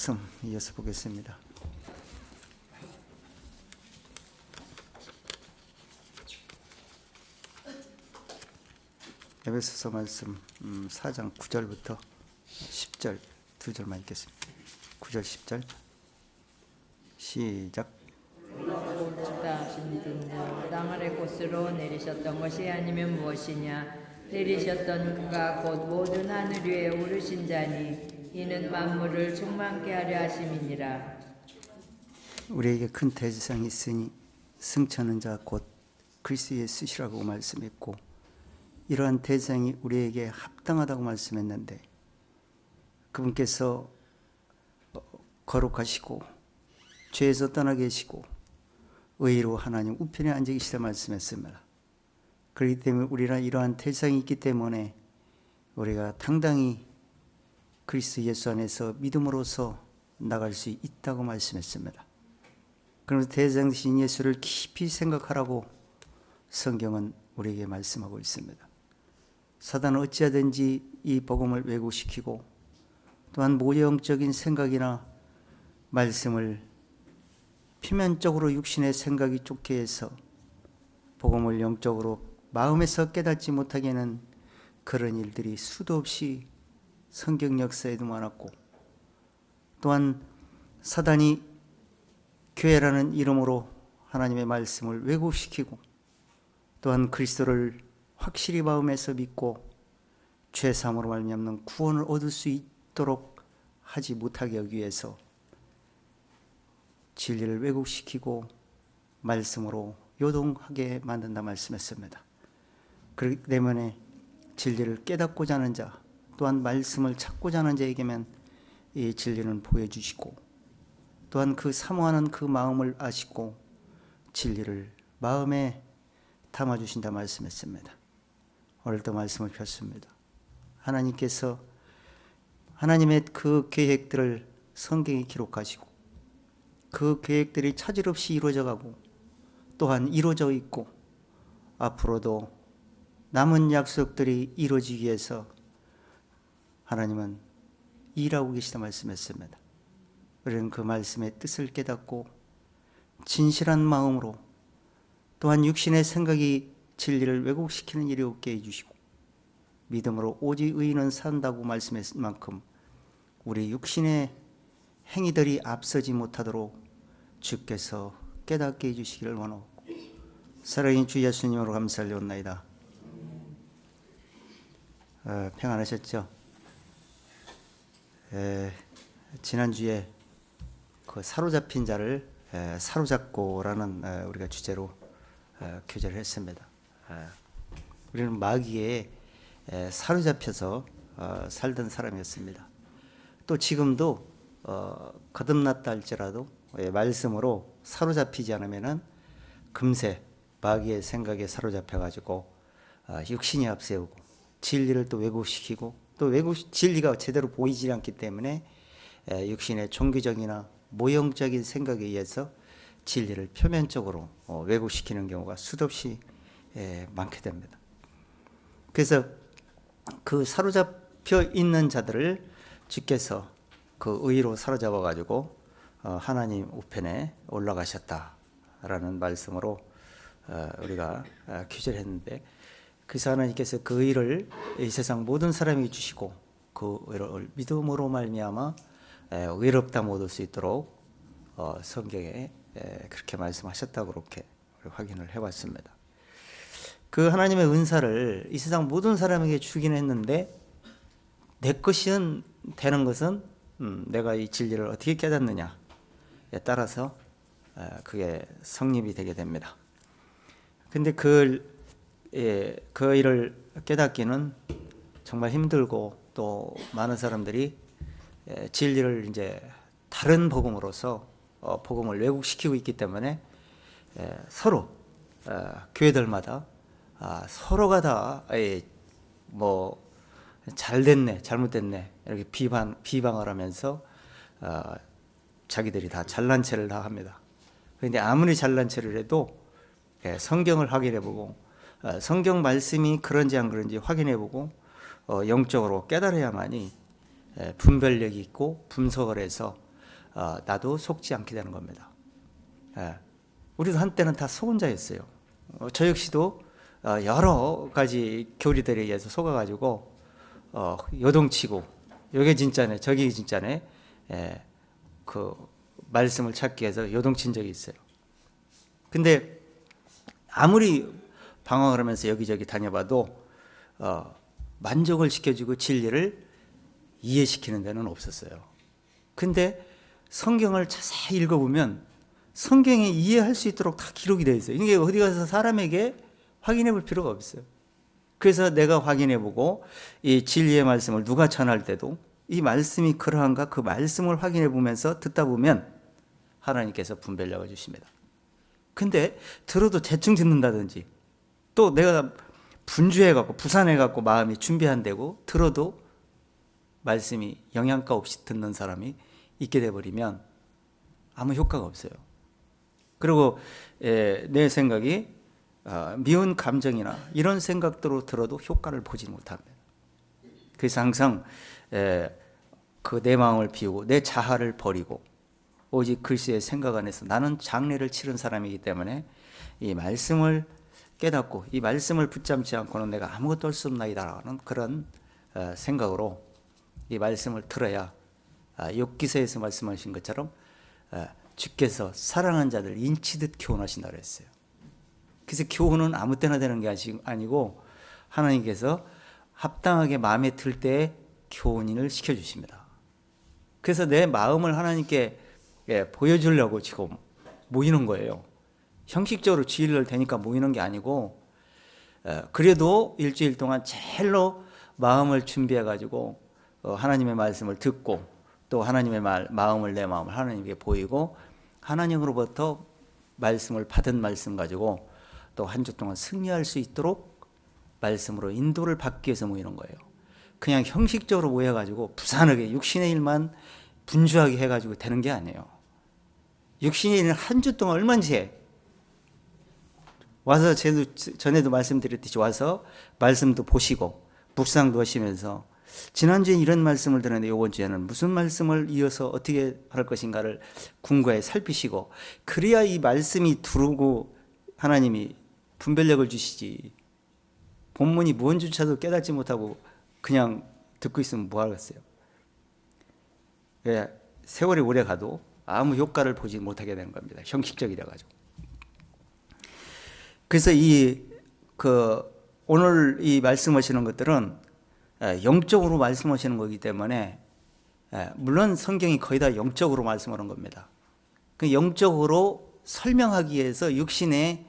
말씀 이어서 보겠습니다. 에베소서 말씀 4장 9절부터 10절 두 절만 읽겠습니다. 9절 10절 시작. 하신 분은 땅 아래 곳으로 내리셨던 것이 아니면 무엇이냐? 내리셨던 그가 곧 모든 하늘 위에 오르신 자니 이는 만물을 충만케 하려 하심이니라. 우리에게 큰 대지상이 있으니 승천한 자 곧 그리스도 예수시라고 말씀했고, 이러한 대지상이 우리에게 합당하다고 말씀했는데, 그분께서 거룩하시고 죄에서 떠나 계시고 의로 하나님 우편에 앉아 계시다 말씀했습니다. 그렇기 때문에 우리는 이러한 대상이 있기 때문에 우리가 당당히 그리스도 예수 안에서 믿음으로써 나갈 수 있다고 말씀했습니다. 그러면서 대상 되신 예수를 깊이 생각하라고 성경은 우리에게 말씀하고 있습니다. 사단은 어찌하든지 이 복음을 왜곡시키고 또한 모형적인 생각이나 말씀을 표면적으로 육신의 생각이 쫓게 해서 복음을 영적으로 마음에서 깨닫지 못하게 하는 그런 일들이 수도 없이 성경 역사에도 많았고, 또한 사단이 교회라는 이름으로 하나님의 말씀을 왜곡시키고 또한 그리스도를 확실히 마음에서 믿고 죄사함으로 말미암는 구원을 얻을 수 있도록 하지 못하게 하기 위해서 진리를 왜곡시키고 말씀으로 요동하게 만든다 말씀했습니다. 그렇기 때문에 진리를 깨닫고자 하는 자, 또한 말씀을 찾고자 하는 자에게만 이 진리는 보여주시고, 또한 그 사모하는 그 마음을 아시고 진리를 마음에 담아주신다 말씀했습니다. 오늘도 말씀을 폈습니다. 하나님께서 하나님의 그 계획들을 성경에 기록하시고 그 계획들이 차질 없이 이루어져 가고 또한 이루어져 있고 앞으로도 남은 약속들이 이루어지기 위해서 하나님은 일하고 계시다 말씀했습니다. 우리는 그 말씀의 뜻을 깨닫고 진실한 마음으로 또한 육신의 생각이 진리를 왜곡시키는 일이 없게 해주시고 믿음으로 오직 의인은 산다고 말씀했을 만큼 우리 육신의 행위들이 앞서지 못하도록 주께서 깨닫게 해주시기를 원하고 사랑하는 주 예수님으로 감사드리옵나이다. 평안하셨죠? 지난주에 그 사로잡힌 자를 사로잡고라는 우리가 주제로 교제를 했습니다. 우리는 마귀에 사로잡혀서 살던 사람이었습니다. 또 지금도 거듭났다 할지라도 말씀으로 사로잡히지 않으면은 금세 마귀의 생각에 사로잡혀 가지고 육신이 앞세우고 진리를 또 왜곡시키고 또 진리가 제대로 보이지 않기 때문에 육신의 종교적이나 모형적인 생각에 의해서 진리를 표면적으로 왜곡시키는 경우가 수없이 많게 됩니다. 그래서 그 사로잡혀 있는 자들을 주께서 그 의로 사로잡아 가지고 하나님 우편에 올라가셨다라는 말씀으로 우리가 규제를 했는데, 그래서 하나님께서 그 의를 이 세상 모든 사람에게 주시고 그 의를 믿음으로 말미암아 의롭다 얻을 수 있도록 성경에 그렇게 말씀하셨다고 그렇게 확인을 해봤습니다. 그 하나님의 은사를 이 세상 모든 사람에게 주긴 했는데 내 것이 되는 것은 내가 이 진리를 어떻게 깨닫느냐에 따라서 그게 성립이 되게 됩니다. 근데 그 일을 깨닫기는 정말 힘들고 또 많은 사람들이 진리를 이제 다른 복음으로서 복음을 왜곡시키고 있기 때문에 서로 교회들마다 서로가 다 뭐 잘됐네 잘못됐네 이렇게 비방을 하면서 자기들이 다 잘난 체를 다 합니다. 그런데 아무리 잘난 체를 해도 성경을 확인해보고 성경 말씀이 그런지 안 그런지 확인해보고 영적으로 깨달아야만이 분별력이 있고 분석을 해서 나도 속지 않게 되는 겁니다. 우리도 한때는 다 속은 자였어요. 저 역시도 여러 가지 교리들에 의해서 속아가지고 요동치고 여기 진짜네 저기 진짜네 그 말씀을 찾기 위해서 요동친 적이 있어요. 근데 아무리 방황을 하면서 여기저기 다녀봐도 만족을 시켜주고 진리를 이해시키는 데는 없었어요. 근데 성경을 자세히 읽어보면 성경에 이해할 수 있도록 다 기록이 되어 있어요. 이게 어디 가서 사람에게 확인해 볼 필요가 없어요. 그래서 내가 확인해 보고 이 진리의 말씀을 누가 전할 때도 이 말씀이 그러한가 그 말씀을 확인해 보면서 듣다 보면 하나님께서 분별력을 주십니다. 근데 들어도 대충 듣는다든지 또 내가 분주해갖고 부산해갖고 마음이 준비 안 되고 들어도 말씀이 영양가 없이 듣는 사람이 있게 돼버리면 아무 효과가 없어요. 그리고 내 생각이 미운 감정이나 이런 생각대로 들어도 효과를 보지 못합니다. 그래서 항상 그 내 마음을 비우고 내 자아를 버리고 오직 글씨의 생각 안에서 나는 장례를 치른 사람이기 때문에 이 말씀을 깨닫고 이 말씀을 붙잡지 않고는 내가 아무것도 할 수 없나이다라는 그런 생각으로 이 말씀을 들어야 욥기서에서 말씀하신 것처럼 주께서 사랑하는 자들 인치듯 교훈하신다고 했어요. 그래서 교훈은 아무 때나 되는 게 아니고 하나님께서 합당하게 마음에 들 때에 교훈을 시켜주십니다. 그래서 내 마음을 하나님께 보여주려고 지금 모이는 거예요. 형식적으로 주일날 되니까 모이는 게 아니고 그래도 일주일 동안 제일로 마음을 준비해가지고 하나님의 말씀을 듣고 또 하나님의 마음을 내 마음을 하나님께 보이고 하나님으로부터 말씀을 받은 말씀 가지고 또 한 주 동안 승리할 수 있도록 말씀으로 인도를 받기 위해서 모이는 거예요. 그냥 형식적으로 모여가지고 부산하게 육신의 일만 분주하게 해가지고 되는 게 아니에요. 육신의 일은 한 주 동안 얼마든지 해. 와서 전에도 말씀드렸듯이 와서 말씀도 보시고 묵상도 하시면서 지난주에 이런 말씀을 들었는데 이번 주에는 무슨 말씀을 이어서 어떻게 할 것인가를 궁구하여 살피시고 그래야 이 말씀이 들어오고 하나님이 분별력을 주시지. 본문이 뭔지조차도 깨닫지 못하고 그냥 듣고 있으면 뭐 하겠어요. 세월이 오래 가도 아무 효과를 보지 못하게 되는 겁니다. 형식적이라 가지고. 그래서 오늘 이 말씀하시는 것들은 영적으로 말씀하시는 거기 때문에 물론 성경이 거의 다 영적으로 말씀하는 겁니다. 그 영적으로 설명하기 위해서 육신의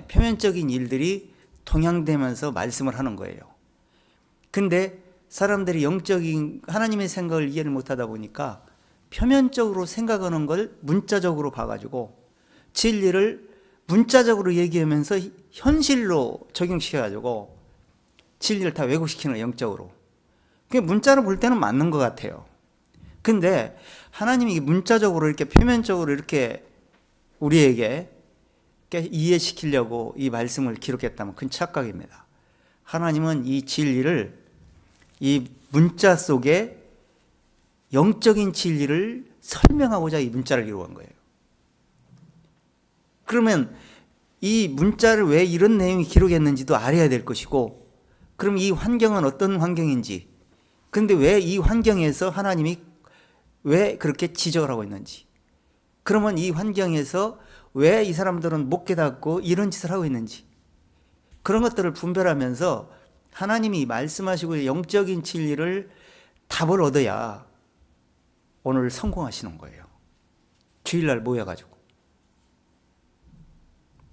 표면적인 일들이 동양되면서 말씀을 하는 거예요. 근데 사람들이 영적인 하나님의 생각을 이해를 못하다 보니까 표면적으로 생각하는 걸 문자적으로 봐가지고 진리를 문자적으로 얘기하면서 현실로 적용시켜가지고 진리를 다 왜곡시키는 영적으로. 그게 문자로 볼 때는 맞는 것 같아요. 근데 하나님이 문자적으로 이렇게 표면적으로 이렇게 우리에게 이해시키려고 이 말씀을 기록했다면 큰 착각입니다. 하나님은 이 진리를 이 문자 속에 영적인 진리를 설명하고자 이 문자를 기록한 거예요. 그러면 이 문자를 왜 이런 내용이 기록했는지도 알아야 될 것이고 그럼 이 환경은 어떤 환경인지 그런데 왜 이 환경에서 하나님이 왜 그렇게 지적을 하고 있는지 그러면 이 환경에서 왜 이 사람들은 못 깨닫고 이런 짓을 하고 있는지 그런 것들을 분별하면서 하나님이 말씀하시고 영적인 진리를 답을 얻어야 오늘 성공하시는 거예요. 주일날 모여가지고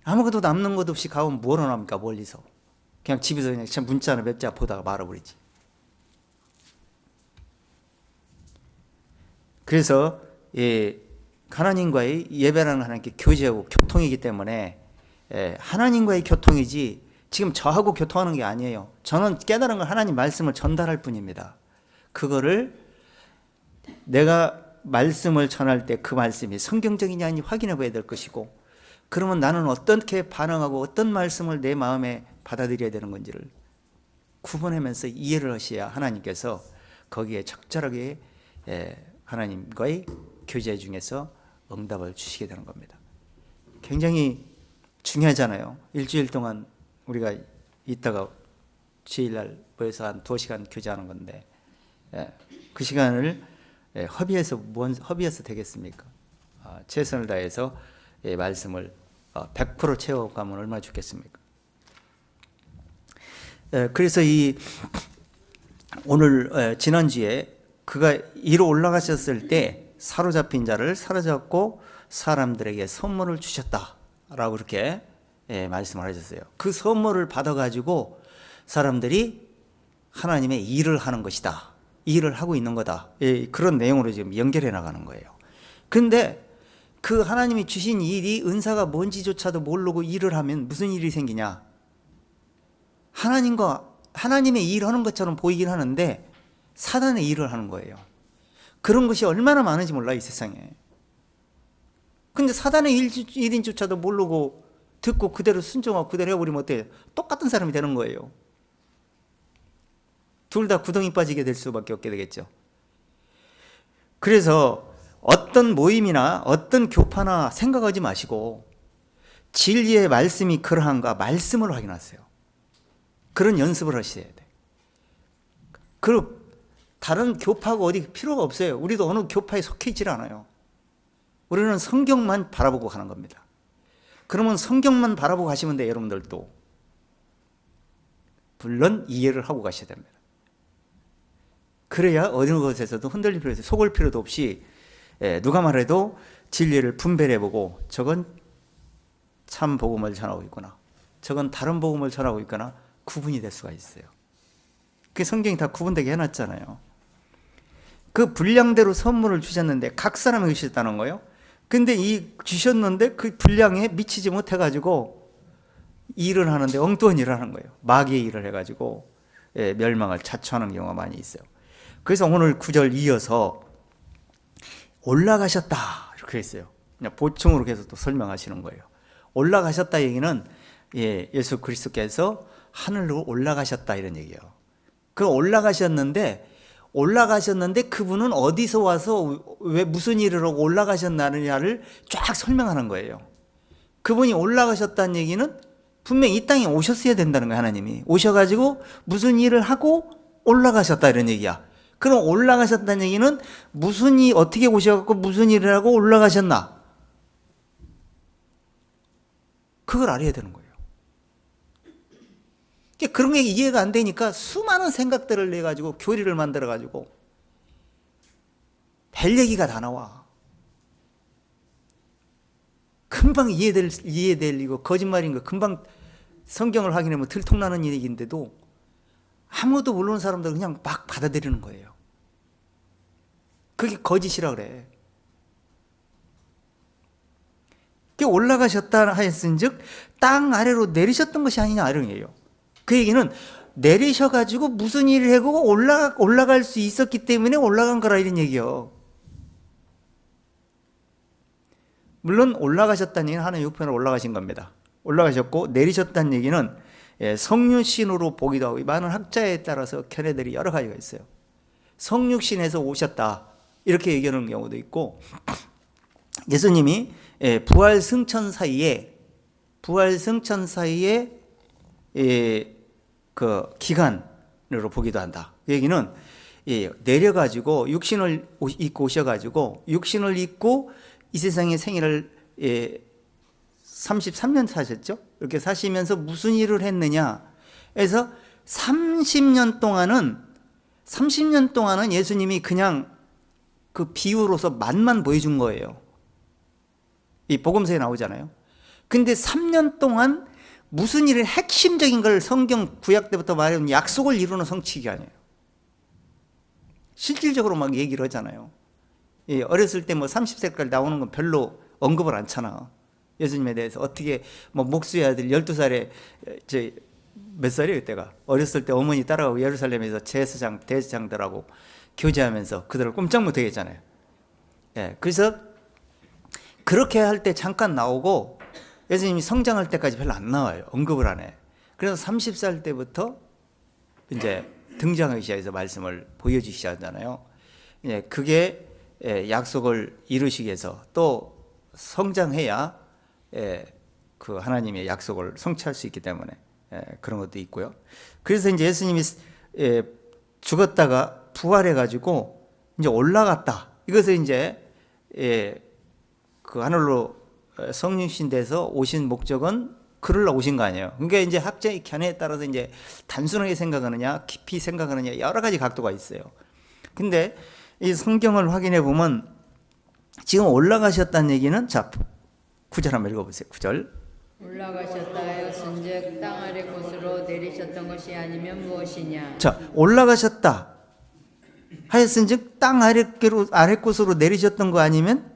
아무것도 남는 것 없이 가면 뭐로 납니까? 멀리서 그냥 집에서 그냥 문자나 몇 자 보다가 말아버리지. 그래서 하나님과의 예배라는 하나님께 교제하고 교통이기 때문에 하나님과의 교통이지 지금 저하고 교통하는 게 아니에요. 저는 깨달은 건 하나님 말씀을 전달할 뿐입니다. 그거를 내가 말씀을 전할 때 그 말씀이 성경적이냐 아니 확인해 봐야 될 것이고 그러면 나는 어떻게 반응하고 어떤 말씀을 내 마음에 받아들여야 되는 건지를 구분하면서 이해를 하셔야 하나님께서 거기에 적절하게 하나님과의 교제 중에서 응답을 주시게 되는 겁니다. 굉장히 중요하잖아요. 일주일 동안 우리가 있다가 주일날 모여서 한 2시간 교제하는 건데, 그 시간을 허비해서 되겠습니까? 최선을 다해서 말씀을 100% 채워가면 얼마나 좋겠습니까? 그래서 오늘 지난주에 그가 위로 올라가셨을 때 사로잡힌 자를 사로잡고 사람들에게 선물을 주셨다라고 그렇게 말씀을 하셨어요. 그 선물을 받아가지고 사람들이 하나님의 일을 하는 것이다, 일을 하고 있는 거다, 그런 내용으로 지금 연결해 나가는 거예요. 근데 그 하나님이 주신 일이 은사가 뭔지조차도 모르고 일을 하면 무슨 일이 생기냐? 하나님의 일을 하는 것처럼 보이긴 하는데 사단의 일을 하는 거예요. 그런 것이 얼마나 많은지 몰라, 이 세상에. 근데 사단의 일인조차도 모르고 듣고 그대로 순종하고 그대로 해버리면 어때요? 똑같은 사람이 되는 거예요. 둘 다 구덩이 빠지게 될 수밖에 없게 되겠죠. 그래서 어떤 모임이나 어떤 교파나 생각하지 마시고 진리의 말씀이 그러한가 말씀을 확인하세요. 그런 연습을 하셔야 돼. 그리고 다른 교파가 어디 필요가 없어요. 우리도 어느 교파에 속해 있질 않아요. 우리는 성경만 바라보고 가는 겁니다. 그러면 성경만 바라보고 가시면 돼요. 여러분들도 물론 이해를 하고 가셔야 됩니다. 그래야 어느 것에서도 흔들릴 필요 없어요. 속을 필요도 없이 누가 말해도 진리를 분별해보고 저건 참 복음을 전하고 있구나, 저건 다른 복음을 전하고 있거나 구분이 될 수가 있어요. 그 성경이 다 구분되게 해놨잖아요. 그 분량대로 선물을 주셨는데 각 사람에게 주셨다는 거예요. 근데 주셨는데 그 분량에 미치지 못해가지고 일을 하는데 엉뚱한 일을 하는 거예요. 마귀의 일을 해가지고 멸망을 자초하는 경우가 많이 있어요. 그래서 오늘 9절 이어서 올라가셨다 이렇게 했어요. 그냥 보충으로 계속 또 설명하시는 거예요. 올라가셨다 얘기는 예수 그리스도께서 하늘로 올라가셨다 이런 얘기예요. 그 올라가셨는데 그분은 어디서 와서 왜 무슨 일을 하고 올라가셨느냐를 쫙 설명하는 거예요. 그분이 올라가셨다는 얘기는 분명히 이 땅에 오셨어야 된다는 거예요. 하나님이 오셔가지고 무슨 일을 하고 올라가셨다 이런 얘기야. 그럼 올라가셨다는 얘기는 어떻게 오셔갖고 무슨 일을 하고 올라가셨나? 그걸 알아야 되는 거예요. 그런 게 이해가 안 되니까 수많은 생각들을 내가지고 교리를 만들어가지고 별 얘기가 다 나와. 금방 이해될 이거 거짓말인 거 금방 성경을 확인하면 들통나는 얘기인데도 아무도 모르는 사람들 그냥 막 받아들이는 거예요. 그게 거짓이라 그래. 올라가셨다 하였은즉 땅 아래로 내리셨던 것이 아니냐 이런 얘기예요. 그 얘기는 내리셔가지고 무슨 일을 하고 올라갈 수 있었기 때문에 올라간 거라 이런 얘기예요. 물론 올라가셨다는 얘기는 하나님 우편으로 올라가신 겁니다. 올라가셨고 내리셨다는 얘기는 성육신으로 보기도 하고 많은 학자에 따라서 견해들이 여러 가지가 있어요. 성육신에서 오셨다 이렇게 얘기하는 경우도 있고, 예수님이 부활 승천 사이에 그 기간으로 보기도 한다. 그 얘기는 내려가지고 육신을 입고 오셔가지고 육신을 입고 이 세상의 생애를 33년 사셨죠. 이렇게 사시면서 무슨 일을 했느냐 해서 30년 동안은 예수님이 그냥 그 비유로서 맛만 보여준 거예요. 이 복음서에 나오잖아요. 근데 3년 동안 무슨 일을 핵심적인 걸 성경 구약 때부터 말해온 약속을 이루는 성취가 아니에요. 실질적으로 막 얘기를 하잖아요. 어렸을 때 30세까지 나오는 건 별로 언급을 않잖아. 예수님에 대해서 어떻게 목수의 아들 12살에 몇 살이에요 그때가? 어렸을 때 어머니 따라가고 예루살렘에서 대제사장들하고 교제하면서 그들을 꼼짝 못하게 했잖아요. 그래서 그렇게 할 때 잠깐 나오고 예수님이 성장할 때까지 별로 안 나와요. 언급을 안 해. 그래서 30살 때부터 이제 등장하기 시작해서 말씀을 보여주기 시작하잖아요. 그게 약속을 이루시기 위해서 또 성장해야 그 하나님의 약속을 성취할 수 있기 때문에 그런 것도 있고요. 그래서 이제 예수님이 죽었다가 부활해 가지고 이제 올라갔다. 이것을 이제 그 하늘로 성육신 돼서 오신 목적은 그러려 오신 거 아니에요. 그러니까 이제 학자의 견해에 따라서 이제 단순하게 생각하느냐, 깊이 생각하느냐 여러 가지 각도가 있어요. 근데 이 성경을 확인해 보면 지금 올라가셨다는 얘기는 자 9절 한번 읽어보세요. 9절. 올라가셨다 하였은즉 땅 아래 곳으로 내리셨던 것이 아니면 무엇이냐. 자, 올라가셨다 하였은즉 땅 아래 곳으로 내리셨던 거 아니면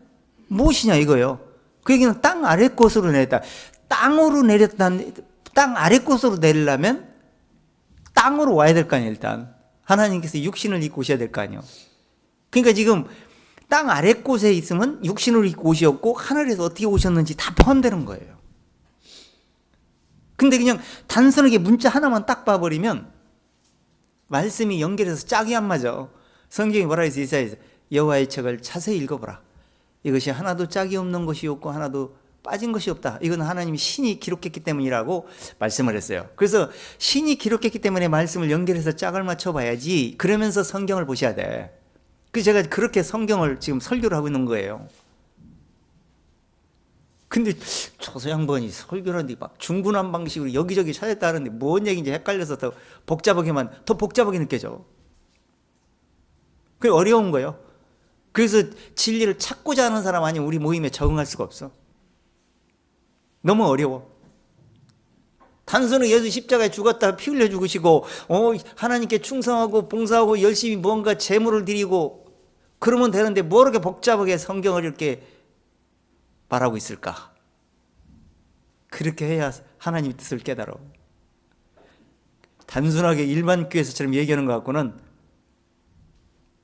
무엇이냐 이거요. 그 얘기는 땅 아래 곳으로 내렸다. 땅으로 내렸다는, 땅 아래 곳으로 내리려면 땅으로 와야 될 거 아니에요. 일단 하나님께서 육신을 입고 오셔야 될 거 아니에요. 그러니까 지금 땅 아래 곳에 있으면 육신을 입고 오셨고 하늘에서 어떻게 오셨는지 다 포함되는 거예요. 근데 그냥 단순하게 문자 하나만 딱 봐버리면 말씀이 연결해서 짝이 안 맞아. 성경이 뭐라 해서 이사야에서 여호와의 책을 자세히 읽어보라. 이것이 하나도 짝이 없는 것이 없고 하나도 빠진 것이 없다. 이건 하나님이 신이 기록했기 때문이라고 말씀을 했어요. 그래서 신이 기록했기 때문에 말씀을 연결해서 짝을 맞춰봐야지. 그러면서 성경을 보셔야 돼. 그래서 제가 그렇게 성경을 지금 설교를 하고 있는 거예요. 근데 저 양반이 설교를 하는데 막 중구난 방식으로 여기저기 찾았다는데 뭔 얘기인지 헷갈려서 더 복잡하게 느껴져. 그게 어려운 거예요. 그래서 진리를 찾고자 하는 사람 아니면 우리 모임에 적응할 수가 없어. 너무 어려워. 단순히 예수 십자가에 죽었다 피 흘려 죽으시고 하나님께 충성하고 봉사하고 열심히 뭔가 제물을 드리고 그러면 되는데 뭐 이렇게 복잡하게 성경을 이렇게 말하고 있을까? 그렇게 해야 하나님의 뜻을 깨달아. 단순하게 일반 교회에서처럼 얘기하는 것 같고는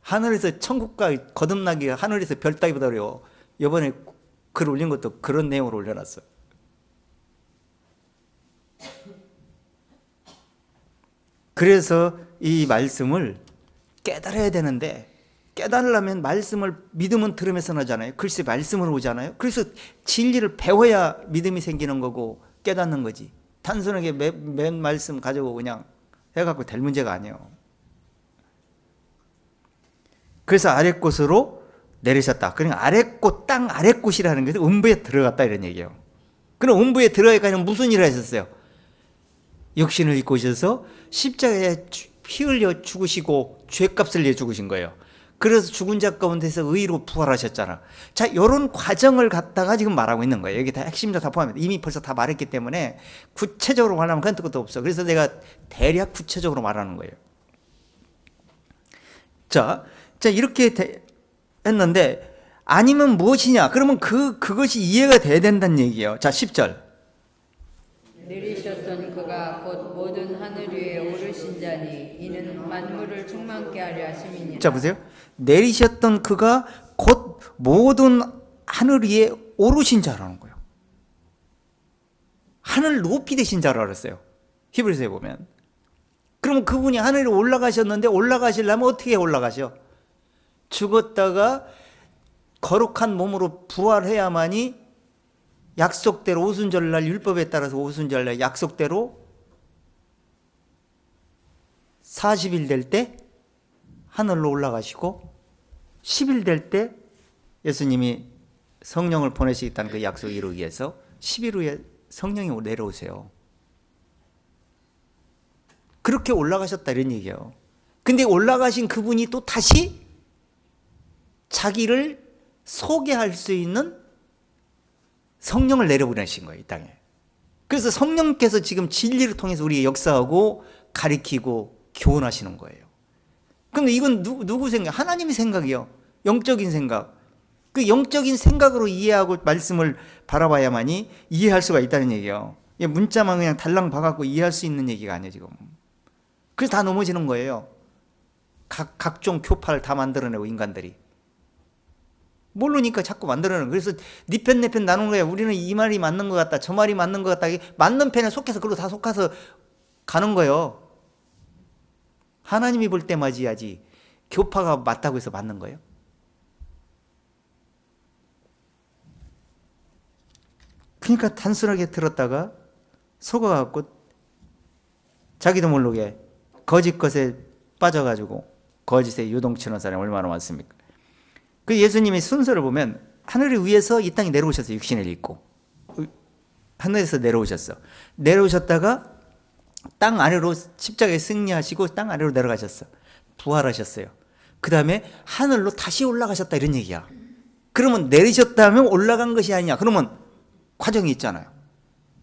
하늘에서 천국과 거듭나기가 하늘에서 별 따기보다 어려워. 이번에 글 올린 것도 그런 내용으로 올려놨어. 그래서 이 말씀을 깨달아야 되는데 깨달으려면 말씀을 믿음은 들으면서 하잖아요. 글쎄 말씀으로 오잖아요. 그래서 진리를 배워야 믿음이 생기는 거고 깨닫는 거지. 단순하게 맨 말씀 가지고 그냥 해갖고 될 문제가 아니에요. 그래서 아랫곳으로 내리셨다. 그러니까 아랫곳, 땅 아랫곳이라는 것은 음부에 들어갔다 이런 얘기예요. 그럼 음부에 들어가니까 무슨 일을 하셨어요? 육신을 입고 오셔서 십자가에 피 흘려 죽으시고 죄값을 내 죽으신 거예요. 그래서 죽은 자 가운데서 의로 부활하셨잖아. 자, 이런 과정을 갖다가 지금 말하고 있는 거예요. 여기 다 핵심도 다 포함해. 이미 벌써 다 말했기 때문에 구체적으로 말하면 그런 것도 없어. 그래서 내가 대략 구체적으로 말하는 거예요. 자 이렇게 했는데 아니면 무엇이냐? 그러면 그것이 이해가 돼야 된다는 얘기예요. 자, 10절. 내리셨던 그가 곧 모든 하늘 위에 오르신 자니 이는 만물을 충만케 하려 하심이니라. 자, 보세요. 내리셨던 그가 곧 모든 하늘 위에 오르신 자라는 거예요. 하늘 높이 되신 자라 그랬어요. 히브리서에 보면. 그러면 그분이 하늘에 올라가셨는데 올라가시려면 어떻게 올라가셔? 죽었다가 거룩한 몸으로 부활해야만이 약속대로 오순절날 율법에 따라서 오순절날 약속대로 40일 될 때 하늘로 올라가시고 10일 될 때 예수님이 성령을 보내시겠다는 그 약속을 이루기 위해서 10일 후에 성령이 내려오세요. 그렇게 올라가셨다 이런 얘기예요. 근데 올라가신 그분이 또 다시 자기를 소개할 수 있는 성령을 내려보내신 거예요, 이 땅에. 그래서 성령께서 지금 진리를 통해서 우리의 역사하고 가리키고 교훈하시는 거예요. 그런데 이건 누구 생각? 하나님의 생각이요. 영적인 생각. 그 영적인 생각으로 이해하고 말씀을 바라봐야만이 이해할 수가 있다는 얘기예요. 문자만 그냥 달랑 봐갖고 이해할 수 있는 얘기가 아니에요, 지금. 그래서 다 넘어지는 거예요. 각종 교파를 다 만들어내고 인간들이. 모르니까 자꾸 만들어내는 거예요. 그래서 네 편 내 편 나누는 거예요. 우리는 이 말이 맞는 것 같다. 저 말이 맞는 것 같다. 맞는 편에 속해서 그걸로 다 속아서 가는 거예요. 하나님이 볼 때 맞아야지 교파가 맞다고 해서 맞는 거예요. 그러니까 단순하게 들었다가 속아갖고 자기도 모르게 거짓 것에 빠져가지고 거짓에 유동치는 사람이 얼마나 많습니까? 그 예수님의 순서를 보면 하늘 위에서 이 땅에 내려오셨어요. 육신을 입고 하늘에서 내려오셨어. 내려오셨다가 땅 아래로 십자가에 승리하시고 땅 아래로 내려가셨어. 부활하셨어요. 그 다음에 하늘로 다시 올라가셨다 이런 얘기야. 그러면 내리셨다면 올라간 것이 아니냐. 그러면 과정이 있잖아요.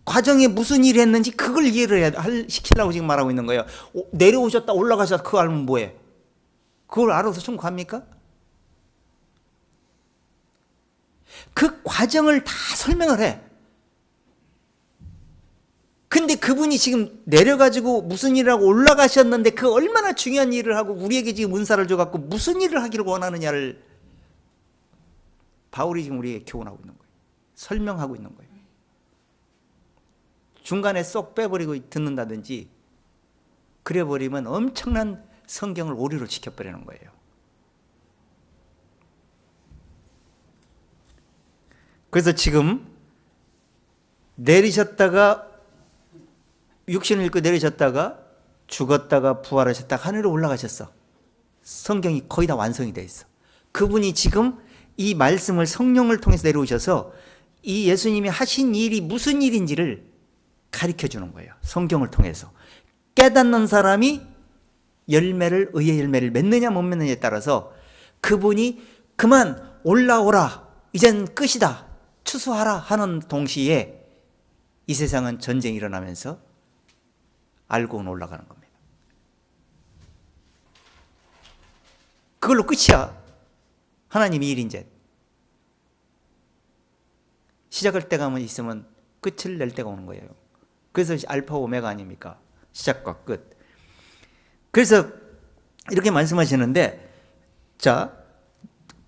과정에 무슨 일을 했는지 그걸 이해를 시키려고 지금 말하고 있는 거예요. 내려오셨다 올라가셨다 그거 알면 뭐해? 그걸 알아서 충분합니까? 그 과정을 다 설명을 해. 근데 그분이 지금 내려가지고 무슨 일을 하고 올라가셨는데 그 얼마나 중요한 일을 하고 우리에게 지금 은사를 줘갖고 무슨 일을 하기를 원하느냐를 바울이 지금 우리에게 교훈하고 있는 거예요. 설명하고 있는 거예요. 중간에 쏙 빼버리고 듣는다든지 그래버리면 엄청난 성경을 오류로 지켜버리는 거예요. 그래서 지금 내리셨다가 육신을 입고 내리셨다가 죽었다가 부활하셨다가 하늘로 올라가셨어. 성경이 거의 다 완성이 돼 있어. 그분이 지금 이 말씀을 성령을 통해서 내려오셔서 이 예수님이 하신 일이 무슨 일인지를 가르쳐 주는 거예요. 성경을 통해서. 깨닫는 사람이 의의 열매를 맺느냐 못 맺느냐에 따라서 그분이 그만 올라오라. 이젠 끝이다. 추수하라 하는 동시에 이 세상은 전쟁이 일어나면서 알고는 올라가는 겁니다. 그걸로 끝이야. 하나님의 일 이제. 시작할 때가 있으면 끝을 낼 때가 오는 거예요. 그래서 알파 오메가 아닙니까? 시작과 끝. 그래서 이렇게 말씀하시는데, 자,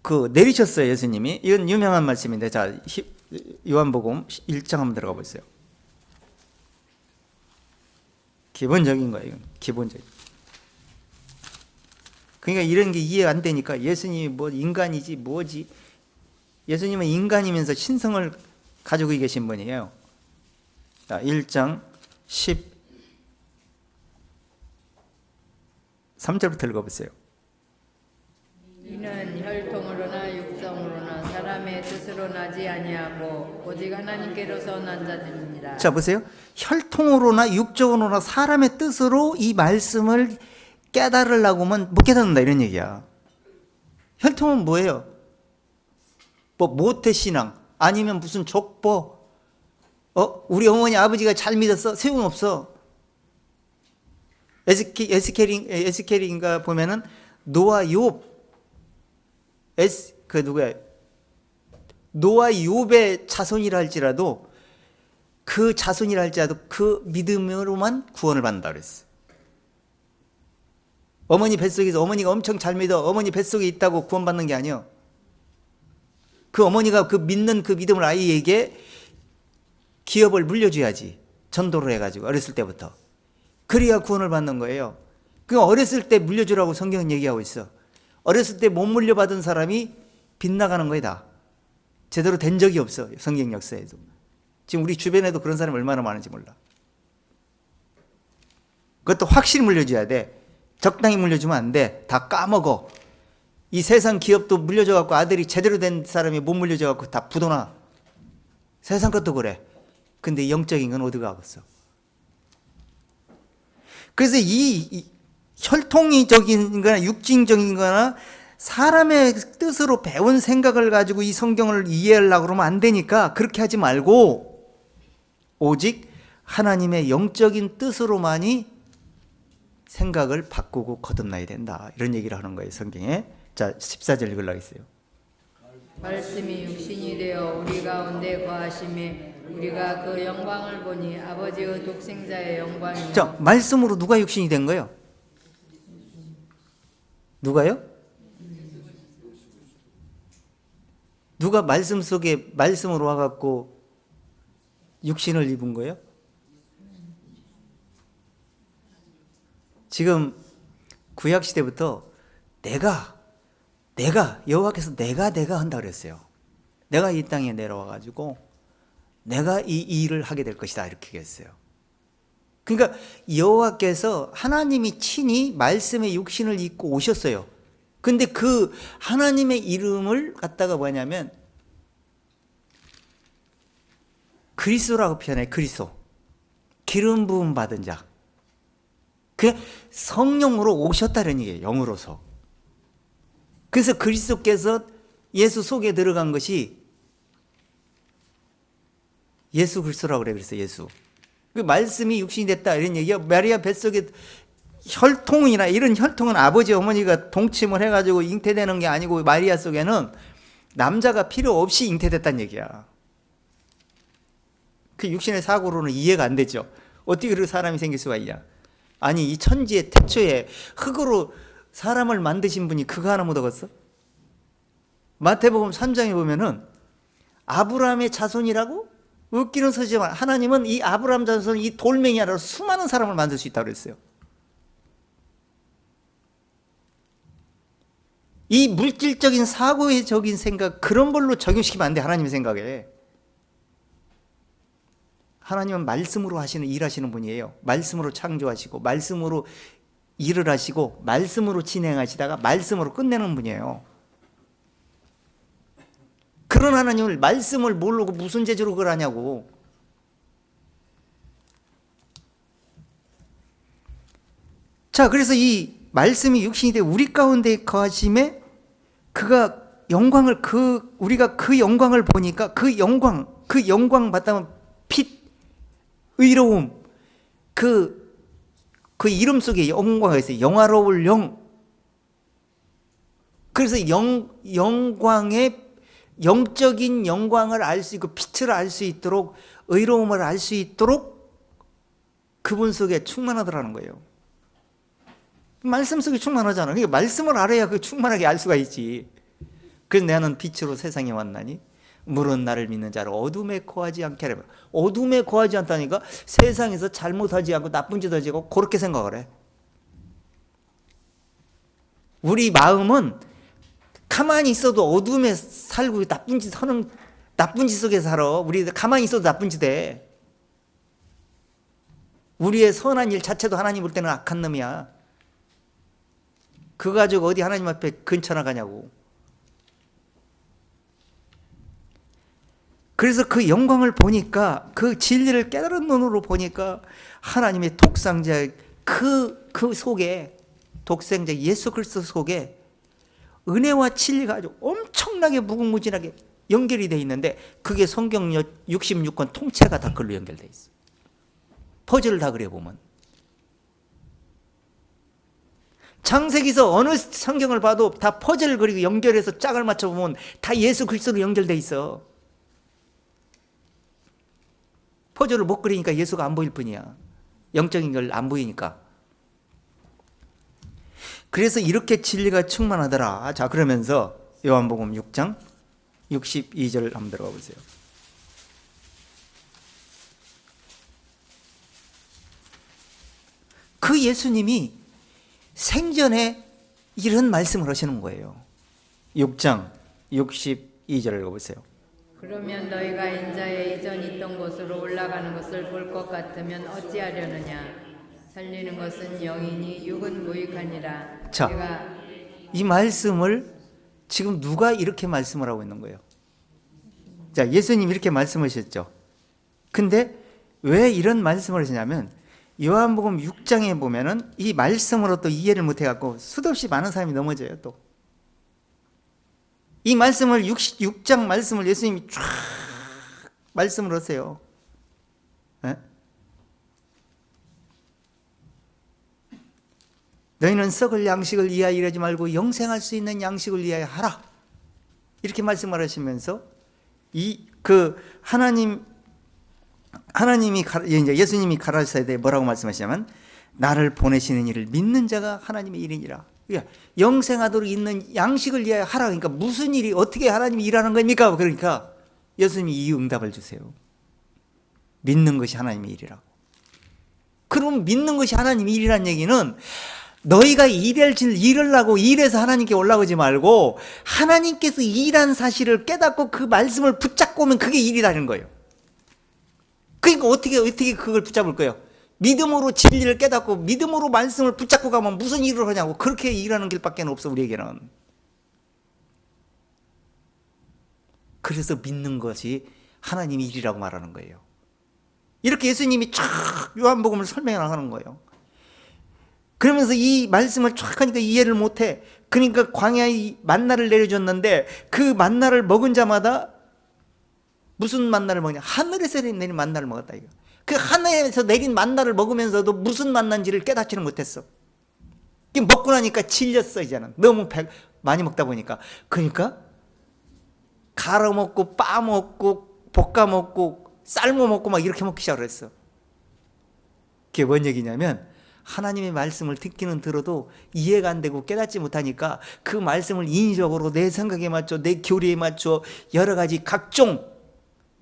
그 내리셨어요, 예수님이. 이건 유명한 말씀인데, 자, 요한복음 1장 한번 들어가 보세요. 기본적인 거예요, 이건. 기본적인. 그러니까 이런 게 이해 안 되니까 예수님이 뭐 인간이지 뭐지. 예수님은 인간이면서 신성을 가지고 계신 분이에요. 자, 1장 13절부터 읽어보세요. 이는 혈통으로나 육성으로나 사람의 뜻으로 나지 아니하고 오직 하나님께로서 난 자들입니다. 자, 보세요. 혈통으로나 육적으로나 사람의 뜻으로 이 말씀을 깨달으려고 하면 못 깨닫는다 이런 얘기야. 혈통은 뭐예요? 뭐 모태신앙 아니면 무슨 족보, 우리 어머니 아버지가 잘 믿었어? 소용없어. 에스겔인가 보면은 노아 욥, 노아 욥의 자손이라 할지라도 그 자손이라 할지라도 그 믿음으로만 구원을 받는다 그랬어. 어머니 뱃속에서 어머니가 엄청 잘 믿어 어머니 뱃속에 있다고 구원받는 게 아니야. 그 어머니가 그 믿는 그 믿음을 아이에게 기업을 물려줘야지. 전도를 해가지고 어렸을 때부터. 그래야 구원을 받는 거예요. 그 어렸을 때 물려주라고 성경은 얘기하고 있어. 어렸을 때 못 물려받은 사람이 빗나가는 거야 다. 제대로 된 적이 없어. 성경 역사에도. 지금 우리 주변에도 그런 사람이 얼마나 많은지 몰라. 그것도 확실히 물려줘야 돼. 적당히 물려주면 안 돼. 다 까먹어. 이 세상 기업도 물려줘갖고 아들이 제대로 된 사람이 못 물려줘갖고 다 부도나. 세상 것도 그래. 근데 영적인 건 어디 가겠어. 그래서 이 혈통적인 거나 육징적인 거나 사람의 뜻으로 배운 생각을 가지고 이 성경을 이해하려고 그러면 안 되니까 그렇게 하지 말고 오직 하나님의 영적인 뜻으로만이 생각을 바꾸고 거듭나야 된다. 이런 얘기를 하는 거예요, 성경에. 자, 14절 읽으려고 했어요. 말씀이 육신이 되어 우리 가운데 거하심에 우리가 그 영광을 보니 아버지의 독생자의 영광이요. 자, 말씀으로 누가 육신이 된 거예요? 누가요? 누가 말씀 속에 말씀으로 와갖고 육신을 입은 거예요? 지금 구약 시대부터 내가 여호와께서 내가 한다 그랬어요. 내가 이 땅에 내려와 가지고 내가 이 일을 하게 될 것이다 이렇게 얘기했어요. 그러니까 여호와께서 하나님이 친히 말씀의 육신을 입고 오셨어요. 근데 그 하나님의 이름을 갖다가 뭐냐면 그리스도라고 표현해. 그리스도, 기름 부음 받은 자. 그 성령으로 오셨다는 얘기예요. 영으로서. 그래서 그리스도께서 예수 속에 들어간 것이 예수 그리스도라고 그랬어요. 예수. 그 말씀이 육신이 됐다 이런 얘기야. 마리아 뱃속에 혈통이나 이런 혈통은 아버지 어머니가 동침을 해가지고 잉태되는 게 아니고 마리아 속에는 남자가 필요 없이 잉태됐다는 얘기야. 그 육신의 사고로는 이해가 안 되죠. 어떻게 그렇게 사람이 생길 수가 있냐. 아니 이 천지의 태초에 흙으로 사람을 만드신 분이 그거 하나 못 얻었어? 마태복음 3장에 보면은 아브라함의 자손이라고 웃기는 소리지만 하나님은 이 아브라함 자손 이 돌멩이 하나로 수많은 사람을 만들 수 있다고 그랬어요. 이 물질적인 사고적인 생각 그런 걸로 적용시키면 안 돼. 하나님의 생각에. 하나님은 말씀으로 하시는 일하시는 분이에요. 말씀으로 창조하시고 말씀으로 일을 하시고 말씀으로 진행하시다가 말씀으로 끝내는 분이에요. 그런 하나님을 말씀을 모르고 무슨 재주로 그걸 하냐고. 자, 그래서 이 말씀이 육신이 돼 우리 가운데 거하심에 그가 영광을 우리가 그 영광을 보니까 그 영광 받다면 빛, 의로움, 그 이름 속에 영광이 있어요. 영화로울 영. 그래서 영광의 영적인 영광을 알 수 있고 빛을 알 수 있도록 의로움을 알 수 있도록 그분 속에 충만하더라는 거예요. 말씀 속에 충만하잖아. 그러니까 말씀을 알아야 그 충만하게 알 수가 있지. 그래서 나는 빛으로 세상에 왔나니 물은 나를 믿는 자를 어둠에 거하지 않게 하라. 어둠에 거하지 않다니까 세상에서 잘못하지 않고 나쁜 짓 하지 않고 그렇게 생각을 해. 우리 마음은 가만히 있어도 어둠에 살고 나쁜 짓 속에 살아. 우리 가만히 있어도 나쁜 짓 해. 우리의 선한 일 자체도 하나님 볼 때는 악한 놈이야. 그거 가지고 어디 하나님 앞에 근처 나가냐고. 그래서 그 영광을 보니까 그 진리를 깨달은 눈으로 보니까 하나님의 독생자 그 속에 독생자 예수 그리스도 속에 은혜와 진리가 아주 엄청나게 무궁무진하게 연결이 되어 있는데 그게 성경 66권 통째가 다 그걸로 연결되어 있어. 퍼즐을 다 그려보면 창세기서 어느 성경을 봐도 다 퍼즐을 그리고 연결해서 짝을 맞춰보면 다 예수 그리스도로 연결되어 있어. 퍼즐을 못 그리니까 예수가 안 보일 뿐이야. 영적인 걸 안 보이니까. 그래서 이렇게 진리가 충만하더라. 자, 그러면서 요한복음 6장 62절 한번 들어가 보세요. 그 예수님이 생전에 이런 말씀을 하시는 거예요. 6장 62절을 읽어보세요. 그러면 너희가 인자의 이전 있던 곳으로 올라가는 것을 볼 것 같으면 어찌하려느냐. 살리는 것은 영이니 육은 무익하니라. 자, 이 말씀을 지금 누가 이렇게 말씀을 하고 있는 거예요? 자, 예수님 이렇게 말씀하셨죠. 근데 왜 이런 말씀을 하시냐면 요한복음 6장에 보면은 이 말씀으로 또 이해를 못 해갖고 수도 없이 많은 사람이 넘어져요. 또 이 말씀을 6장 말씀을 예수님이 쫙 말씀을 하세요. 네? 너희는 썩을 양식을 위하여 일하지 말고 영생할 수 있는 양식을 위하여 하라. 이렇게 말씀을 하시면서 하나님이 이제 예수님이 가르치셔야 돼. 뭐라고 말씀하시냐면 나를 보내시는 이를 믿는 자가 하나님의 일이니라. 그러니까 영생하도록 있는 양식을 위하여 하라. 그러니까 무슨 일이 어떻게 하나님이 일하는 겁니까? 그러니까 예수님이 이 응답을 주세요. 믿는 것이 하나님의 일이라고. 그럼 믿는 것이 하나님의 일이라는 얘기는 너희가 일하려고 일해서 하나님께 올라오지 말고 하나님께서 일한 사실을 깨닫고 그 말씀을 붙잡고 오면 그게 일이라는 거예요. 그러니까 어떻게 그걸 붙잡을 거예요? 믿음으로 진리를 깨닫고 믿음으로 말씀을 붙잡고 가면 무슨 일을 하냐고. 그렇게 일하는 길밖에 없어, 우리에게는. 그래서 믿는 것이 하나님의 일이라고 말하는 거예요. 이렇게 예수님이 쫙 요한복음을 설명해 나가는 거예요. 그러면서 이 말씀을 쫙 하니까 이해를 못해. 그러니까 광야에 만나를 내려줬는데 그 만나를 먹은 자마다 무슨 만나를 먹냐? 하늘에서 내린 만나를 먹었다 이거. 그 하늘에서 내린 만나를 먹으면서도 무슨 만나인지를 깨닫지는 못했어. 먹고 나니까 질렸어 이제는. 너무 많이 먹다 보니까. 그러니까 갈아 먹고 빻아 먹고 볶아 먹고 삶아 먹고 막 이렇게 먹기 시작을 했어. 그게 뭔 얘기냐면 하나님의 말씀을 듣기는 들어도 이해가 안 되고 깨닫지 못하니까 그 말씀을 인위적으로 내 생각에 맞춰 내 교리에 맞춰 여러 가지 각종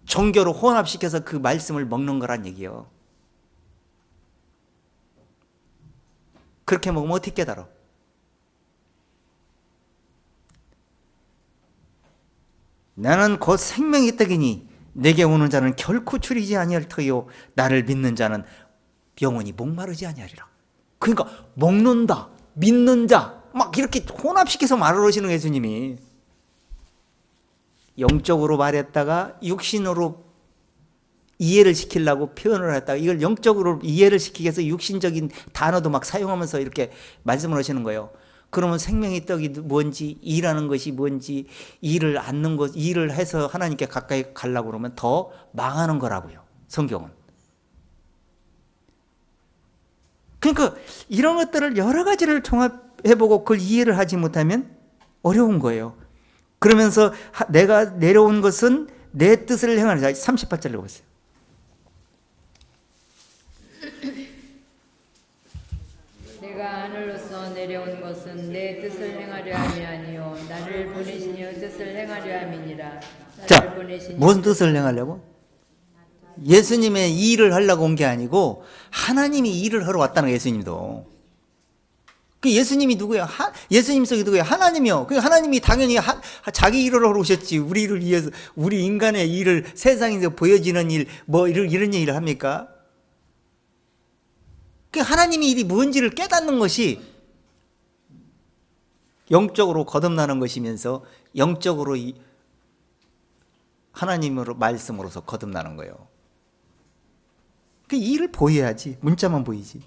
종교로 혼합시켜서 그 말씀을 먹는 거란 얘기예요. 그렇게 먹으면 어떻게 깨달아? 나는 곧 생명의 떡이니 내게 오는 자는 결코 줄이지 아니할 터요 나를 믿는 자는 영원히 목마르지 아니하리라. 그러니까 먹는다, 믿는 자 막 이렇게 혼합시켜서 말을 하시는 예수님이 영적으로 말했다가 육신으로 이해를 시키려고 표현을 했다가 이걸 영적으로 이해를 시키기 위해서 육신적인 단어도 막 사용하면서 이렇게 말씀을 하시는 거예요. 그러면 생명의 떡이 뭔지, 일하는 것이 뭔지, 일을 않는 것, 일을 해서 하나님께 가까이 가려고 그러면 더 망하는 거라고요, 성경은. 그러니까 이런 것들을 여러 가지를 종합해보고 그걸 이해를 하지 못하면 어려운 거예요. 그러면서 내가 내려온 것은 내 뜻을 행하는 자. 38절 읽어보세요. 내가 하늘로서 내려온 것은 내 뜻을 행하려 함이 아니요 나를 보내신 이의 뜻을 행하려 함이니라. 자, 무슨 뜻을 행하려고? 예수님의 일을 하려고 온 게 아니고 하나님이 일을 하러 왔다는 거예요. 예수님도. 그 예수님이 누구예요? 예수님 속이 누구예요? 하나님이요. 그 하나님이 당연히 자기 일을 하러 오셨지. 우리 일을 위해서, 우리 인간의 일을 세상에서 보여지는 일, 뭐 이런 일을 합니까? 그 하나님의 일이 뭔지를 깨닫는 것이 영적으로 거듭나는 것이면서 영적으로 하나님으로 말씀으로서 거듭나는 거예요. 그 일을 보여야지. 문자만 보이지.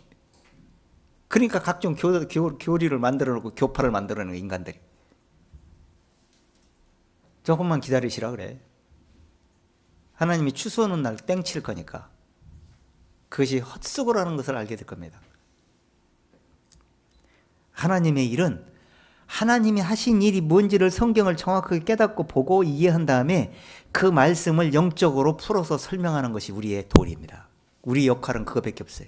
그러니까 각종 교리를 만들어 놓고 교파를 만들어 놓은 인간들이. 조금만 기다리시라 그래. 하나님이 추수하는 날 땡칠 거니까. 그것이 헛수고라는 것을 알게 될 겁니다. 하나님의 일은 하나님이 하신 일이 뭔지를 성경을 정확하게 깨닫고 보고 이해한 다음에 그 말씀을 영적으로 풀어서 설명하는 것이 우리의 도리입니다. 우리 역할은 그거밖에 없어요.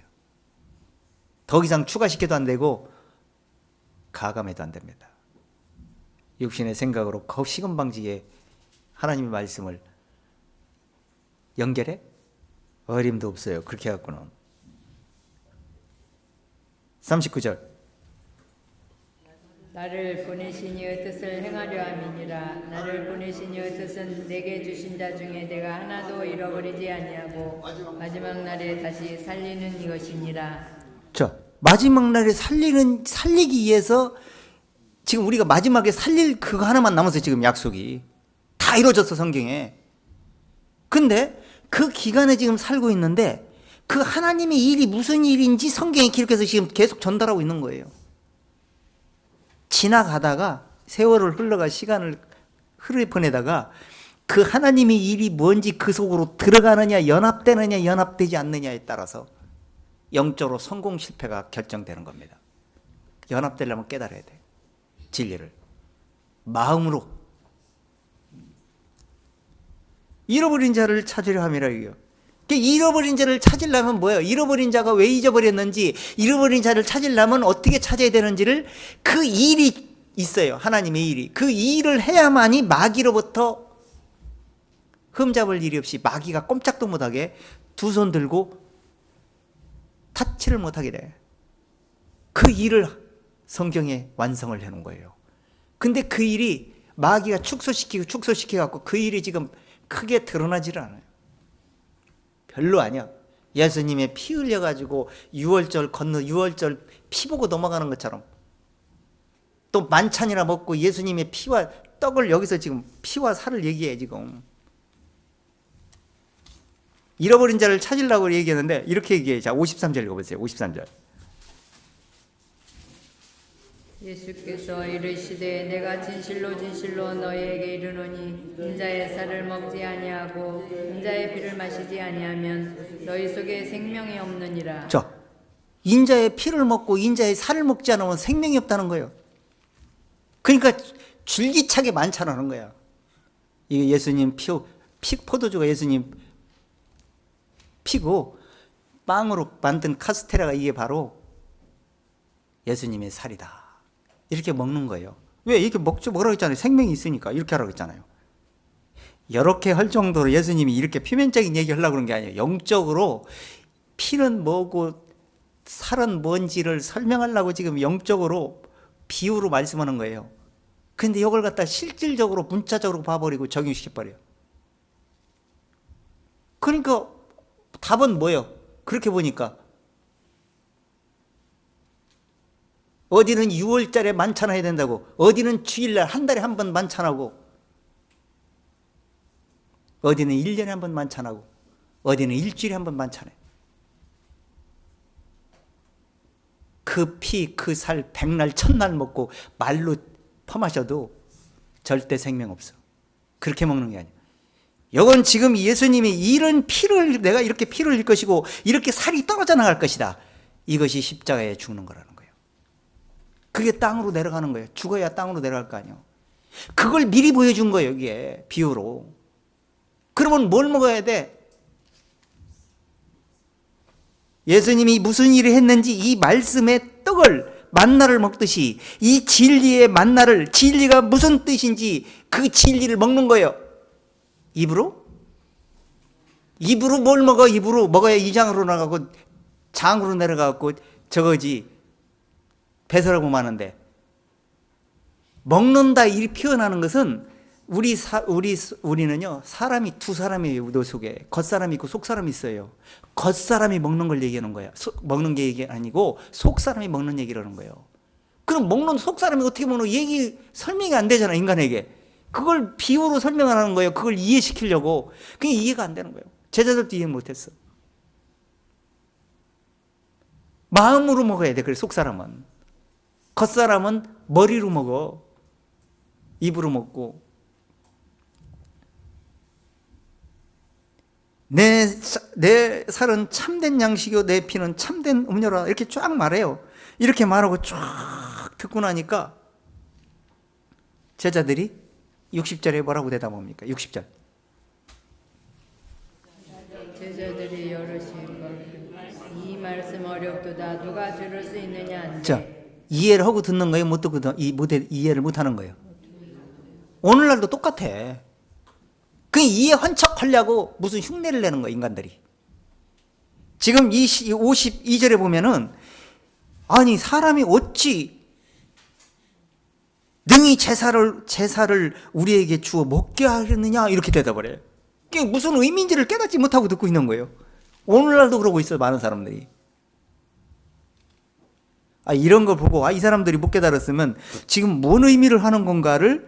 더 이상 추가시켜도 안 되고 가감해도 안 됩니다. 육신의 생각으로 시금방지에 하나님의 말씀을 연결해? 어림도 없어요. 그렇게 해갖고는. 39절. 나를 보내신 이의 뜻을 행하려 함이니라. 나를 보내신 이의 뜻은 내게 주신 자 중에 내가 하나도 잃어버리지 아니하고 마지막 날에 다시 살리는 이것이니라. 자, 마지막 날에 살리기 위해서 지금 우리가 마지막에 살릴 그거 하나만 남았어요. 지금 약속이 다 이루어졌어, 성경에. 근데 그 기간에 지금 살고 있는데 그 하나님의 일이 무슨 일인지 성경에 기록해서 지금 계속 전달하고 있는 거예요. 지나가다가 세월을 흘러가 시간을 보내다가 그 하나님의 일이 뭔지 그 속으로 들어가느냐 연합되느냐 연합되지 않느냐에 따라서 영적으로 성공 실패가 결정되는 겁니다. 연합되려면 깨달아야 돼. 진리를 마음으로. 잃어버린 자를 찾으려 함이라 이거요. 잃어버린 자를 찾으려면 뭐예요? 잃어버린 자가 왜 잊어버렸는지, 잃어버린 자를 찾으려면 어떻게 찾아야 되는지를 그 일이 있어요. 하나님의 일이. 그 일을 해야만이 마귀로부터 흠잡을 일이 없이 마귀가 꼼짝도 못하게 두 손 들고 타치를 못하게 돼. 그 일을 성경에 완성을 해놓은 거예요. 근데 그 일이 마귀가 축소시켜갖고 그 일이 지금 크게 드러나지를 않아요. 별로 아니야. 예수님의 피 흘려가지고 유월절 피 보고 넘어가는 것처럼 또 만찬이나 먹고 예수님의 피와 떡을 여기서 지금 피와 살을 얘기해 지금. 잃어버린 자를 찾으려고 얘기했는데 이렇게 얘기해. 자 53절 읽어보세요. 53절. 예수께서 이르시되 내가 진실로 진실로 너희에게 이르노니 인자의 살을 먹지 아니하고 인자의 피를 마시지 아니하면 너희 속에 생명이 없느니라. 자, 인자의 피를 먹고 인자의 살을 먹지 않으면 생명이 없다는 거예요. 그러니까 줄기차게 만찬하는 거야. 이게 예수님 포도주가 예수님 피고 빵으로 만든 카스테라가 이게 바로 예수님의 살이다. 이렇게 먹는 거예요. 왜 이렇게 뭐라고 했잖아요. 생명이 있으니까 이렇게 하라고 했잖아요. 이렇게 할 정도로 예수님이 이렇게 표면적인 얘기 하려고 그런 게 아니에요. 영적으로 피는 뭐고 살은 뭔지를 설명하려고 지금 영적으로 비유로 말씀하는 거예요. 근데 이걸 갖다 실질적으로 문자적으로 봐버리고 적용시켜버려요. 그러니까 답은 뭐예요? 그렇게 보니까 어디는 6월달에 만찬해야 된다고, 어디는 주일날 한 달에 한 번 만찬하고, 어디는 1년에 한 번 만찬하고, 어디는 일주일에 한 번 만찬해. 그 피, 그 살, 백날, 천날 먹고 말로 퍼마셔도 절대 생명 없어. 그렇게 먹는 게 아니야. 이건 지금 예수님이 이런 피를, 내가 이렇게 피를 흘릴 것이고 이렇게 살이 떨어져 나갈 것이다. 이것이 십자가에 죽는 거라는 거예요. 그게 땅으로 내려가는 거예요. 죽어야 땅으로 내려갈 거 아니에요. 그걸 미리 보여준 거예요. 여기에 비유로. 그러면 뭘 먹어야 돼? 예수님이 무슨 일을 했는지 이 말씀의 떡을 만나를 먹듯이 이 진리의 만나를, 진리가 무슨 뜻인지 그 진리를 먹는 거예요. 입으로? 입으로 뭘 먹어? 입으로 먹어야 이장으로 나가고 장으로 내려가고 저거지. 배설하고 마는데. 먹는다 이 표현하는 것은 우리는요, 사람이 두 사람이에요. 우리 속에 겉사람이 있고 속사람이 있어요. 겉사람이 먹는 걸 얘기하는 거야. 먹는 게 얘기 아니고 속사람이 먹는 얘기를 하는 거예요. 그럼 먹는 속사람이 어떻게 먹는 얘기 설명이 안 되잖아, 인간에게. 그걸 비유로 설명하는 거예요. 그걸 이해시키려고. 그게 이해가 안 되는 거예요. 제자들도 이해 못했어. 마음으로 먹어야 돼. 그래, 속사람은. 겉사람은 머리로 먹어. 입으로 먹고. 내 살은 참된 양식이요 내 피는 참된 음료라. 이렇게 쫙 말해요. 이렇게 말하고 쫙 듣고 나니까 제자들이 60절에 뭐라고 대답합니까? 60절. 제자들이 여르시고 이 말씀 어렵도다 누가 들을 수 있느냐 한데. 자, 이해를 하고 듣는 거예요? 못 듣고 이해를 못 하는 거예요? 오늘날도 똑같아. 그 이해 환척 하려고 무슨 흉내를 내는 거야, 인간들이. 지금 이 52절에 보면은, 아니, 사람이 어찌 능히 제사를 우리에게 주어 먹게 하겠느냐? 이렇게 대답을 해요. 그게 무슨 의미인지를 깨닫지 못하고 듣고 있는 거예요. 오늘날도 그러고 있어요, 많은 사람들이. 이런 걸 보고, 이 사람들이 못 깨달았으면 지금 뭔 의미를 하는 건가를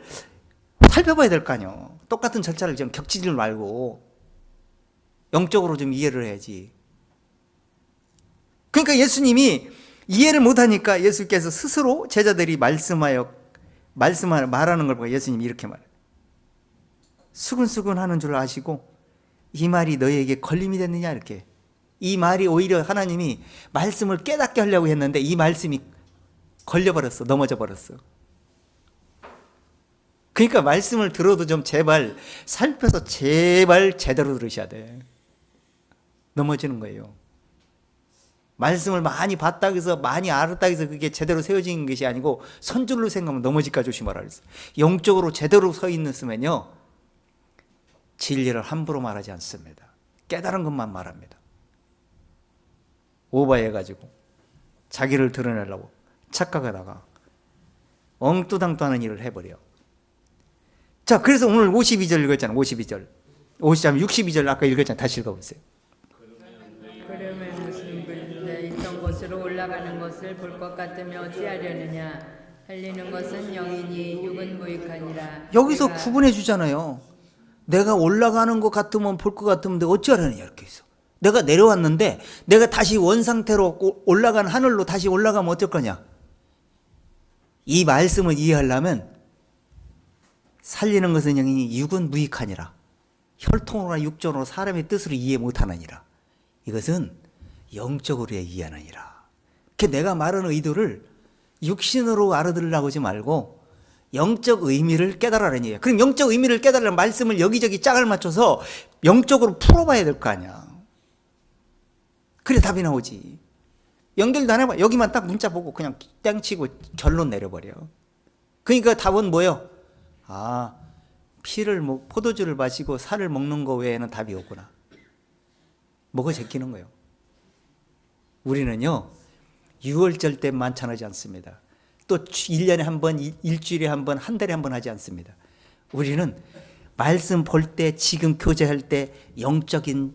살펴봐야 될 거 아니에요. 똑같은 절차를 좀 겹치지 말고 영적으로 좀 이해를 해야지. 그러니까 예수님이 이해를 못하니까 예수께서 스스로 제자들이 말하는 걸 보고 예수님이 이렇게 말해요. 수근수근 하는 줄 아시고 이 말이 너희에게 걸림이 됐느냐, 이렇게. 이 말이 오히려 하나님이 말씀을 깨닫게 하려고 했는데 이 말씀이 걸려버렸어. 넘어져 버렸어. 그러니까 말씀을 들어도 좀 제발 살펴서 제발 제대로 들으셔야 돼. 넘어지는 거예요. 말씀을 많이 봤다고 해서 많이 알았다고 해서 그게 제대로 세워진 것이 아니고 선줄로 생각하면 넘어질까 조심하라 그랬어. 영적으로 제대로 서 있으면요, 진리를 함부로 말하지 않습니다. 깨달은 것만 말합니다. 오버해가지고 자기를 드러내려고 착각하다가 엉뚱당도 하는 일을 해버려. 자, 그래서 오늘 52절 읽었잖아. 52절. 62절 아까 읽었잖아. 다시 읽어보세요. 하려면 무슨 있던 곳으로 올라가는 것을 볼 것 같으며 어찌하려느냐. 살리는 것은 영이니 육은 무익하니라. 여기서 내가 구분해 주잖아요. 내가 올라가는 것 같으면 볼 것 같으면 내가 어찌하려느냐 이렇게 있어. 내가 내려왔는데 내가 다시 원상태로 올라간 하늘로 다시 올라가면 어쩔 거냐. 이 말씀을 이해하려면 살리는 것은 영이니 육은 무익하니라. 혈통으로나 육정으로 사람의 뜻으로 이해 못하느니라. 이것은 영적으로 이해하느니라. 내가 말하는 의도를 육신으로 알아들으려고 하지 말고 영적 의미를 깨달으라는 얘기예요. 그럼 영적 의미를 깨달으려면 말씀을 여기저기 짝을 맞춰서 영적으로 풀어봐야 될 거 아니야. 그래 답이 나오지. 연결도 안 해봐. 여기만 딱 문자 보고 그냥 땡치고 결론 내려버려. 그러니까 답은 뭐예요? 아, 포도주를 마시고 살을 먹는 거 외에는 답이 없구나. 뭐가 제끼는 거예요. 우리는요 6월절 때 만찬하지 않습니다. 또 1년에 한 번, 일주일에 한 번, 한 달에 한 번 하지 않습니다. 우리는 말씀 볼 때, 지금 교제할 때 영적인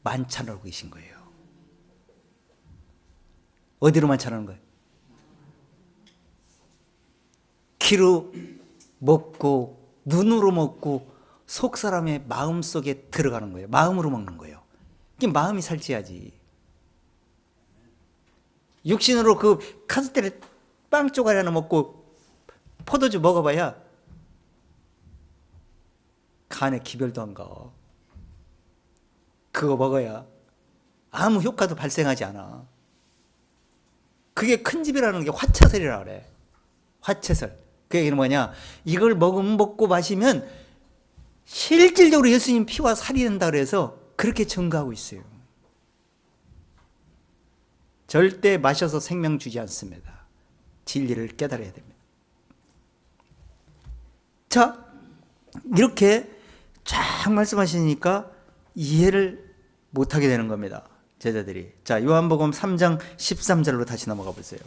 만찬을 하고 계신 거예요. 어디로 만찬하는 거예요? 귀로 먹고 눈으로 먹고 속 사람의 마음 속에 들어가는 거예요. 마음으로 먹는 거예요. 이게 마음이 살찌야지. 육신으로 그 카스텔에 빵 쪼가리 하나 먹고 포도주 먹어봐야 간에 기별도 안 가. 그거 먹어야 아무 효과도 발생하지 않아. 그게 큰 집이라는 게 화채설이라 그래. 화채설. 그 얘기는 뭐냐? 이걸 먹고 마시면 실질적으로 예수님 피와 살이 된다 그래서 그렇게 증거하고 있어요. 절대 마셔서 생명 주지 않습니다. 진리를 깨달아야 됩니다. 자, 이렇게 쫙 말씀하시니까 이해를 못하게 되는 겁니다. 제자들이. 자, 요한복음 3장 13절로 다시 넘어가 보세요.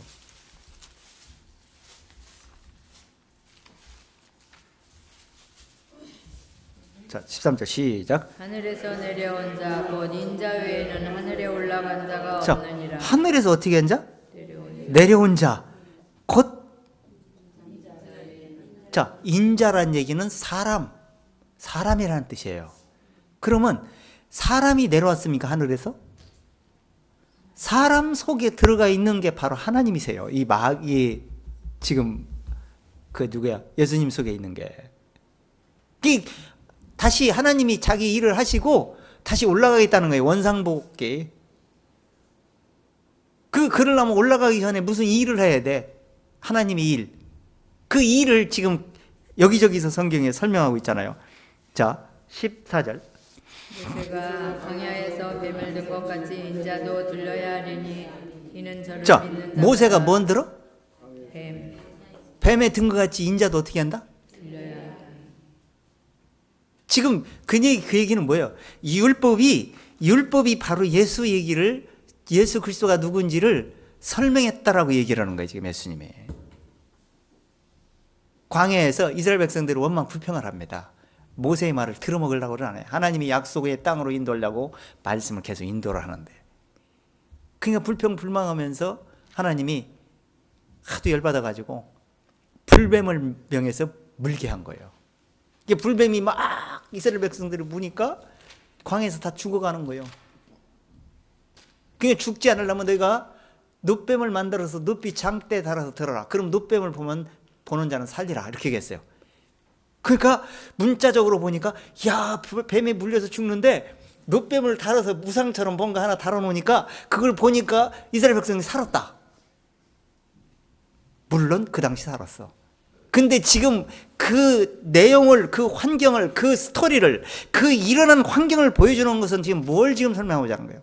자, 13절 시작. 하늘에서 내려온 자 곧 인자 외에는 하늘에 올라간 자가 자, 없느니라. 하늘에서 어떻게 한 자? 내려온 자, 곧. 자, 인자란 얘기는 사람이라는 뜻이에요. 그러면 사람이 내려왔습니까? 하늘에서? 사람 속에 들어가 있는 게 바로 하나님이세요. 이 지금 그 누구야? 예수님 속에 있는 게. 다시 하나님이 자기 일을 하시고 다시 올라가겠다는 거예요. 원상복귀. 그러려면 올라가기 전에 무슨 일을 해야 돼? 하나님의 일. 그 일을 지금 여기저기서 성경에 설명하고 있잖아요. 자, 14절. 모세가 광야에서 뱀을 든 것 같이 인자도 들려야 하리니 이는 저를 자, 믿는 자가 모세가 뭔 들어? 뱀 뱀에 든 것 같이 인자도 어떻게 한다? 들려야 한다. 지금 그 얘기는 뭐예요? 율법이 바로 예수 그리스도가 누군지를 설명했다라고 얘기를 하는 거예요. 지금 예수님이. 광야에서 이스라엘 백성들이 원망 불평을 합니다. 모세의 말을 들어먹으려고 하네. 하나님이 약속의 땅으로 인도하려고 말씀을 계속 인도를 하는데. 그러니까 불평불망하면서 하나님이 하도 열받아가지고 불뱀을 명해서 물게 한 거예요. 이게 불뱀이 막 이스라엘 백성들을 무니까 광야에서 다 죽어가는 거예요. 그러니까 죽지 않으려면 너희가 놋뱀을 만들어서 놋비 장대에 달아서 들어라. 그럼 놋뱀을 보는 자는 살리라. 이렇게 얘기했어요. 그러니까 문자적으로 보니까 야, 뱀에 물려서 죽는데 놋뱀을 달아서 무상처럼 뭔가 하나 달아놓으니까 그걸 보니까 이스라엘 백성이 살았다. 물론 그 당시 살았어. 근데 지금 그 내용을, 그 환경을, 그 스토리를, 그 일어난 환경을 보여주는 것은 지금 뭘 지금 설명하고자 하는 거예요?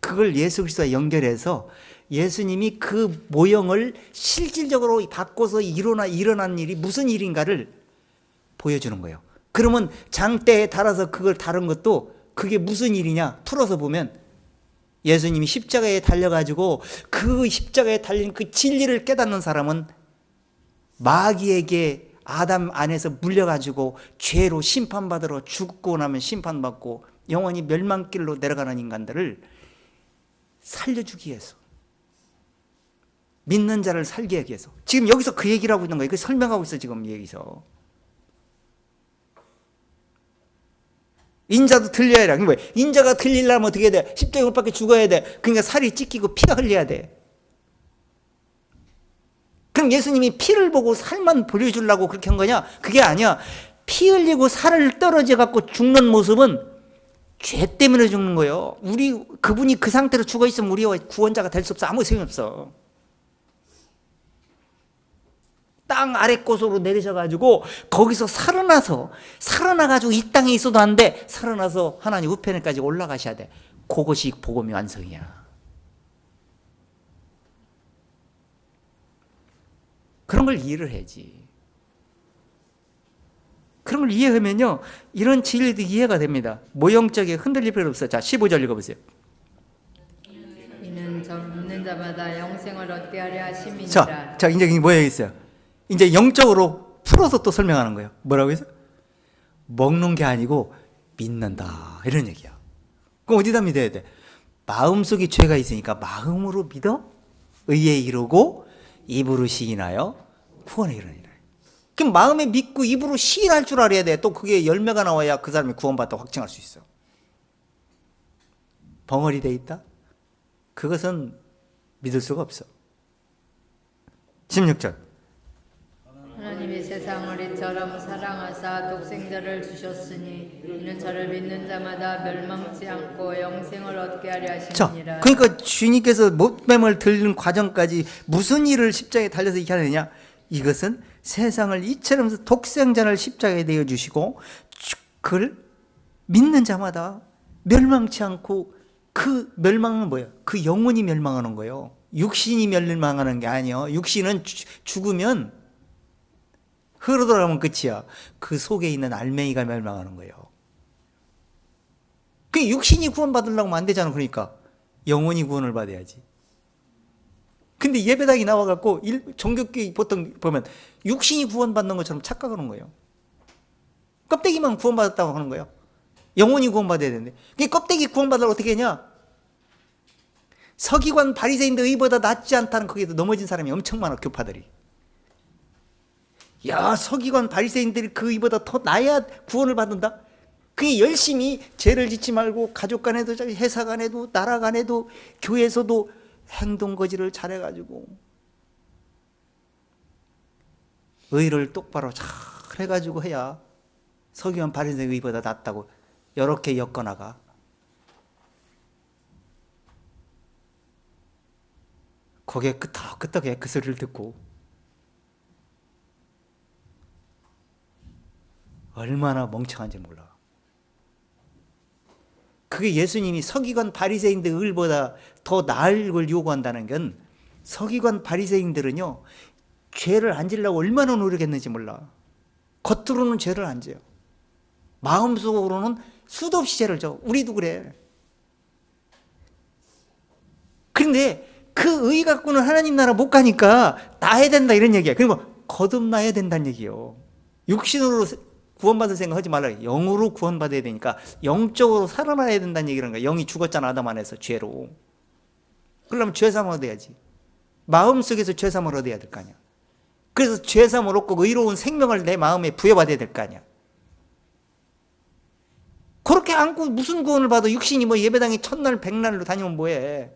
그걸 예수 그리스도와 연결해서 예수님이 그 모형을 실질적으로 바꿔서 일어난 일이 무슨 일인가를 보여주는 거예요. 그러면 장대에 달아서 그걸 다룬 것도 그게 무슨 일이냐? 풀어서 보면 예수님이 십자가에 달려가지고 그 십자가에 달린 그 진리를 깨닫는 사람은 마귀에게 아담 안에서 물려가지고 죄로 심판받으러 죽고 나면 심판받고 영원히 멸망길로 내려가는 인간들을 살려주기 위해서, 믿는 자를 살게 하기 위해서. 지금 여기서 그 얘기를 하고 있는 거예요. 그 설명하고 있어 지금 여기서. 인자도 틀려야 돼. 그러니까 인자가 틀리려면 어떻게 해야 돼? 십자가에 못 박혀 죽어야 돼. 그러니까 살이 찢기고 피가 흘려야 돼. 그럼 예수님이 피를 보고 살만 보여주려고 그렇게 한 거냐? 그게 아니야. 피 흘리고 살을 떨어져 갖고 죽는 모습은 죄 때문에 죽는 거예요. 그분이 그 상태로 죽어 있으면 우리가 구원자가 될 수 없어. 아무 소용이 없어. 땅 아래 곳으로 내리셔가지고 거기서 살아나가지고 이 땅에 있어도 안 돼. 살아나서 하나님 우편에까지 올라가셔야 돼. 그것이 복음의 완성이야. 그런 걸 이해를 해야지. 그런 걸 이해하면요, 이런 진리도 이해가 됩니다. 모형적에 흔들릴 필요 없어요. 자, 15절 읽어보세요. 이는 믿는 자마다 영생을 얻게 하려 하심이니라. 자, 이제 이게 뭐예요? 있어요. 이제 영적으로 풀어서 또 설명하는 거예요. 뭐라고 해서? 먹는 게 아니고 믿는다. 이런 얘기야. 그럼 어디다 믿어야 돼? 마음속에 죄가 있으니까 마음으로 믿어 의에 이르고 입으로 시인하여 구원에 이르니라. 그럼 마음에 믿고 입으로 시인할 줄 알아야 돼. 또 그게 열매가 나와야 그 사람이 구원받다 확증할 수 있어. 벙어리 돼 있다? 그것은 믿을 수가 없어. 16절. 하나님이 세상을 이처럼 사랑하사 독생자를 주셨으니 이는 저를 믿는 자마다 멸망치 않고 영생을 얻게 하려 하심이니라. 자, 그러니까 주님께서 못뱀을 들는 과정까지 무슨 일을 십자가에 달려서 이렇게 하느냐? 이것은 세상을 이처럼 독생자를 십자가에 내어주시고 그걸 믿는 자마다 멸망치 않고, 그 멸망은 뭐예요? 그 영혼이 멸망하는 거예요. 육신이 멸망하는 게 아니에요. 육신은 죽으면 흐르더라면 끝이야. 그 속에 있는 알맹이가 멸망하는 거예요. 그 육신이 구원받으려고 하면 안 되잖아. 그러니까 영혼이 구원을 받아야지. 근데 예배당이 나와갖고 종교교회 보통 보면 육신이 구원받는 것처럼 착각하는 거예요. 껍데기만 구원받았다고 하는 거예요. 영혼이 구원받아야 되는데, 그 껍데기 구원받으려고 어떻게 하냐? 서기관 바리새인들 의보다 낫지 않다는, 거기에도 넘어진 사람이 엄청 많아. 교파들이. 야, 서기관 바리새인들이 그 의보다 더 나야 구원을 받는다? 그게 열심히 죄를 짓지 말고 가족 간에도 회사 간에도 나라 간에도 교회에서도 행동거지를 잘해가지고 의를 똑바로 잘 해가지고 해야 서기관 바리새인 의보다 낫다고 이렇게 엮어나가. 거기에 끄떡끄떡해 그 소리를 듣고 얼마나 멍청한지 몰라. 그게 예수님이 서기관 바리새인들 을보다 더 나을 걸 요구한다는 건, 서기관 바리새인들은요 죄를 안 지려고 얼마나 노력했는지 몰라. 겉으로는 죄를 안 져요. 마음속으로는 수도 없이 죄를 져. 우리도 그래. 그런데 그 의 갖고는 하나님 나라 못 가니까 나야 된다 이런 얘기야. 그리고 거듭나야 된다는 얘기예요. 육신으로 구원받을 생각하지 말라. 영으로 구원받아야 되니까 영적으로 살아나야 된다는 얘기라는 거야. 영이 죽었잖아, 아담 안에서 죄로. 그러려면 죄사함을 얻어야지. 마음속에서 죄사함을 얻어야 될 거 아니야. 그래서 죄사함을 얻고 의로운 생명을 내 마음에 부여받아야 될 거 아니야. 그렇게 안고 무슨 구원을 받아? 육신이 뭐 예배당에 첫날 백날로 다니면 뭐해?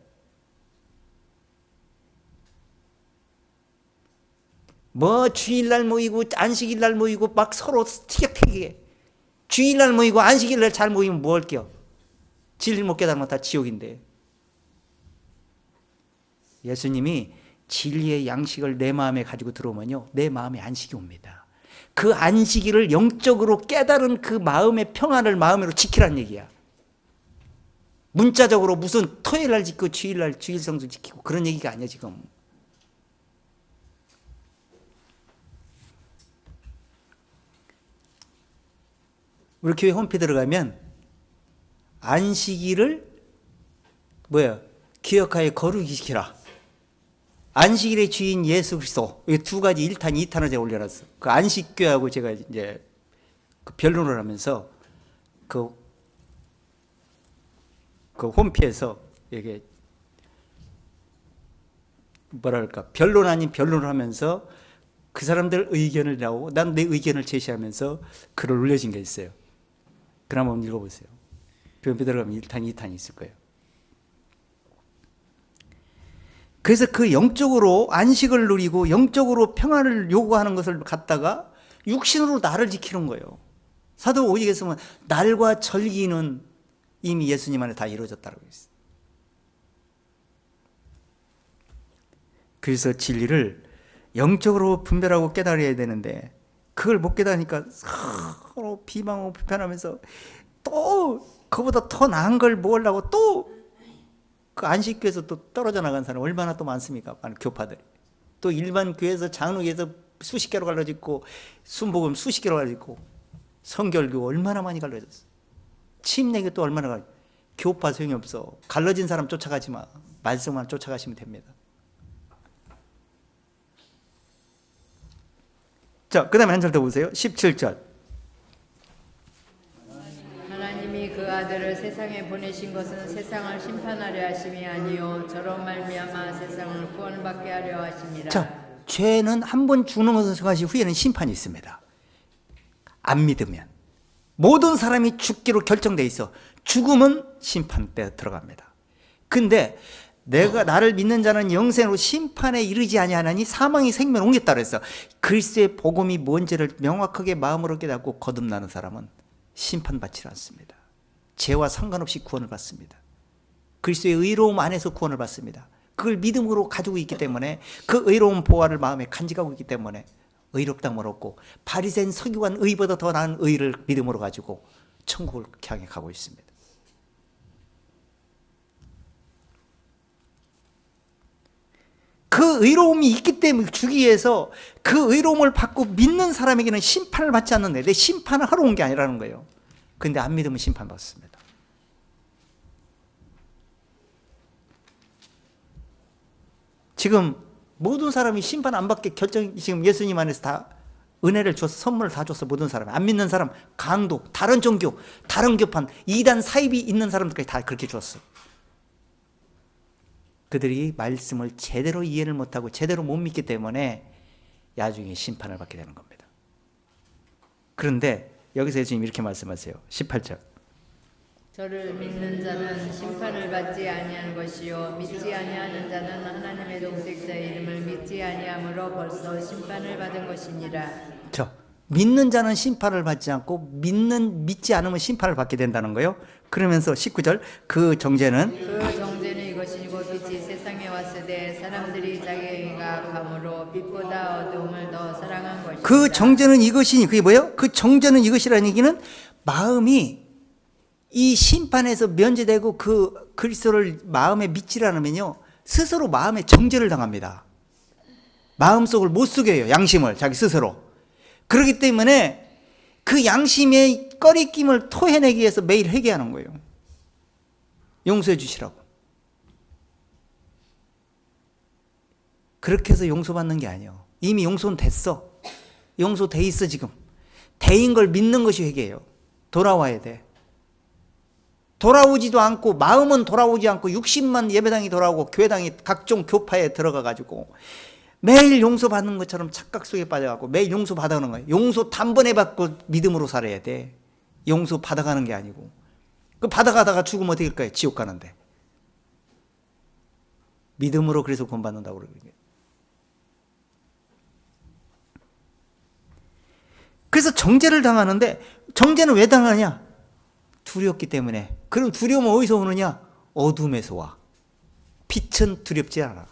뭐 주일날 모이고 안식일날 모이고 막 서로 티격태격해. 주일날 모이고 안식일날 잘 모이면 뭐 할게요? 진리 못 깨달으면 다 지옥인데. 예수님이 진리의 양식을 내 마음에 가지고 들어오면요, 내 마음에 안식이 옵니다. 그 안식일을 영적으로 깨달은 그 마음의 평안을 마음으로 지키라는 얘기야. 문자적으로 무슨 토요일날 지키고 주일날 주일성수 지키고 그런 얘기가 아니야 지금. 우리 교회 홈페이지 들어가면 안식일을 기억하여 거룩히 지키라. 안식일의 주인 예수 그리스도, 이 두 가지 1탄, 2탄을 제가 올려놨어. 그 안식교하고 제가 이제 그 변론을 하면서 그 그 홈피에서 이게 뭐랄까 변론 아닌 변론을 하면서 그 사람들 의견을 나오고 난 내 의견을 제시하면서 글을 올려진 게 있어요. 그럼 한번 읽어보세요. 변비 들어가면 1탄, 2탄이 있을 거예요. 그래서 그 영적으로 안식을 누리고 영적으로 평안을 요구하는 것을 갖다가 육신으로 나를 지키는 거예요. 사도 오직에서 보면 날과 절기는 이미 예수님 안에 다 이루어졌다고 했어요. 그래서 진리를 영적으로 분별하고 깨달아야 되는데 그걸 못 깨달으니까 서로 비방하고 비판하면서 또 그보다 더 나은 걸 먹으려고 또 그 안식교에서 또 떨어져 나간 사람 얼마나 또 많습니까? 많은 교파들이. 또 일반 교회에서 장로교에서 수십 개로 갈라졌고 순복음 수십 개로 갈라졌고 성결교 얼마나 많이 갈라졌어. 침례교 또 얼마나 갈라졌어. 교파 소용이 없어. 갈라진 사람 쫓아가지 마. 말씀만 쫓아가시면 됩니다. 자, 그 다음에 한 절 더 보세요. 17절. 하나님이 그 아들을 세상에 보내신 것은 세상을 심판하려 하심이 아니요 저로 말미암아 세상을 구원받게 하려 하심이라. 자, 죄는 한 번 죽는 것을 정하신 후에는 심판이 있습니다. 안 믿으면 모든 사람이 죽기로 결정돼 있어. 죽음은 심판 때 들어갑니다. 근데 내가 나를 믿는 자는 영생으로 심판에 이르지 아니하나니 사망이 생명을 옮겼다 그랬어. 그리스도의 복음이 뭔지를 명확하게 마음으로 깨닫고 거듭나는 사람은 심판받지 않습니다. 죄와 상관없이 구원을 받습니다. 그리스도의 의로움 안에서 구원을 받습니다. 그걸 믿음으로 가지고 있기 때문에 그 의로운 보화를 마음에 간직하고 있기 때문에 의롭다함을 얻고 바리새인 서기관 의보다 더 나은 의를 믿음으로 가지고 천국을 향해 가고 있습니다. 그 의로움이 있기 때문에 주기 위해서 그 의로움을 받고 믿는 사람에게는 심판을 받지 않는데 내 심판을 하러 온 게 아니라는 거예요. 근데 안 믿으면 심판받습니다. 지금 모든 사람이 심판 안 받게 지금 예수님 안에서 다 은혜를 줬어. 선물을 다 줬어. 모든 사람. 안 믿는 사람, 강도, 다른 종교, 다른 교판, 이단 사입이 있는 사람들까지 다 그렇게 줬어. 그들이 말씀을 제대로 이해를 못하고 제대로 못 믿기 때문에 나중에 심판을 받게 되는 겁니다. 그런데 여기서 예수님 이렇게 말씀하세요. 18절. 저를 믿는 자는 심판을 받지 아니하는 것이요 믿지 아니하는 자는 하나님의 독생자의 이름을 믿지 아니함으로 벌써 심판을 받은 것이니라. 믿는 자는 심판을 받지 않고 믿지 않으면 심판을 받게 된다는 거예요. 그러면서 19절 그 정죄는 이것이고 빛이 세상에 왔으되 사람들이 자기 행위가 악함으로 빛보다 어두움을 더 사랑한 것이다. 그 정죄는 이것이니 그게 뭐예요? 그 정죄는 이것이라는 얘기는 마음이 이 심판에서 면제되고 그 그리스도를 마음에 믿지 않으면요 스스로 마음에 정죄를 당합니다. 마음속을 못 속여요. 양심을 자기 스스로. 그렇기 때문에 그 양심의 꺼리낌을 토해내기 위해서 매일 회개하는 거예요. 용서해 주시라고. 그렇게 해서 용서받는 게 아니에요. 이미 용서는 됐어. 용서돼 있어 지금. 돼인 걸 믿는 것이 회개예요. 돌아와야 돼. 돌아오지도 않고 마음은 돌아오지 않고 육신만 예배당이 돌아오고 교회당이 각종 교파에 들어가가지고 매일 용서받는 것처럼 착각 속에 빠져가고 매일 용서 받아가는 거예요. 용서 단번에 받고 믿음으로 살아야 돼. 용서 받아가는 게 아니고. 그 받아가다가 죽으면 어떻게 될까요? 지옥 가는데. 믿음으로 그래서 구원받는다고 그러는 거예요. 그래서 정죄를 당하는데 정죄는 왜 당하냐? 두렵기 때문에. 그럼 두려움은 어디서 오느냐? 어둠에서 와. 빛은 두렵지 않아.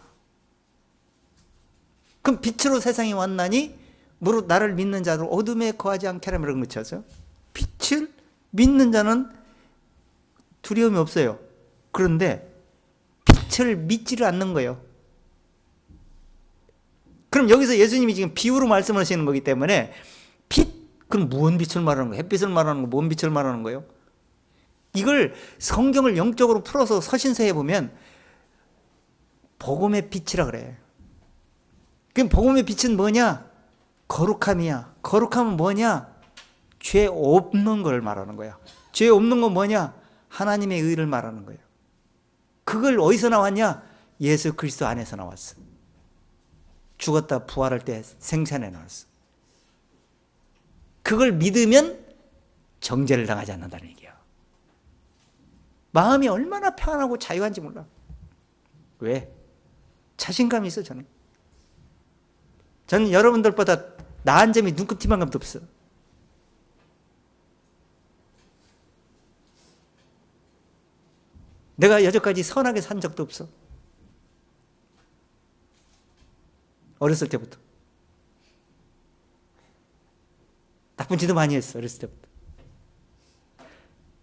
그럼 빛으로 세상에 왔나니 무릇 나를 믿는 자를 어둠에 거하지 않게 하라 그런 거죠. 빛을 믿는 자는 두려움이 없어요. 그런데 빛을 믿지를 않는 거예요. 그럼 여기서 예수님이 지금 비유로 말씀하시는 거기 때문에 빛, 그럼 무슨 빛을 말하는 거예요? 햇빛을 말하는 거, 뭔 빛을 말하는 거예요? 이걸 성경을 영적으로 풀어서 서신서에 보면 복음의 빛이라 그래. 그럼 복음의 빛은 뭐냐? 거룩함이야. 거룩함은 뭐냐? 죄 없는 걸 말하는 거야. 죄 없는 건 뭐냐? 하나님의 의를 말하는 거예요. 그걸 어디서 나왔냐? 예수 그리스도 안에서 나왔어. 죽었다 부활할 때 생산해 나왔어. 그걸 믿으면 정죄를 당하지 않는다는 얘기야. 마음이 얼마나 편안하고 자유한지 몰라. 왜? 자신감이 있어. 저는 여러분들보다 나은 점이 눈곱티만감도 없어. 내가 여태까지 선하게 산 적도 없어. 어렸을 때부터. 나쁜 짓도 많이 했어. 어렸을 때부터.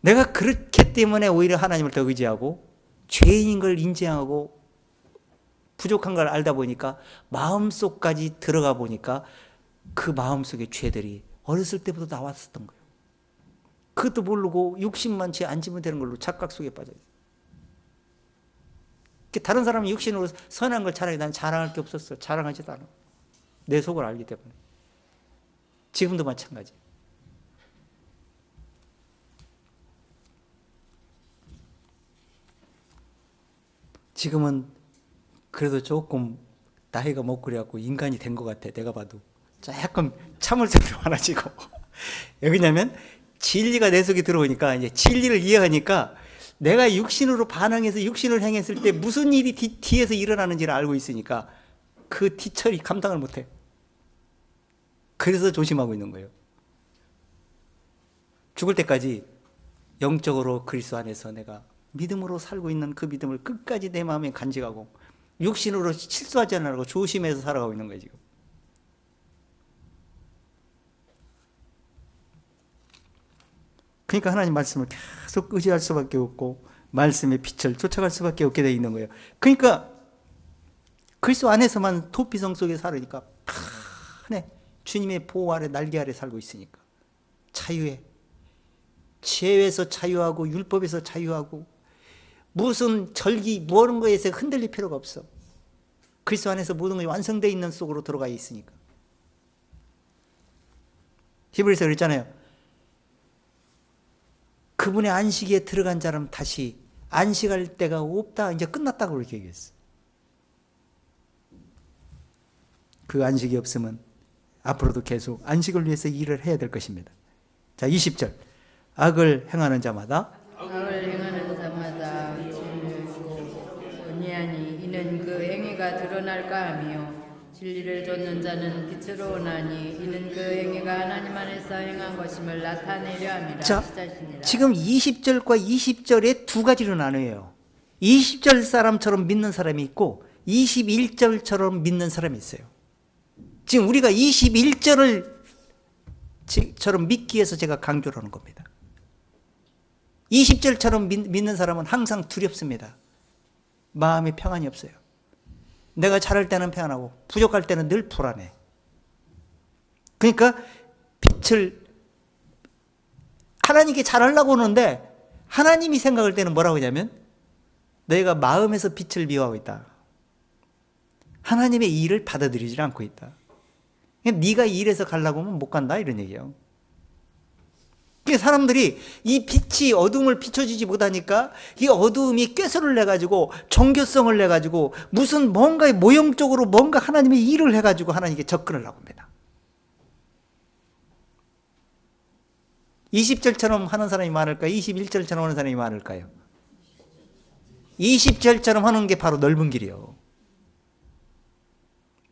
내가 그렇기 때문에 오히려 하나님을 더 의지하고 죄인인 걸 인지하고 부족한 걸 알다 보니까 마음속까지 들어가 보니까 그 마음속의 죄들이 어렸을 때부터 나왔었던 거예요. 그것도 모르고 육신만 죄 안 지면 되는 걸로 착각 속에 빠져요. 다른 사람이 육신으로 선한 걸 잘하게 난 자랑할 게 없었어. 자랑하지도 않아. 내 속을 알기 때문에. 지금도 마찬가지. 지금은 그래도 조금 나이가 먹고 그래갖고 인간이 된 것 같아. 내가 봐도 조금 참을성이 많아지고. 왜 그러냐면 진리가 내 속에 들어오니까 이제 진리를 이해하니까 내가 육신으로 반항해서 육신을 행했을 때 무슨 일이 뒤에서 일어나는지를 알고 있으니까 그 뒤처리 감당을 못해. 그래서 조심하고 있는 거예요. 죽을 때까지 영적으로 그리스도 안에서 내가 믿음으로 살고 있는 그 믿음을 끝까지 내 마음에 간직하고 육신으로 실수하지 않으려고 조심해서 살아가고 있는 거예요, 지금. 그러니까 하나님 말씀을 계속 의지할 수밖에 없고 말씀의 빛을 쫓아갈 수밖에 없게 되어 있는 거예요. 그러니까 그리스도 안에서만 도피성 속에 살으니까 편해. 주님의 보호 아래 날개 아래 살고 있으니까 자유해. 죄에서 자유하고 율법에서 자유하고 무슨 절기 모든 거에서 흔들릴 필요가 없어. 그리스도 안에서 모든 것이 완성되어 있는 속으로 들어가 있으니까. 히브리서 그랬잖아요. 그분의 안식에 들어간 자는 다시 안식할 때가 없다. 이제 끝났다고 그렇게 얘기했어. 그 안식이 없으면 앞으로도 계속 안식을 위해서 일을 해야 될 것입니다. 자, 20절. 악을 행하는 자마다 아니하니 이는 그 행위가 드러날까 하며 진리를 좇는 자는 빛으로 오나니 이는 그 행위가 하나님 안에서 행한 것임을 나타내려 함이라. 자, 지금 20절과 20절에 두 가지로 나눠요. 20절 사람처럼 믿는 사람이 있고 21절처럼 믿는 사람이 있어요. 지금 우리가 21절처럼 믿기 위해서 제가 강조를 하는 겁니다. 20절처럼 믿는 사람은 항상 두렵습니다. 마음에 평안이 없어요. 내가 잘할 때는 평안하고 부족할 때는 늘 불안해. 그러니까 빛을 하나님께 잘하려고 하는데 하나님이 생각할 때는 뭐라고 하냐면 내가 마음에서 빛을 미워하고 있다. 하나님의 일을 받아들이지 않고 있다. 네가 이 일에서 가려고 하면 못 간다 이런 얘기예요. 그러니까 사람들이 이 빛이 어둠을 비춰주지 못하니까 이 어둠이 꾀소를 내가지고 종교성을 내가지고 무슨 뭔가의 모형적으로 뭔가 하나님의 일을 해가지고 하나님께 접근하려고 합니다. 20절처럼 하는 사람이 많을까요? 21절처럼 하는 사람이 많을까요? 20절처럼 하는 게 바로 넓은 길이에요.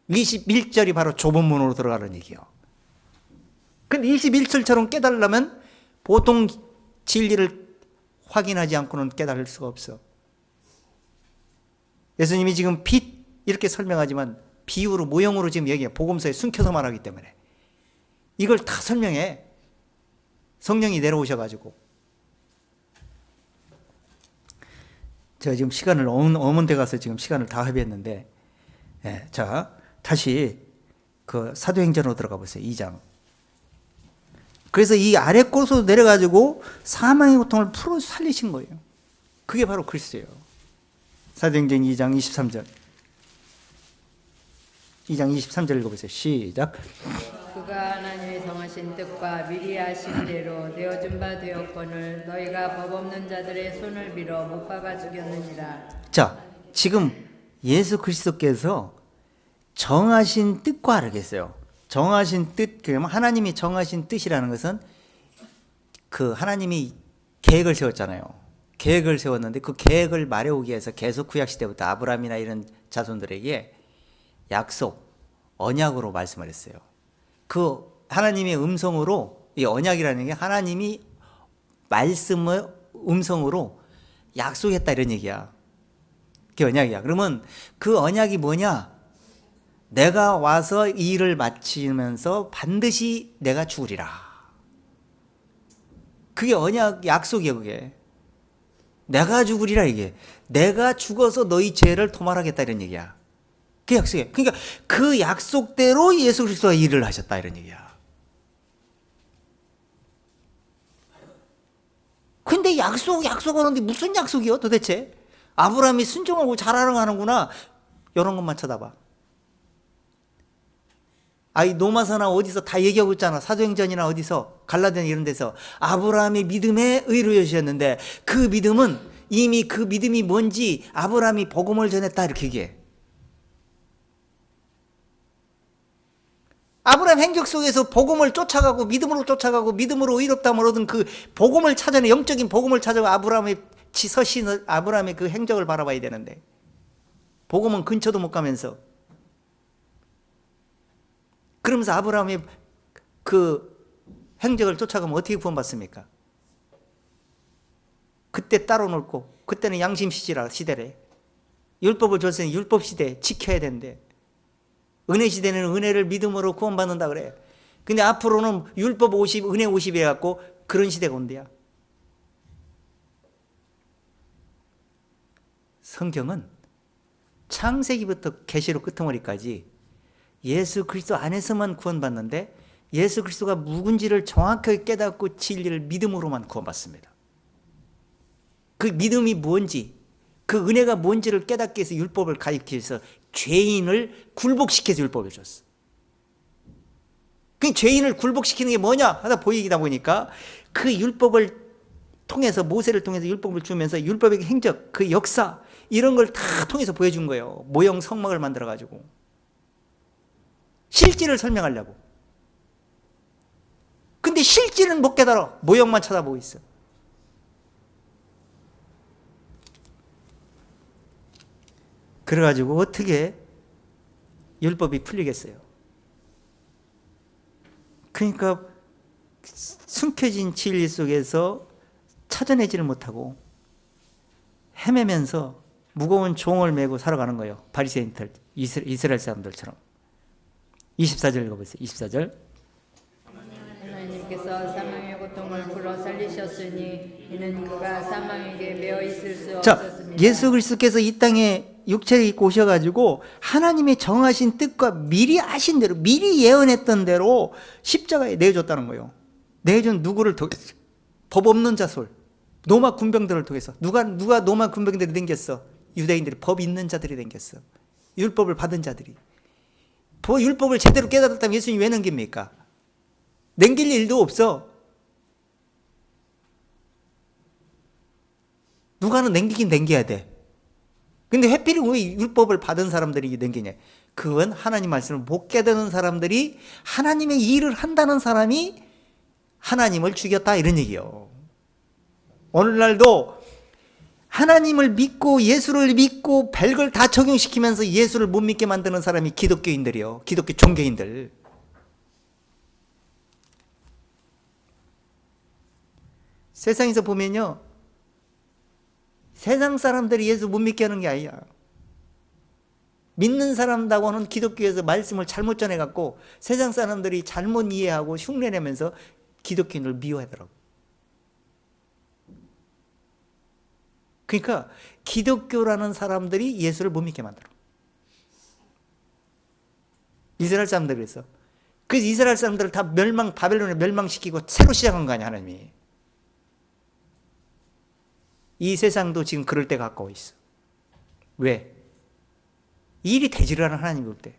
21절이 바로 좁은 문으로 들어가는 얘기예요. 근데 21절처럼 깨달으려면 보통 진리를 확인하지 않고는 깨달을 수가 없어. 예수님이 지금 빛 이렇게 설명하지만 비유로 모형으로 지금 얘기해. 복음서에 숨겨서 말하기 때문에 이걸 다 설명해. 성령이 내려오셔가지고. 제가 지금 시간을 어먼데 가서 지금 시간을 다 합의했는데, 예, 자 다시 그 사도행전으로 들어가 보세요. 2장. 그래서 이 아래 곳으로 내려가지고 사망의 고통을 풀어 살리신 거예요. 그게 바로 그리스도예요. 사도행전 2장 23절. 2장 23절 읽어보세요. 시작. 그가 하나님의 정하신 뜻과 미리 하신 대로 내어준 바 되었거늘 너희가 법 없는 자들의 손을 빌어 못 박아 죽였느니라. 자, 지금 예수 그리스도께서 정하신 뜻과 알겠어요. 정하신 뜻, 그러면 하나님이 정하신 뜻이라는 것은 그 하나님이 계획을 세웠잖아요. 계획을 세웠는데 그 계획을 말해오기 위해서 계속 구약 시대부터 아브라함이나 이런 자손들에게 약속, 언약으로 말씀을 했어요. 그 하나님의 음성으로, 이 언약이라는 게 하나님이 말씀을 음성으로 약속했다 이런 얘기야. 그게 언약이야. 그러면 그 언약이 뭐냐? 내가 와서 이 일을 마치면서 반드시 내가 죽으리라. 그게 언약, 약속이에요, 그게. 내가 죽으리라, 이게. 내가 죽어서 너희 죄를 도말하겠다, 이런 얘기야. 그게 약속이에요. 그러니까 그 약속대로 예수 그리스도가 일을 하셨다, 이런 얘기야. 근데 약속하는데 무슨 약속이요, 도대체? 아브라함이 순종하고 자라나가는구나. 이런 것만 쳐다봐. 아이 노마서나 어디서 다 얘기하고 있잖아. 사도행전이나 어디서 갈라디아 이런 데서 아브라함이 믿음에 의로 여기셨는데 그 믿음은 이미 그 믿음이 뭔지 아브라함이 복음을 전했다 이렇게 얘기해. 아브라함 행적 속에서 복음을 쫓아가고 믿음으로 의롭다함을 얻은 그 복음을 찾아내, 영적인 복음을 찾아가 아브라함의 서신, 아브라함의 그 행적을 바라봐야 되는데 복음은 근처도 못 가면서, 그러면서 아브라함의 그 행적을 쫓아가면 어떻게 구원받습니까? 그때 따로 놀고, 그때는 양심 시대래. 율법을 줬으니 율법 시대 지켜야 된대. 은혜 시대는 은혜를 믿음으로 구원받는다 그래. 근데 앞으로는 율법 50, 은혜 50 해갖고 그런 시대가 온대야. 성경은 창세기부터 계시록 끄트머리까지 예수 그리스도 안에서만 구원받는데 예수 그리스도가 누군지를 정확하게 깨닫고 진리를 믿음으로만 구원받습니다. 그 믿음이 뭔지, 그 은혜가 뭔지를 깨닫기 위해서 율법을 가르치면서 죄인을 굴복시켜서 율법을 줬어. 그 죄인을 굴복시키는 게 뭐냐 하다 보이다 보니까 그 율법을 통해서, 모세를 통해서 율법을 주면서 율법의 행적, 그 역사 이런 걸 다 통해서 보여준 거예요. 모형 성막을 만들어 가지고 실질을 설명하려고. 근데 실질은 못 깨달아. 모형만 쳐다보고 있어. 그래가지고 어떻게 율법이 풀리겠어요? 그러니까 숨겨진 진리 속에서 찾아내지를 못하고 헤매면서 무거운 종을 메고 살아가는 거예요. 바리새인들, 이스라엘 사람들처럼. 24절 읽어보세요. 24절. 하나님께서 사망의 고통을 풀어 살리셨으니 이는 그가 사망에게 매어 있을 수 자, 없었습니다. 예수 그리스도께서 이 땅에 육체를 입고 오셔가지고 하나님의 정하신 뜻과 미리 아신 대로, 미리 예언했던 대로 십자가에 내어줬다는 거예요. 내어준 누구를 통해서? 법 없는 자솔, 로마 군병들을 통해서. 누가 로마 군병들이 댕겼어? 유대인들이, 법 있는 자들이 댕겼어. 율법을 받은 자들이. 율법을 제대로 깨달았다면 예수님이 왜 넘깁니까? 넘길 일도 없어. 누가는 넘기긴 넘겨야 돼. 근데 하필이면 왜 율법을 받은 사람들이 넘기냐? 그건 하나님 말씀을 못 깨닫는 사람들이, 하나님의 일을 한다는 사람이 하나님을 죽였다 이런 얘기예요. 오늘날도 하나님을 믿고 예수를 믿고 별걸 다 적용시키면서 예수를 못 믿게 만드는 사람이 기독교인들이요. 기독교 종교인들. 세상에서 보면요, 세상 사람들이 예수 못 믿게 하는 게 아니야. 믿는 사람다고는 기독교에서 말씀을 잘못 전해갖고 세상 사람들이 잘못 이해하고 흉내내면서 기독교인을 미워하더라고. 그러니까 기독교라는 사람들이 예수를 못 믿게 만들어. 이스라엘 사람들이 그래서. 그래서 이스라엘 사람들을 다 바벨론에 멸망시키고 새로 시작한 거 아니야, 하나님이. 이 세상도 지금 그럴 때가 가까워 있어. 왜? 일이 되지를 않아, 하나님이 볼 때.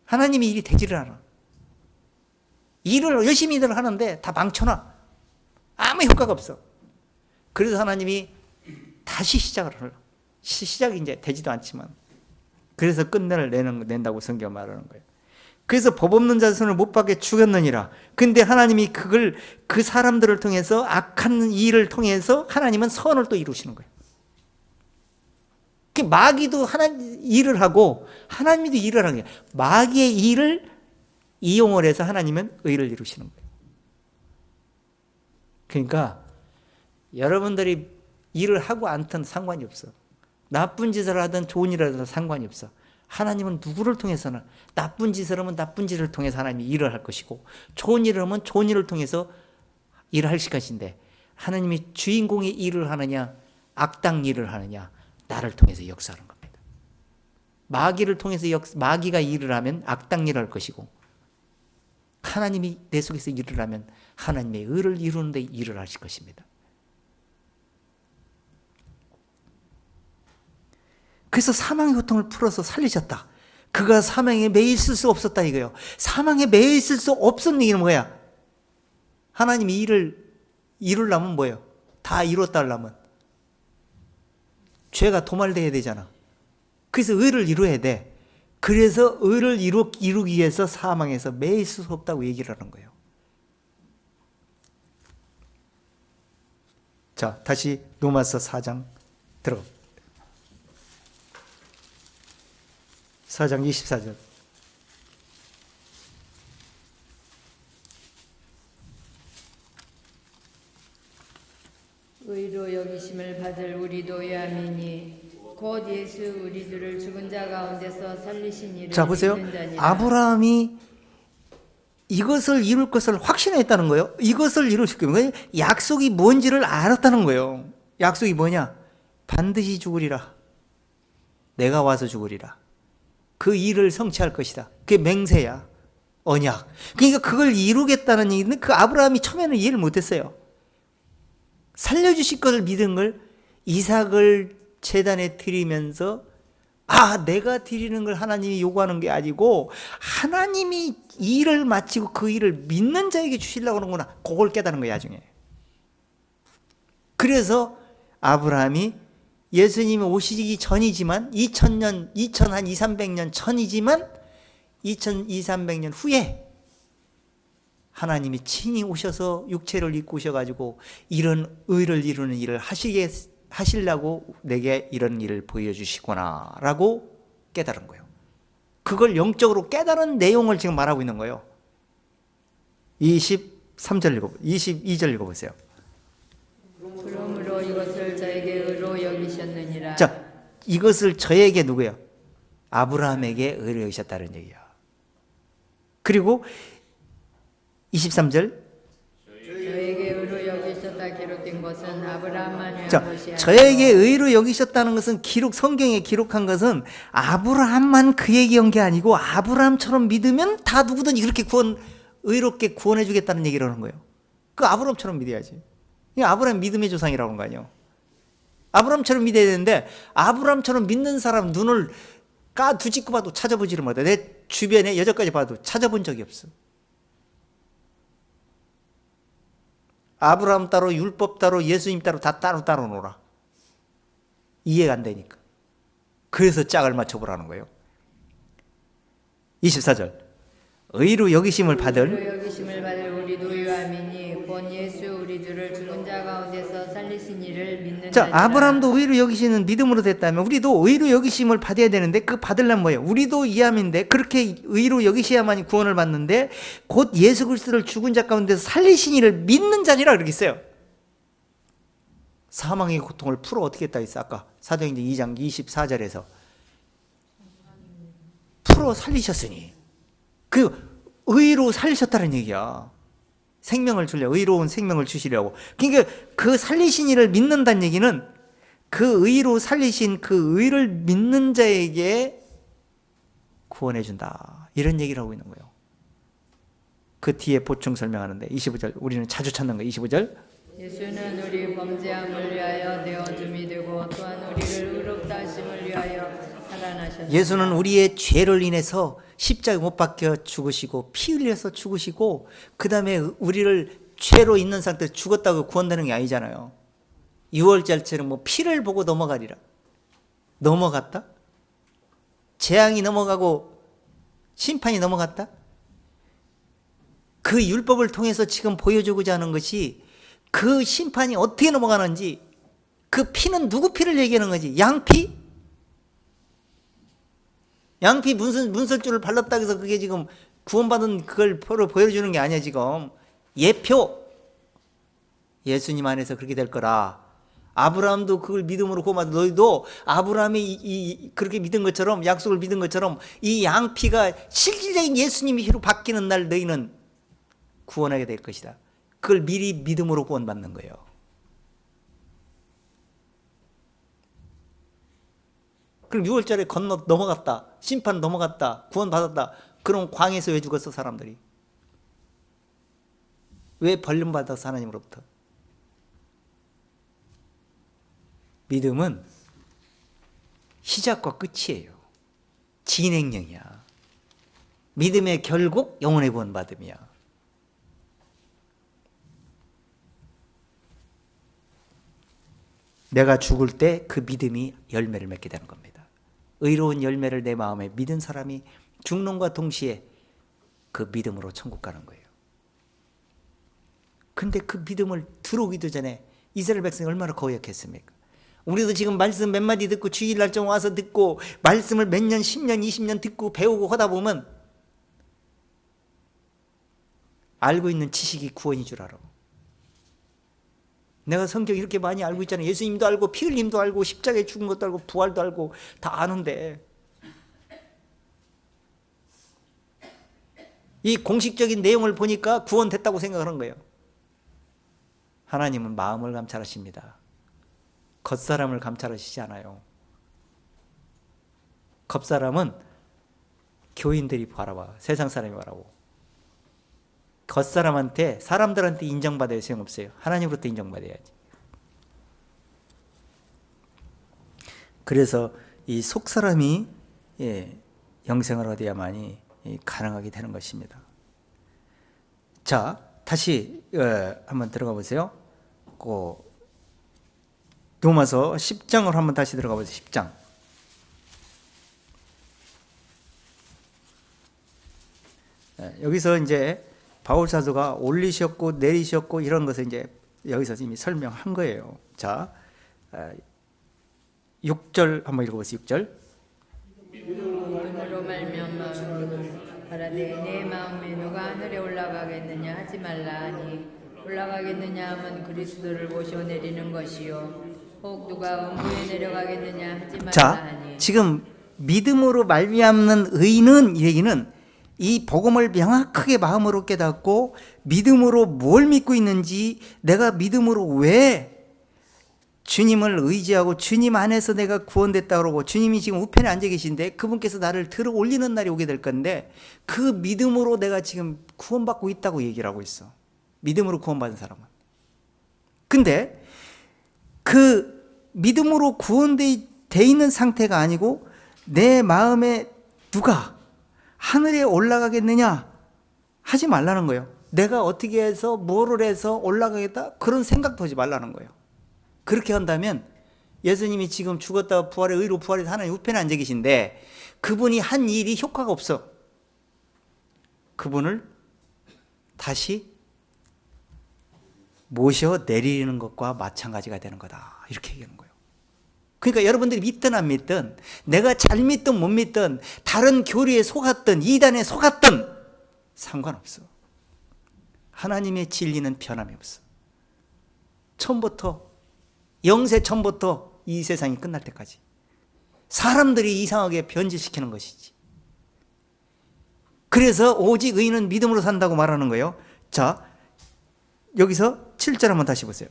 하나님이 일이 되지를 않아. 일을 열심히들 하는데 다 망쳐놔. 아무 효과가 없어. 그래서 하나님이 다시 시작을 하려. 시작이 이제 되지도 않지만. 그래서 끝내를 낸다고 성경 말하는 거예요. 그래서 법 없는 자손을 못 박게 죽였느니라. 근데 하나님이 그 사람들을 통해서 악한 일을 통해서 하나님은 선을 또 이루시는 거예요. 마귀도 일을 하고 하나님도 일을 하는 거예요. 마귀의 일을 이용을 해서 하나님은 의를 이루시는 거예요. 그러니까 여러분들이 일을 하고 않든 상관이 없어. 나쁜 짓을 하든 좋은 일을 하든 상관이 없어. 하나님은 누구를 통해서는 나쁜 짓을 하면 나쁜 짓을 통해서 하나님이 일을 할 것이고 좋은 일을 하면 좋은 일을 통해서 일을 할 것인데 하나님이 주인공의 일을 하느냐 악당 일을 하느냐 나를 통해서 역사하는 겁니다. 마귀를 통해서 마귀가 일을 하면 악당 일을 할 것이고 하나님이 내 속에서 일을 하면 하나님의 의를 이루는 데 일을 하실 것입니다. 그래서 사망의 고통을 풀어서 살리셨다. 그가 사망에 매여 있을 수 없었다 이거예요. 사망에 매여 있을 수 없었는 얘기는 뭐야? 하나님이 일을 이루려면 뭐예요? 다 이뤘다 하려면 죄가 도말돼야 되잖아. 그래서 의를 이루어야 돼. 그래서 의를 이루기 위해서 사망에서 매여 있을 수 없다고 얘기를 하는 거예요. 자, 다시 로마서 4장 들어가. 4장 24절. 의로 여기심을 받을 우리도 야민이 곧 예수 우리들을 죽은 자 가운데서 살리신 이를 자, 보세요. 믿는 자니라. 아브라함이 이것을 이룰 것을 확신했다는 거예요. 이것을 이루실 거예요. 약속이 뭔지를 알았다는 거예요. 약속이 뭐냐? 반드시 죽으리라. 내가 와서 죽으리라. 그 일을 성취할 것이다. 그게 맹세야. 언약. 그러니까 그걸 이루겠다는 얘기는 그 아브라함이 처음에는 이해를 못했어요. 살려주실 것을 믿은 걸 이삭을 제단에 드리면서 내가 드리는 걸 하나님이 요구하는 게 아니고 하나님이 일을 마치고 그 일을 믿는 자에게 주시려고 하는구나. 그걸 깨달은 거예요, 나중에. 그래서 아브라함이 예수님이 오시기 전이지만 2000년, 2300년 전이지만 2300년 후에 하나님이 친히 오셔서 육체를 입고 오셔가지고 이런 의를 이루는 일을 하시려고 내게 이런 일을 보여주시구나 라고 깨달은 거예요. 그걸 영적으로 깨달은 내용을 지금 말하고 있는 거예요. 22절 읽어보세요. 그러므로 이것을 저에게 의로 여기셨느니라. 자, 이것을 저에게 누구예요? 아브라함에게 의로 여기셨다는 얘기야. 그리고 23절. 저에게 의로 여기셨다 기록된 것은 아브라함만 위한 자, 것이 아니라 저에게 의로 여기셨다는 것은 성경에 기록한 것은 아브라함만 그 얘기한 게 아니고 아브라함처럼 믿으면 다 누구든지 그렇게 의롭게 구원해 주겠다는 얘기를 하는 거예요. 그 아브라함처럼 믿어야지. 아브라함 믿음의 조상이라고 하는 거 아니에요. 아브라함처럼 믿어야 되는데 아브라함처럼 믿는 사람 눈을 뒤집고 봐도 찾아보지를 못해. 내 주변에 여태까지 봐도 찾아본 적이 없어. 아브라함 따로 율법 따로 예수님 따로 다 따로 놀아. 이해가 안 되니까. 그래서 짝을 맞춰보라는 거예요. 24절. 의로 여기심을 받을 의로 여기심을 받을 우리도 유아민이 곧 예수 우리들을 죽은 자 가운데서 살리신 이를 믿는 자, 자니라. 아브라함도 의로 여기시는 믿음으로 됐다면 우리도 의로 여기심을 받아야 되는데 그 받으려면 뭐예요? 우리도 이함인데 그렇게 의로 여기셔야만이 구원을 받는데 곧 예수 그리스도를 죽은 자 가운데서 살리신 이를 믿는 자니라 그렇게 있어요. 사망의 고통을 풀어 어떻게 했다 했어? 아까 사도행전 2장 24절에서 풀어 살리셨으니 그 의로 살리셨다는 얘기야. 생명을 주려고, 의로운 생명을 주시려고. 그러니까 그 살리신 이를 믿는다는 얘기는 그 의로 살리신 그 의를 믿는 자에게 구원해 준다. 이런 얘기를 하고 있는 거예요. 그 뒤에 보충 설명하는데 25절 우리는 자주 찾는 거 25절. 예수는 우리 범죄함을 위하여 내어줌이 되고 또한 우리를 의롭다 하심을 위하여 살아나셨습니다. 예수는 우리의 죄를 인해서 십자가에 못 박혀 죽으시고 피 흘려서 죽으시고 그 다음에 우리를 죄로 있는 상태에서 죽었다고 구원되는 게 아니잖아요. 유월절처럼 뭐 피를 보고 넘어가리라. 넘어갔다? 재앙이 넘어가고 심판이 넘어갔다? 그 율법을 통해서 지금 보여주고자 하는 것이 그 심판이 어떻게 넘어가는지, 그 피는 누구 피를 얘기하는 거지? 양피? 양피 문설주를 발랐다 해서 그게 지금 구원받은 그걸 보여주는 게 아니야. 지금 예표, 예수님 안에서 그렇게 될 거라. 아브라함도 그걸 믿음으로 구원받은, 너희도 아브라함이 그렇게 믿은 것처럼, 약속을 믿은 것처럼 이 양피가 실질적인 예수님의 피로 바뀌는 날 너희는 구원하게 될 것이다. 그걸 미리 믿음으로 구원받는 거예요. 그럼 6월절에 넘어갔다, 심판 넘어갔다, 구원받았다. 그럼 광에서 왜 죽었어? 사람들이 왜 벌름 받아서 하나님으로부터? 믿음은 시작과 끝이에요. 진행형이야. 믿음의 결국 영혼의 구원받음이야. 내가 죽을 때 그 믿음이 열매를 맺게 되는 겁니다. 의로운 열매를 내 마음에 믿은 사람이 죽는과 동시에 그 믿음으로 천국 가는 거예요. 근데 그 믿음을 들어오기도 전에 이스라엘 백성이 얼마나 거역했습니까? 우리도 지금 말씀 몇 마디 듣고 주일날 좀 와서 듣고 말씀을 몇 년, 10년, 20년 듣고 배우고 하다 보면 알고 있는 지식이 구원인 줄 알아. 내가 성경 이렇게 많이 알고 있잖아요. 예수님도 알고 피 흘림도 알고 십자가에 죽은 것도 알고 부활도 알고 다 아는데 이 공식적인 내용을 보니까 구원됐다고 생각하는 거예요. 하나님은 마음을 감찰하십니다. 겉사람을 감찰하시지 않아요. 겉사람은 교인들이 바라봐. 세상 사람이 바라고. 겉사람한테, 사람들한테 인정받아야 소용없어요. 하나님으로부터 인정받아야지. 그래서 이 속사람이 영생을 얻어야만이 가능하게 되는 것입니다. 자, 다시 한번 들어가 보세요. 로마서 10장으로 한번 다시 들어가 보세요. 10장. 여기서 이제 바울 사도가 올리셨고 내리셨고 이런 것을 이제 여기서 이미 설명한 거예요. 자, 6절 한번 읽어보세요. 6절. 믿음으로 말미암아 바라되 내 마음에 누가 하늘에 올라가겠느냐 하지 말라 하니 올라가겠느냐 하면 그리스도를 모셔내리는 것이요 혹 누가 음부에 내려가겠느냐 하지 말라 자, 하니. 지금 믿음으로 말미암는 의는 이 얘기는 이 복음을 명확하게 마음으로 깨닫고 믿음으로 뭘 믿고 있는지, 내가 믿음으로 왜 주님을 의지하고 주님 안에서 내가 구원됐다고 그러고 주님이 지금 우편에 앉아 계신데 그분께서 나를 들어 올리는 날이 오게 될 건데 그 믿음으로 내가 지금 구원받고 있다고 얘기를 하고 있어. 믿음으로 구원받은 사람은. 근데 그 믿음으로 구원돼 있는 상태가 아니고 내 마음에 누가 하늘에 올라가겠느냐 하지 말라는 거예요. 내가 어떻게 해서 뭐를 해서 올라가겠다 그런 생각도 하지 말라는 거예요. 그렇게 한다면 예수님이 지금 죽었다가 부활해 의로 부활해서 하나님 우편에 앉아 계신데 그분이 한 일이 효과가 없어. 그분을 다시 모셔 내리는 것과 마찬가지가 되는 거다. 이렇게 얘기하는 거예요. 그러니까 여러분들이 믿든 안 믿든 내가 잘 믿든 못 믿든 다른 교리에 속았든 이단에 속았든 상관없어. 하나님의 진리는 변함이 없어. 처음부터 영세 처음부터 이 세상이 끝날 때까지 사람들이 이상하게 변질시키는 것이지. 그래서 오직 의인은 믿음으로 산다고 말하는 거예요. 자, 여기서 7절 한번 다시 보세요.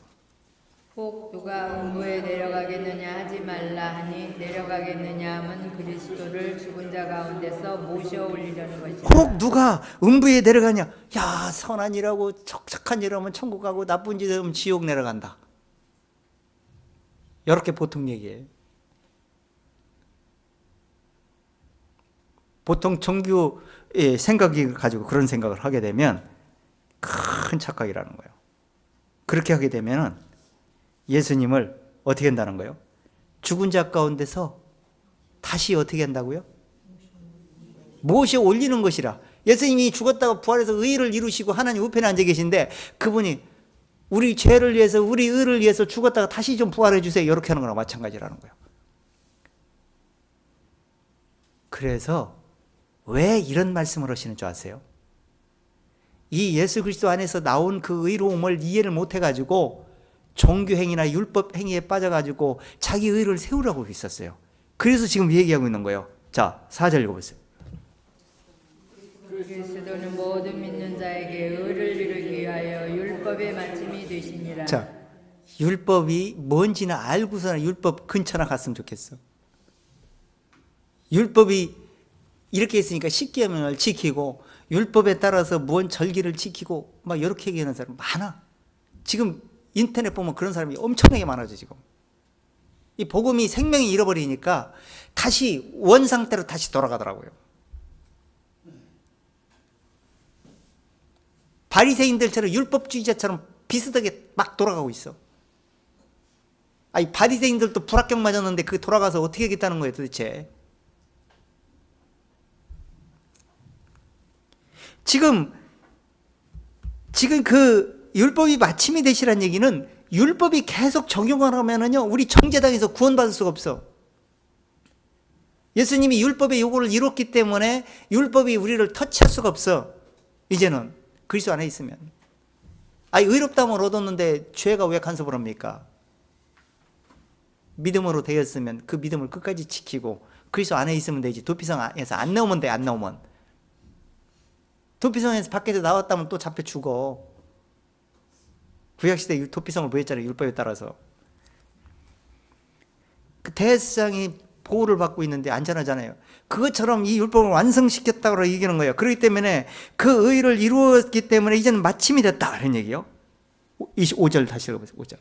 혹 누가 음부에 내려가겠느냐 하지 말라 하니 내려가겠느냐 함은 그리스도를 죽은 자 가운데서 모셔 올리려는 것이라. 혹 누가 음부에 내려가냐? 야, 선한 일하고 착한 일하면 천국 가고 나쁜 짓 하면 지옥 내려간다. 이렇게 보통 얘기해요. 보통 정규의 생각이 가지고 그런 생각을 하게 되면 큰 착각이라는 거예요. 그렇게 하게 되면 예수님을 어떻게 한다는 거예요? 죽은 자 가운데서 다시 어떻게 한다고요? 모셔 올리는 것이라. 예수님이 죽었다가 부활해서 의를 이루시고 하나님 우편에 앉아 계신데 그분이 우리 죄를 위해서 우리 의를 위해서 죽었다가 다시 좀 부활해 주세요. 이렇게 하는 거랑 마찬가지라는 거예요. 그래서 왜 이런 말씀을 하시는 줄 아세요? 이 예수 그리스도 안에서 나온 그 의로움을 이해를 못 해가지고 종교행위나 율법행위에 빠져가지고 자기 의를 세우라고 있었어요. 그래서 지금 얘기하고 있는 거예요. 자, 4절 읽어보세요. 그리스도는 모든 믿는 자에게 의를 이루기 위하여 율법의 마침이 되시니라. 자, 율법이 뭔지는 알고서는 율법 근처나 갔으면 좋겠어. 율법이 이렇게 있으니까 십계명을 지키고 율법에 따라서 무언 절기를 지키고 막 이렇게 얘기하는 사람 많아. 지금 인터넷 보면 그런 사람이 엄청나게 많아져. 지금 이 복음이 생명이 잃어버리니까 다시 원상태로 다시 돌아가더라고요. 바리새인들처럼 율법주의자처럼 비슷하게 막 돌아가고 있어. 아니 바리새인들도 불합격 맞았는데 그 돌아가서 어떻게 하겠다는 거예요 도대체. 지금 그 율법이 마침이 되시란 얘기는 율법이 계속 적용을 하면은요 우리 정죄당에서 구원받을 수가 없어. 예수님이 율법의 요구를 이뤘기 때문에 율법이 우리를 터치할 수가 없어. 이제는 그리스도 안에 있으면. 아니 의롭다함을 얻었는데 죄가 왜 간섭을 합니까? 믿음으로 되었으면 그 믿음을 끝까지 지키고 그리스도 안에 있으면 되지. 도피성에서 안 나오면 돼. 안 나오면 도피성에서 밖에서 나왔다면 또 잡혀 죽어. 구약시대 도피성을 뭐 했잖아요. 율법에 따라서. 그 대제사장이 보호를 받고 있는데 안전하잖아요. 그것처럼 이 율법을 완성시켰다고 얘기하는 거예요. 그렇기 때문에 그 의를 이루었기 때문에 이제는 마침이 됐다. 이런 얘기요. 25절 다시 읽어보세요. 5절.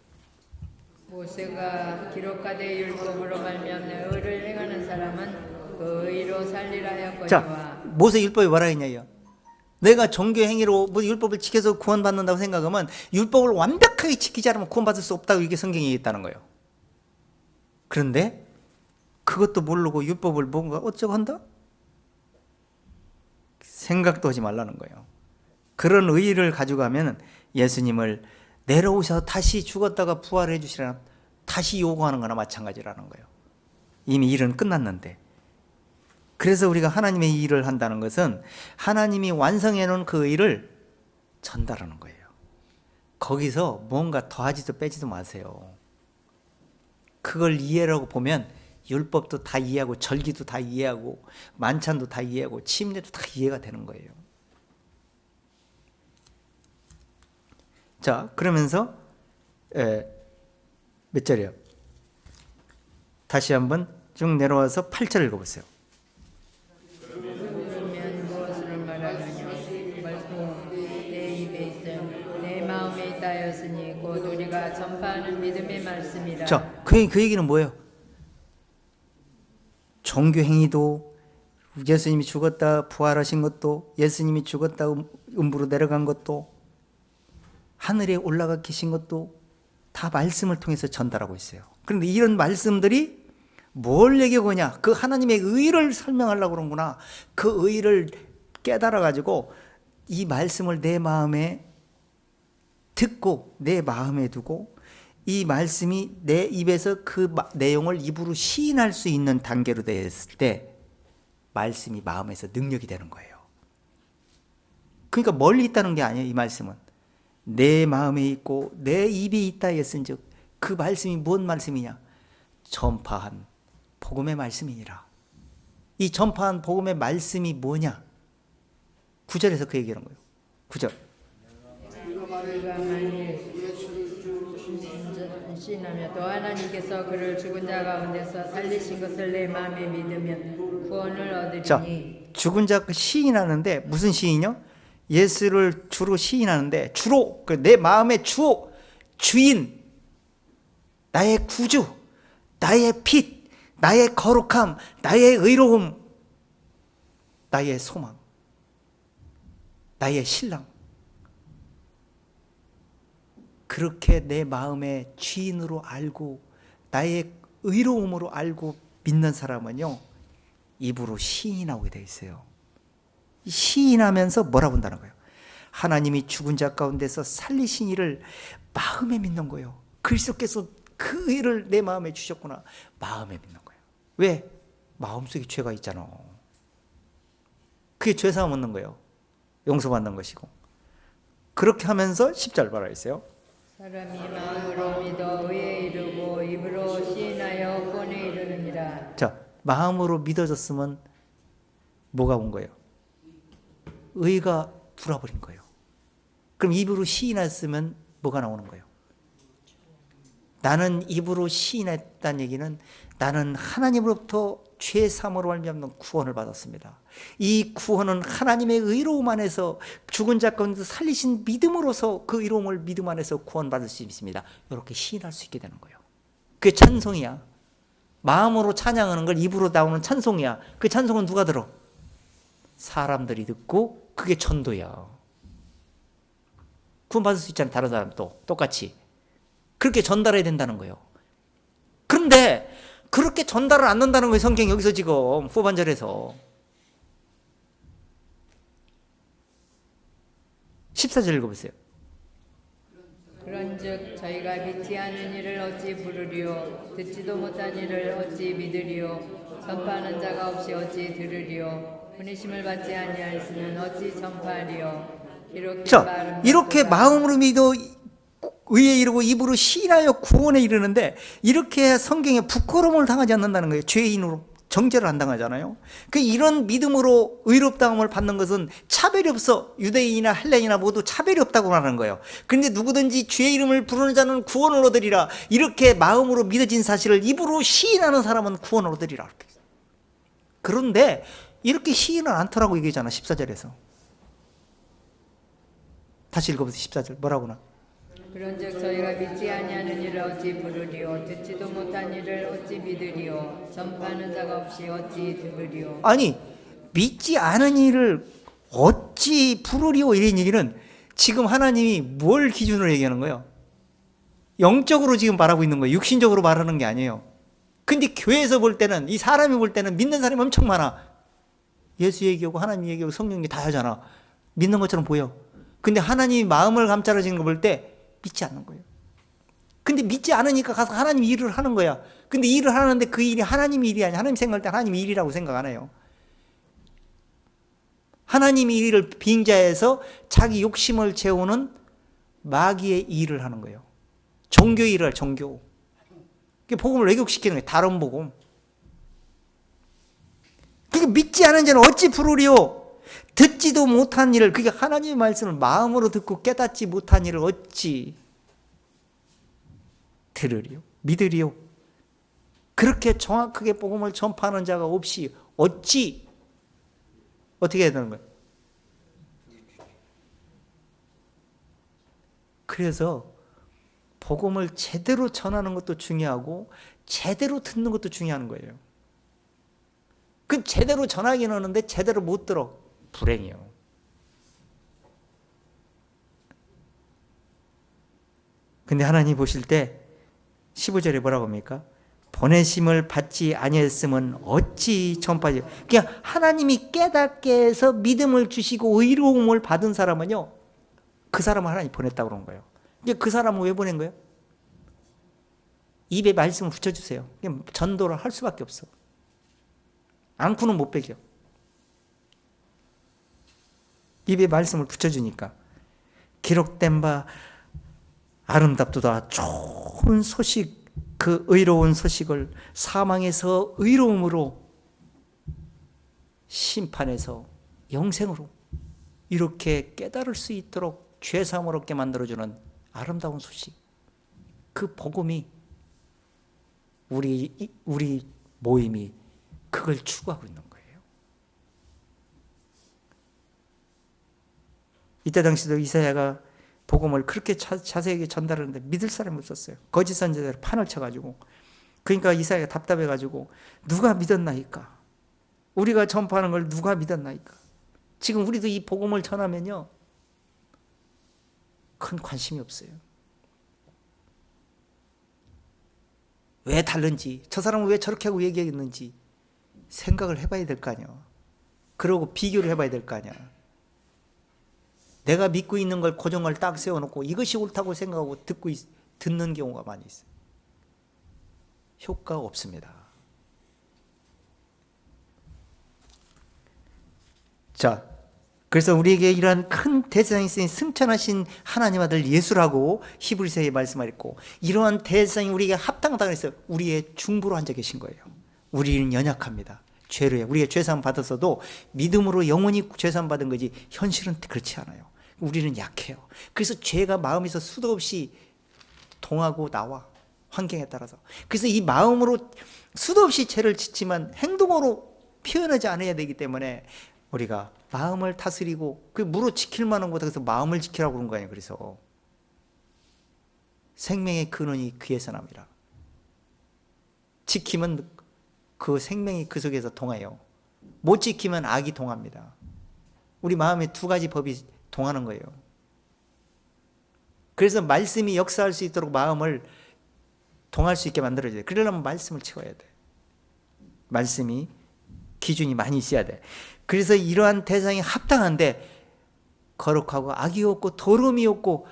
모세가 기록하되 율법으로 말미암는 의를 행하는 사람은 그 의로 살리라 하였거니와. 자, 모세 율법이 뭐라 했냐요? 내가 종교 행위로 뭐 율법을 지켜서 구원받는다고 생각하면 율법을 완벽하게 지키지 않으면 구원받을 수 없다고 이게 성경이 얘기했다는 거예요. 그런데 그것도 모르고 율법을 뭔가 어쩌고 한다? 생각도 하지 말라는 거예요. 그런 의의를 가지고 가면 예수님을 내려오셔서 다시 죽었다가 부활해 주시라는 다시 요구하는 거나 마찬가지라는 거예요. 이미 일은 끝났는데. 그래서 우리가 하나님의 일을 한다는 것은 하나님이 완성해 놓은 그 일을 전달하는 거예요. 거기서 뭔가 더하지도 빼지도 마세요. 그걸 이해라고 보면 율법도 다 이해하고 절기도 다 이해하고 만찬도 다 이해하고 침례도 다 이해가 되는 거예요. 자, 그러면서 몇 절이요? 다시 한번 쭉 내려와서 8절 읽어보세요. 그러면 무엇을 말하느냐? 말씀 내 입에 있음 내 마음에 있다 하였으니 곧 우리가 전파하는 믿음의 말씀이라. 자, 그 얘기는 뭐예요? 종교 행위도 예수님이 죽었다 부활하신 것도 예수님이 죽었다 음부로 내려간 것도 하늘에 올라가 계신 것도 다 말씀을 통해서 전달하고 있어요. 그런데 이런 말씀들이 뭘 얘기하냐? 그 하나님의 의를 설명하려고 그러는구나. 그 의를 깨달아가지고 이 말씀을 내 마음에 듣고 내 마음에 두고 이 말씀이 내 입에서 그 내용을 입으로 시인할 수 있는 단계로 됐을 때 말씀이 마음에서 능력이 되는 거예요. 그러니까 멀리 있다는 게 아니에요. 이 말씀은 내 마음에 있고 내 입에 있다 했은즉 그 말씀이 뭔 말씀이냐? 전파한 복음의 말씀이니라. 이 전파한 복음의 말씀이 뭐냐? 9절에서 그 얘기하는 거예요. 9절. 시인하며 또 하나님께서 그를 죽은 자 가운데서 살리신 것을 내 마음에 믿으면 구원을 자, 얻으리니. 죽은 자 시인하는데 무슨 시인이요? 예수를 주로 시인하는데 주로 내 마음의 주인, 나의 구주, 나의 빛, 나의 거룩함, 나의 의로움, 나의 소망, 나의 신랑. 그렇게 내 마음의 주인으로 알고 나의 의로움으로 알고 믿는 사람은요, 입으로 시인하게 되어 있어요. 시인하면서 뭐라고 한다는 거예요? 하나님이 죽은 자 가운데서 살리신 이를 마음에 믿는 거예요. 그리스도께서 그 일을 내 마음에 주셨구나. 마음에 믿는 거예요. 왜? 마음속에 죄가 있잖아. 그게 죄사함 얻는 거예요. 용서받는 것이고. 그렇게 하면서 10절 봐라 있어요. 사람이 마음으로 믿어 의에 이르고 입으로 시인하여 구원에 이르느니라. 자, 마음으로 믿어졌으면 뭐가 온 거예요? 의가 불어버린 거예요. 그럼 입으로 시인했으면 뭐가 나오는 거예요? 나는 입으로 시인했다는 얘기는 나는 하나님으로부터 죄 사함으로 말미암는 구원을 받았습니다. 이 구원은 하나님의 의로움 안에서 죽은 자 가운데서 살리신 믿음으로서 그 의로움을 믿음 안에서 구원받을 수 있습니다. 이렇게 시인할 수 있게 되는 거예요. 그게 찬송이야. 마음으로 찬양하는 걸 입으로 나오는 찬송이야. 그 찬송은 누가 들어? 사람들이 듣고 그게 전도야. 구원받을 수 있잖아요. 다른 사람도 똑같이. 그렇게 전달해야 된다는 거예요. 그런데 그렇게 전달을 안 한다는 거예요. 성경이 여기서 지금 후반절에서 14절 읽어보세요. 그런즉 저희가 믿지 않은 이를 어찌 부르리요 듣지도 못한 이를 어찌 믿으리요 전파하는 자가 없이 어찌 들으리요 보내심을 받지 아니하였으면 어찌 전파하리요. 이렇게 마음으로 믿어 의에 이르고 입으로 시인하여 구원에 이르는데 이렇게 성경에 부끄러움을 당하지 않는다는 거예요. 죄인으로 정죄를 안 당하잖아요. 이런 믿음으로 의롭다함을 받는 것은 차별이 없어. 유대인이나 헬레인이나 모두 차별이 없다고 하는 거예요. 그런데 누구든지 주의 이름을 부르는 자는 구원을 얻으리라. 이렇게 마음으로 믿어진 사실을 입으로 시인하는 사람은 구원을 얻으리라. 그런데 이렇게 시인을 않더라고 얘기잖아. 14절에서. 다시 읽어보세요. 14절 뭐라구나. 그런즉 저희가 믿지 아니하는 이를 어찌 부르리요 듣지도 못한 이를 어찌 믿으리요 전파하는 자가 없이 어찌 들으리요. 아니 믿지 않은 이를 어찌 부르리요 이런 얘기는 지금 하나님이 뭘 기준으로 얘기하는 거예요? 영적으로 지금 말하고 있는 거예요. 육신적으로 말하는 게 아니에요. 근데 교회에서 볼 때는 이 사람이 볼 때는 믿는 사람이 엄청 많아. 예수 얘기하고 하나님 얘기하고 성령 얘기 다 하잖아. 믿는 것처럼 보여. 근데 하나님이 마음을 감찰하시는 거 볼 때 믿지 않는 거예요. 근데 믿지 않으니까 가서 하나님 일을 하는 거야. 근데 일을 하는데 그 일이 하나님 일이 아니야. 하나님 생각할 때 하나님 일이라고 생각 안 해요. 하나님의 일을 빙자해서 자기 욕심을 채우는 마귀의 일을 하는 거예요. 종교 일을 할 종교. 복음을 왜곡시키는 거예요. 다른 복음. 그러니까 믿지 않은 자는 어찌 부르리요? 듣지도 못한 일을, 그게 하나님의 말씀을 마음으로 듣고 깨닫지 못한 일을 어찌 들으리요? 믿으리요? 그렇게 정확하게 복음을 전파하는 자가 없이 어찌 어떻게 해야 되는 거예요? 그래서 복음을 제대로 전하는 것도 중요하고 제대로 듣는 것도 중요한 거예요. 그 제대로 전하긴 하는데 제대로 못 들어. 불행이요. 근데 하나님 보실 때 15절에 뭐라고 합니까? 보내심을 받지 아니했으면 어찌 전파하지? 그냥 하나님이 깨닫게 해서 믿음을 주시고 의로움을 받은 사람은요, 그 사람을 하나님 보냈다고 그런 거예요. 그 사람은 왜 보낸 거예요? 입에 말씀을 붙여주세요. 그냥 전도를 할 수밖에 없어. 않고는 못 배겨. 입에 말씀을 붙여주니까. 기록된 바 아름답도다. 좋은 소식, 그 의로운 소식을 사망에서 의로움으로, 심판에서 영생으로 이렇게 깨달을 수 있도록 죄사함을 얻게 만들어주는 아름다운 소식. 그 복음이 우리 모임이 그걸 추구하고 있는 거예요. 이때 당시도 이사야가 복음을 그렇게 자세하게 전달하는데 믿을 사람이 없었어요. 거짓 선지자들 판을 쳐가지고. 그러니까 이사야가 답답해가지고 누가 믿었나이까? 우리가 전파하는 걸 누가 믿었나이까? 지금 우리도 이 복음을 전하면요, 큰 관심이 없어요. 왜 다른지, 저 사람은 왜 저렇게 하고 얘기했는지 생각을 해봐야 될 거 아니야. 그러고 비교를 해봐야 될 거 아니야. 내가 믿고 있는 걸 고정을 딱 세워놓고 이것이 옳다고 생각하고 듣는 경우가 많이 있어요. 효과가 없습니다. 자, 그래서 우리에게 이러한 큰 대제사장이 있으니 승천하신 하나님 아들 예수라고 히브리서에 말씀하셨고, 이러한 대제사장이 우리에게 합당하다 그랬어요. 우리의 중보로 앉아 계신 거예요. 우리는 연약합니다. 죄로요. 우리가 죄사함 받았어도 믿음으로 영원히 죄사함 받은 거지 현실은 그렇지 않아요. 우리는 약해요. 그래서 죄가 마음에서 수도 없이 동하고 나와, 환경에 따라서. 그래서 이 마음으로 수도 없이 죄를 짓지만 행동으로 표현하지 않아야 되기 때문에 우리가 마음을 다스리고, 그 무릇 지킬 만한 곳에서 마음을 지키라고 그런 거예요. 그래서 생명의 근원이 귀에서 납니다. 지키면 그 생명이 그 속에서 동해요. 못 지키면 악이 동합니다. 우리 마음에 두 가지 법이 동하는 거예요. 그래서 말씀이 역사할 수 있도록 마음을 동할 수 있게 만들어줘야 돼. 그러려면 말씀을 채워야 돼. 말씀이 기준이 많이 있어야 돼. 그래서 이러한 대상이 합당한데 거룩하고 악이 없고 더러움이 없고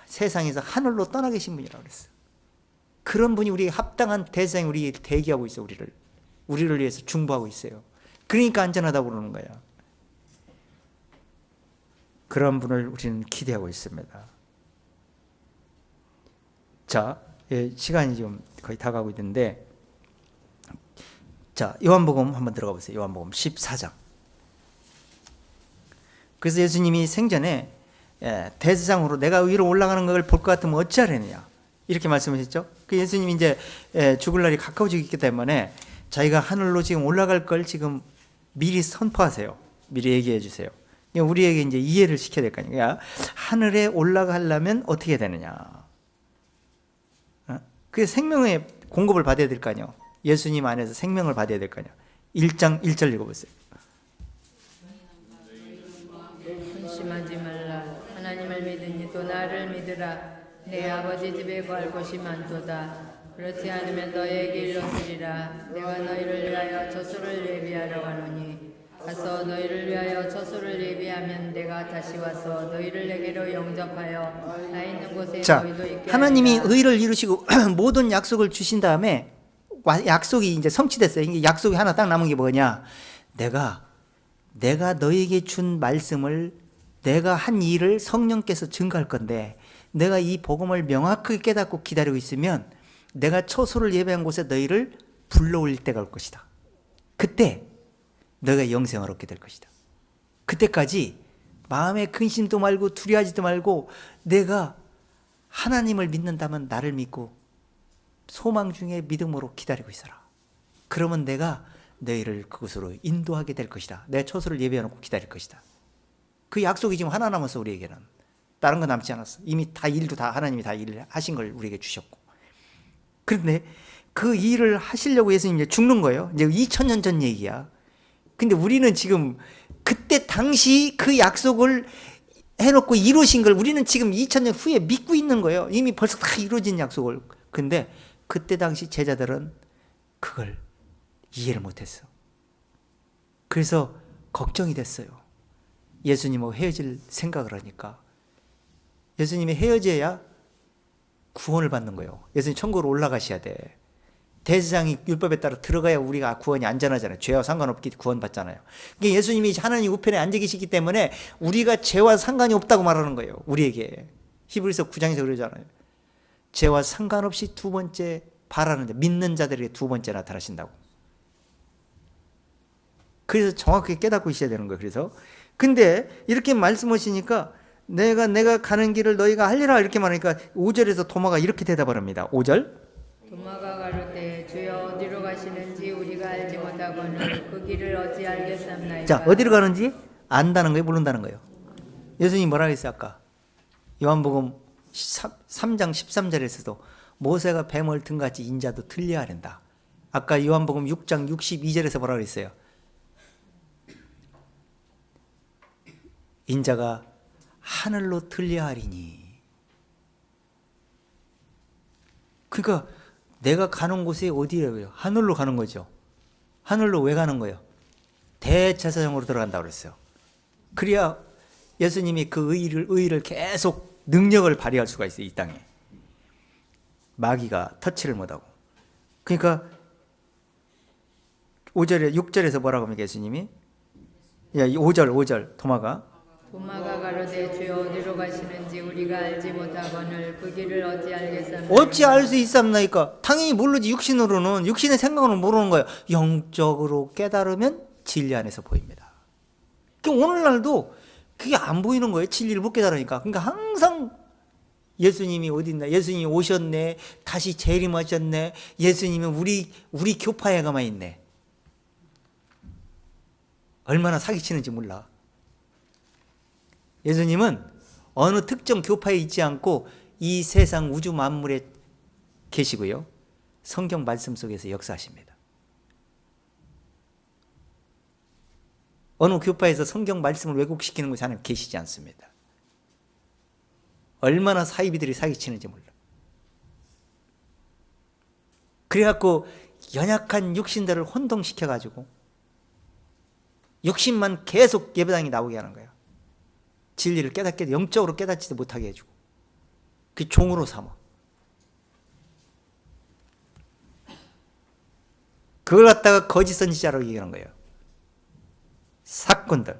세상에서 하늘로 떠나 계신 분이라고 그랬어요. 그런 분이 우리에게 합당한 대상이 우리에게 대기하고 있어요. 우리를 위해서 중보하고 있어요. 그러니까 안전하다고 그러는 거야. 그런 분을 우리는 기대하고 있습니다. 자, 시간이 지금 거의 다 가고 있는데, 자, 요한복음 한번 들어가 보세요. 요한복음 14장. 그래서 예수님이 생전에 대제사장으로 내가 위로 올라가는 걸 볼 것 같으면 어찌하려느냐 이렇게 말씀하셨죠. 그 예수님이 이제 죽을 날이 가까워지고 있기 때문에 자기가 하늘로 지금 올라갈 걸 지금 미리 선포하세요. 미리 얘기해 주세요. 우리에게 이제 이해를 시켜야 될 거 아니에요. 하늘에 올라가려면 어떻게 되느냐. 그 생명의 공급을 받아야 될 거 아니에요. 예수님 안에서 생명을 받아야 될 거 아니에요. 1장 1절 읽어보세요. 근심하지 말라. 하나님을 믿으니 또 나를 믿으라. 내 아버지 집에 갈 곳이 많도다. 그렇지 않으면 너에게 일러주리라. 내가 너희를 위하여 저소를 예비하러 가노니 가서 너희를 위하여 저소를 예비하면 내가 다시 와서 너희를 내게로 영접하여 나 있는 곳에 너희도 있게 하나님이 하리라. 의를 이루시고 모든 약속을 주신 다음에 약속이 이제 성취됐어요. 이게 약속이 하나 딱 남은 게 뭐냐? 내가 너에게 준 말씀을, 내가 한 일을 성령께서 증거할 건데, 내가 이 복음을 명확하게 깨닫고 기다리고 있으면 내가 처소를 예배한 곳에 너희를 불러올 때가 올 것이다. 그때 너희가 영생을 얻게 될 것이다. 그때까지 마음에 근심도 말고 두려워하지도 말고, 내가 하나님을 믿는다면 나를 믿고 소망 중에 믿음으로 기다리고 있어라. 그러면 내가 너희를 그곳으로 인도하게 될 것이다. 내 처소를 예배해놓고 기다릴 것이다. 그 약속이 지금 하나 남았어. 우리에게는 다른 거 남지 않았어. 이미 다 일도 다 하나님이 다 일을 하신 걸 우리에게 주셨고. 그런데 그 일을 하시려고 예수님이 이제 죽는 거예요. 이제 2000년 전 얘기야. 근데 우리는 지금 그때 당시 그 약속을 해놓고 이루신 걸 우리는 지금 2000년 후에 믿고 있는 거예요. 이미 벌써 다 이루어진 약속을. 근데 그때 당시 제자들은 그걸 이해를 못했어. 그래서 걱정이 됐어요. 예수님하고 헤어질 생각을 하니까. 예수님이 헤어져야 구원을 받는 거예요. 예수님 천국으로 올라가셔야 돼. 대제사장이 율법에 따라 들어가야 우리가 구원이 안전하잖아요. 죄와 상관없기 구원받잖아요. 그러니까 예수님이 하나님 우편에 앉아 계시기 때문에 우리가 죄와 상관이 없다고 말하는 거예요. 우리에게. 히브리서 9장에서 그러잖아요. 죄와 상관없이 두 번째 바라는 자, 믿는 자들에게 두 번째 나타나신다고. 그래서 정확하게 깨닫고 있어야 되는 거예요. 그래서 근데 이렇게 말씀하시니까 내가 가는 길을 너희가 알리라 이렇게 말하니까 5절에서 도마가 이렇게 대답을 합니다. 5절. 도마가 가로되 주여 어디로 가시는지 우리가 알지 못하거늘 그 길을 어찌 알겠습나이까. 자, 어디로 가는지 안다는 거예요, 모른다는 거예요? 예수님이 뭐라고 했어요, 아까? 요한복음 3장 13절에서도 모세가 뱀을 등같이 인자도 틀려야 한다. 아까 요한복음 6장 62절에서 뭐라고 했어요? 인자가 하늘로 틀려하리니. 그러니까 내가 가는 곳이 어디예요? 하늘로 가는 거죠. 하늘로 왜 가는 거예요? 대제사장으로 들어간다고 그랬어요. 그래야 예수님이 그 의를 계속 능력을 발휘할 수가 있어요, 이 땅에. 마귀가 터치를 못하고. 그러니까 6절에서 뭐라고 합니까, 예수님이? 5절 도마가 가로되 주여 어디로 가시는지 우리가 알지 못하거늘 그 길을 어찌 알겠습니까? 어찌 알 수 있습니까? 당연히 모르지. 육신으로는, 육신의 생각으로는 모르는 거예요. 영적으로 깨달으면 진리 안에서 보입니다. 그러니까 오늘날도 그게 안 보이는 거예요. 진리를 못 깨달으니까. 그러니까 항상 예수님이 어디 있나? 예수님이 오셨네. 다시 재림하셨네. 예수님은 우리 교파에 가만 있네. 얼마나 사기치는지 몰라. 예수님은 어느 특정 교파에 있지 않고 이 세상 우주 만물에 계시고요. 성경 말씀 속에서 역사하십니다. 어느 교파에서 성경 말씀을 왜곡시키는 곳이 하나님 계시지 않습니다. 얼마나 사이비들이 사기치는지 몰라. 그래갖고 연약한 육신들을 혼동시켜가지고 육신만 계속 예배당에 나오게 하는 거예요. 진리를 깨닫게, 영적으로 깨닫지도 못하게 해주고 그 종으로 삼아. 그걸 갖다가 거짓 선지자라고 얘기하는 거예요. 사건들.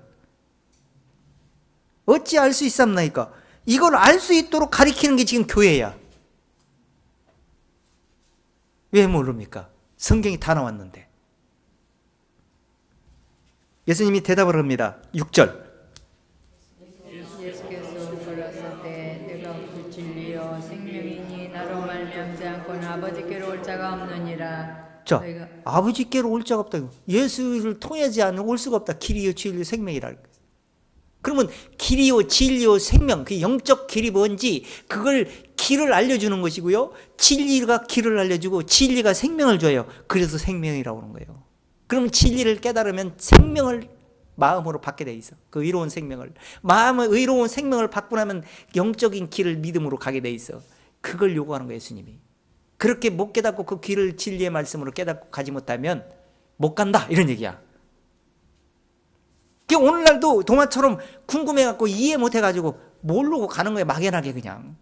어찌 알 수 있습니까? 이걸 알 수 있도록 가리키는 게 지금 교회야. 왜 모릅니까? 성경이 다 나왔는데. 예수님이 대답을 합니다. 6절. 예수께서 걸었을때 내가 그 진리요 생명이니 나로 말미암지 않고는 아버지께로 올 자가 없느니라. 자, 아버지께로 올 자가 없다. 예수를 통하지 않으면 올 수가 없다. 길이요 진리요 생명이라. 그러면 길이요 진리요 생명, 그 영적 길이 뭔지 그걸 길을 알려주는 것이고요. 진리가 길을 알려주고 진리가 생명을 줘요. 그래서 생명이라고 하는 거예요. 그러면 진리를 깨달으면 생명을 마음으로 받게 돼 있어. 그 의로운 생명을. 마음의 의로운 생명을 받고 나면 영적인 길을 믿음으로 가게 돼 있어. 그걸 요구하는 거예요, 예수님이. 그렇게 못 깨닫고 그 길을 진리의 말씀으로 깨닫고 가지 못하면 못 간다, 이런 얘기야. 오늘날도 도마처럼 궁금해갖고 이해 못해가지고 모르고 가는 거예요, 막연하게 그냥.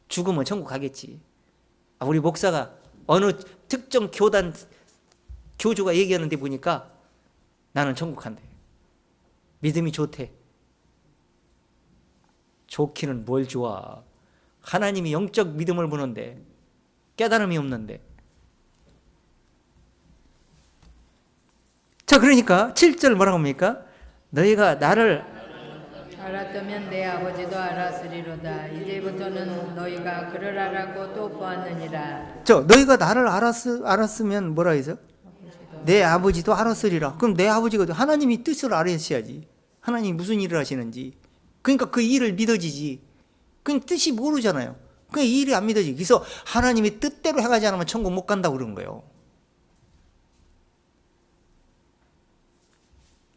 죽으면 천국 가겠지. 우리 목사가 어느 특정 교단 교주가 얘기하는데 보니까 나는 천국 간대. 믿음이 좋대. 좋기는 뭘 좋아. 하나님이 영적 믿음을 보는데 깨달음이 없는데. 자, 그러니까 7절 뭐라고 합니까? 너희가 나를 알았다면 내 아버지도 알았으리로다. 이제부터는 너희가 그를 알았고 또 보았느니라. 너희가 나를 알았으면 뭐라 해서? 내 아버지도 알았으리라. 그럼 내 아버지가 하나님이 뜻을 알았어야지. 하나님이 무슨 일을 하시는지. 그러니까 그 일을 믿어지지. 그냥 뜻이 모르잖아요. 그 일이 안 믿어지지. 그래서 하나님이 뜻대로 해가지 않으면 천국 못 간다고 그런 거예요.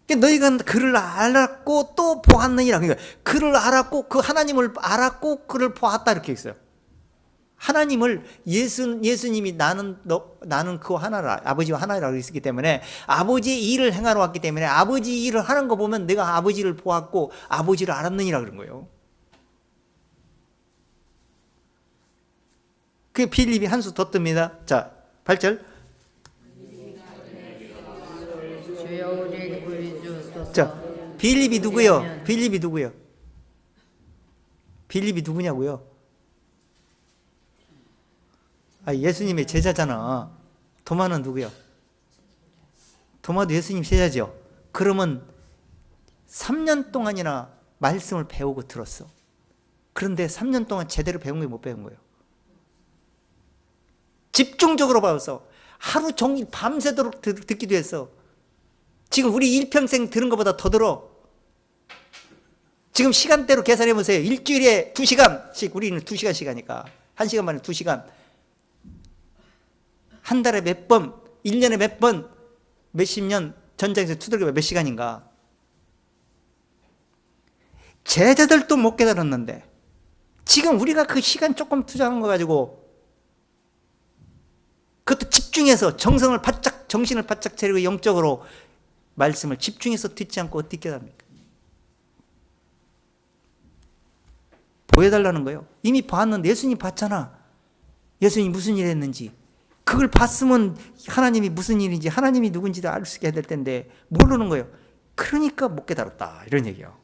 너희가 그를 알았고 또 보았느니라. 그러니까 그를 알았고 그 하나님을 알았고 그를 보았다 이렇게 있어요. 하나님을 예수님이 나는 그 하나를 아버지와 하나라고 했기 때문에 아버지의 일을 행하러 왔기 때문에 아버지 일을 하는 거 보면 내가 아버지를 보았고 아버지를 알았느니라 그런 거예요. 그 빌립이 한 수 더 뜹니다. 자, 8절. 주여 우리에게 보여주소서. 자, 빌립이 누구요? 빌립이 누구요? 빌립이 누구냐고요? 예수님의 제자잖아. 도마는 누구요? 도마도 예수님 제자죠. 그러면 3년 동안이나 말씀을 배우고 들었어. 그런데 3년 동안 제대로 배운 게 못 배운 거예요. 집중적으로 배워서 하루 종일 밤새도록 듣기도 했어. 지금 우리 일평생 들은 것보다 더 들어. 지금 시간대로 계산해 보세요. 일주일에 2시간씩, 우리는 2시간씩 하니까 1시간 만에 2시간. 한 달에 몇 번, 1년에 몇 번, 몇십 년 전장에서 투덜기가 몇 시간인가. 제자들도 못 깨달았는데 지금 우리가 그 시간 조금 투자하는 거 가지고, 그것도 집중해서 정신을 바짝 차리고 영적으로 말씀을 집중해서 듣지 않고 어떻게 깨닫습니까? 보여달라는 거예요. 이미 봤는데, 예수님 봤잖아. 예수님이 무슨 일 했는지. 그걸 봤으면 하나님이 무슨 일인지, 하나님이 누군지도 알 수 있게 해야 될 텐데 모르는 거예요. 그러니까 못 깨달았다, 이런 얘기예요.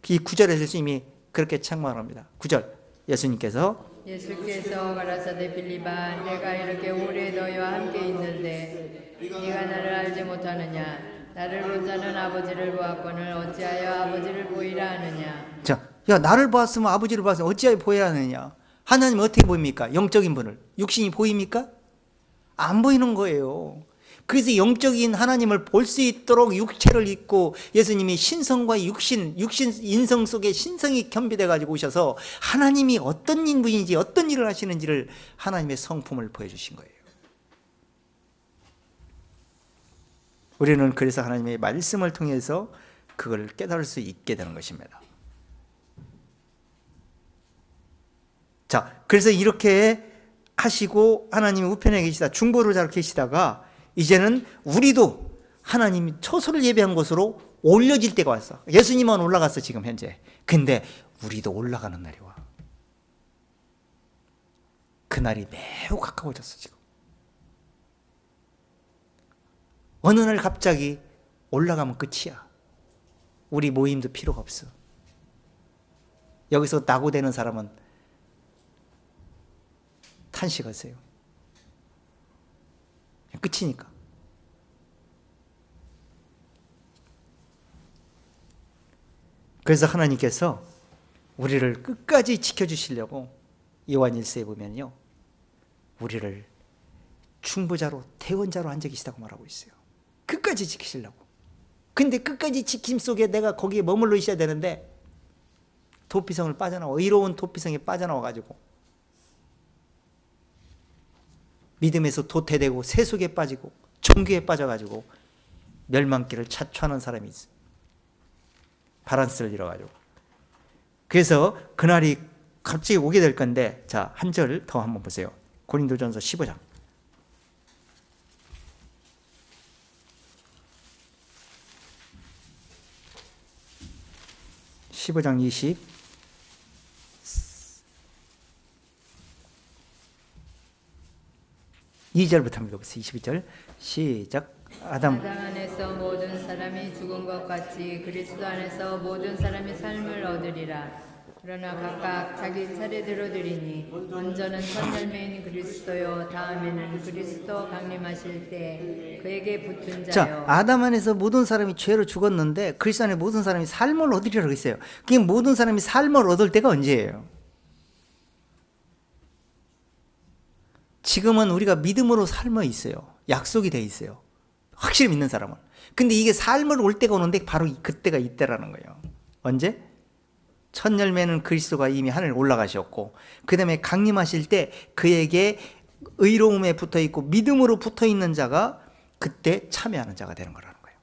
이 9절에서 예수님이 그렇게 책망합니다. 9절, 예수님께서 가라사대 빌립아, 내가 이렇게 오래 너희와 함께 있는데 네가 나를 알지 못하느냐? 나를 본 자는 아버지를 보았거늘 어찌하여 아버지를 보이라 하느냐? 자, 야, 나를 보았으면 아버지를 보았으면 어찌하여 보여야 하느냐? 하나님은 어떻게 보입니까? 영적인 분을. 육신이 보입니까? 안 보이는 거예요. 그래서 영적인 하나님을 볼 수 있도록 육체를 입고 예수님이 신성과 육신 인성 속에 신성이 겸비돼 가지고 오셔서 하나님이 어떤 인분인지 어떤 일을 하시는지를 하나님의 성품을 보여주신 거예요. 우리는 그래서 하나님의 말씀을 통해서 그걸 깨달을 수 있게 되는 것입니다. 자, 그래서 이렇게 하시고 하나님이 우편에 계시다, 중보를 잘 계시다가 이제는 우리도 하나님이 초소를 예배한 곳으로 올려질 때가 왔어. 예수님은 올라갔어 지금 현재. 근데 우리도 올라가는 날이 와. 그날이 매우 가까워졌어 지금. 어느 날 갑자기 올라가면 끝이야. 우리 모임도 필요가 없어. 여기서 낙오되는 사람은 탄식하세요. 끝이니까. 그래서 하나님께서 우리를 끝까지 지켜주시려고 요한 1서에 보면요, 우리를 중보자로 대원자로 앉아 계시다고 말하고 있어요. 끝까지 지키시려고. 근데 끝까지 지킴 속에 내가 거기에 머물러 있어야 되는데 도피성을 빠져나와, 의로운 도피성에 빠져나와 가지고 믿음에서 도태되고 세속에 빠지고 종교에 빠져가지고 멸망길을 자초하는 사람이 있어요. 바란스를 잃어가지고. 그래서 그날이 갑자기 오게 될 건데, 자, 한 절 더 한번 보세요. 고린도전서 15장. 15장 22절부터 한번 읽어보세요. 22절 시작. 아담 안에서 모든 사람이 죽은 것 같이 그리스도 안에서 모든 사람이 삶을 얻으리라. 그러나 각각 자기 차례대로 드리니 먼저는 첫 열매인 그리스도요, 다음에는 그리스도 강림하실 때 그에게 붙은 자요. 자, 아담 안에서 모든 사람이 죄로 죽었는데 그리스도 안에 모든 사람이 삶을 얻으리라고 했어요. 그게 모든 사람이 삶을 얻을 때가 언제예요? 지금은 우리가 믿음으로 삶어 있어요. 약속이 돼 있어요. 확실히 믿는 사람은. 근데 이게 삶을 올 때가 오는데 바로 그때가 이때라는 거예요. 언제? 첫 열매는 그리스도가 이미 하늘에 올라가셨고, 그 다음에 강림하실 때 그에게 의로움에 붙어 있고 믿음으로 붙어 있는 자가 그때 참여하는 자가 되는 거라는 거예요.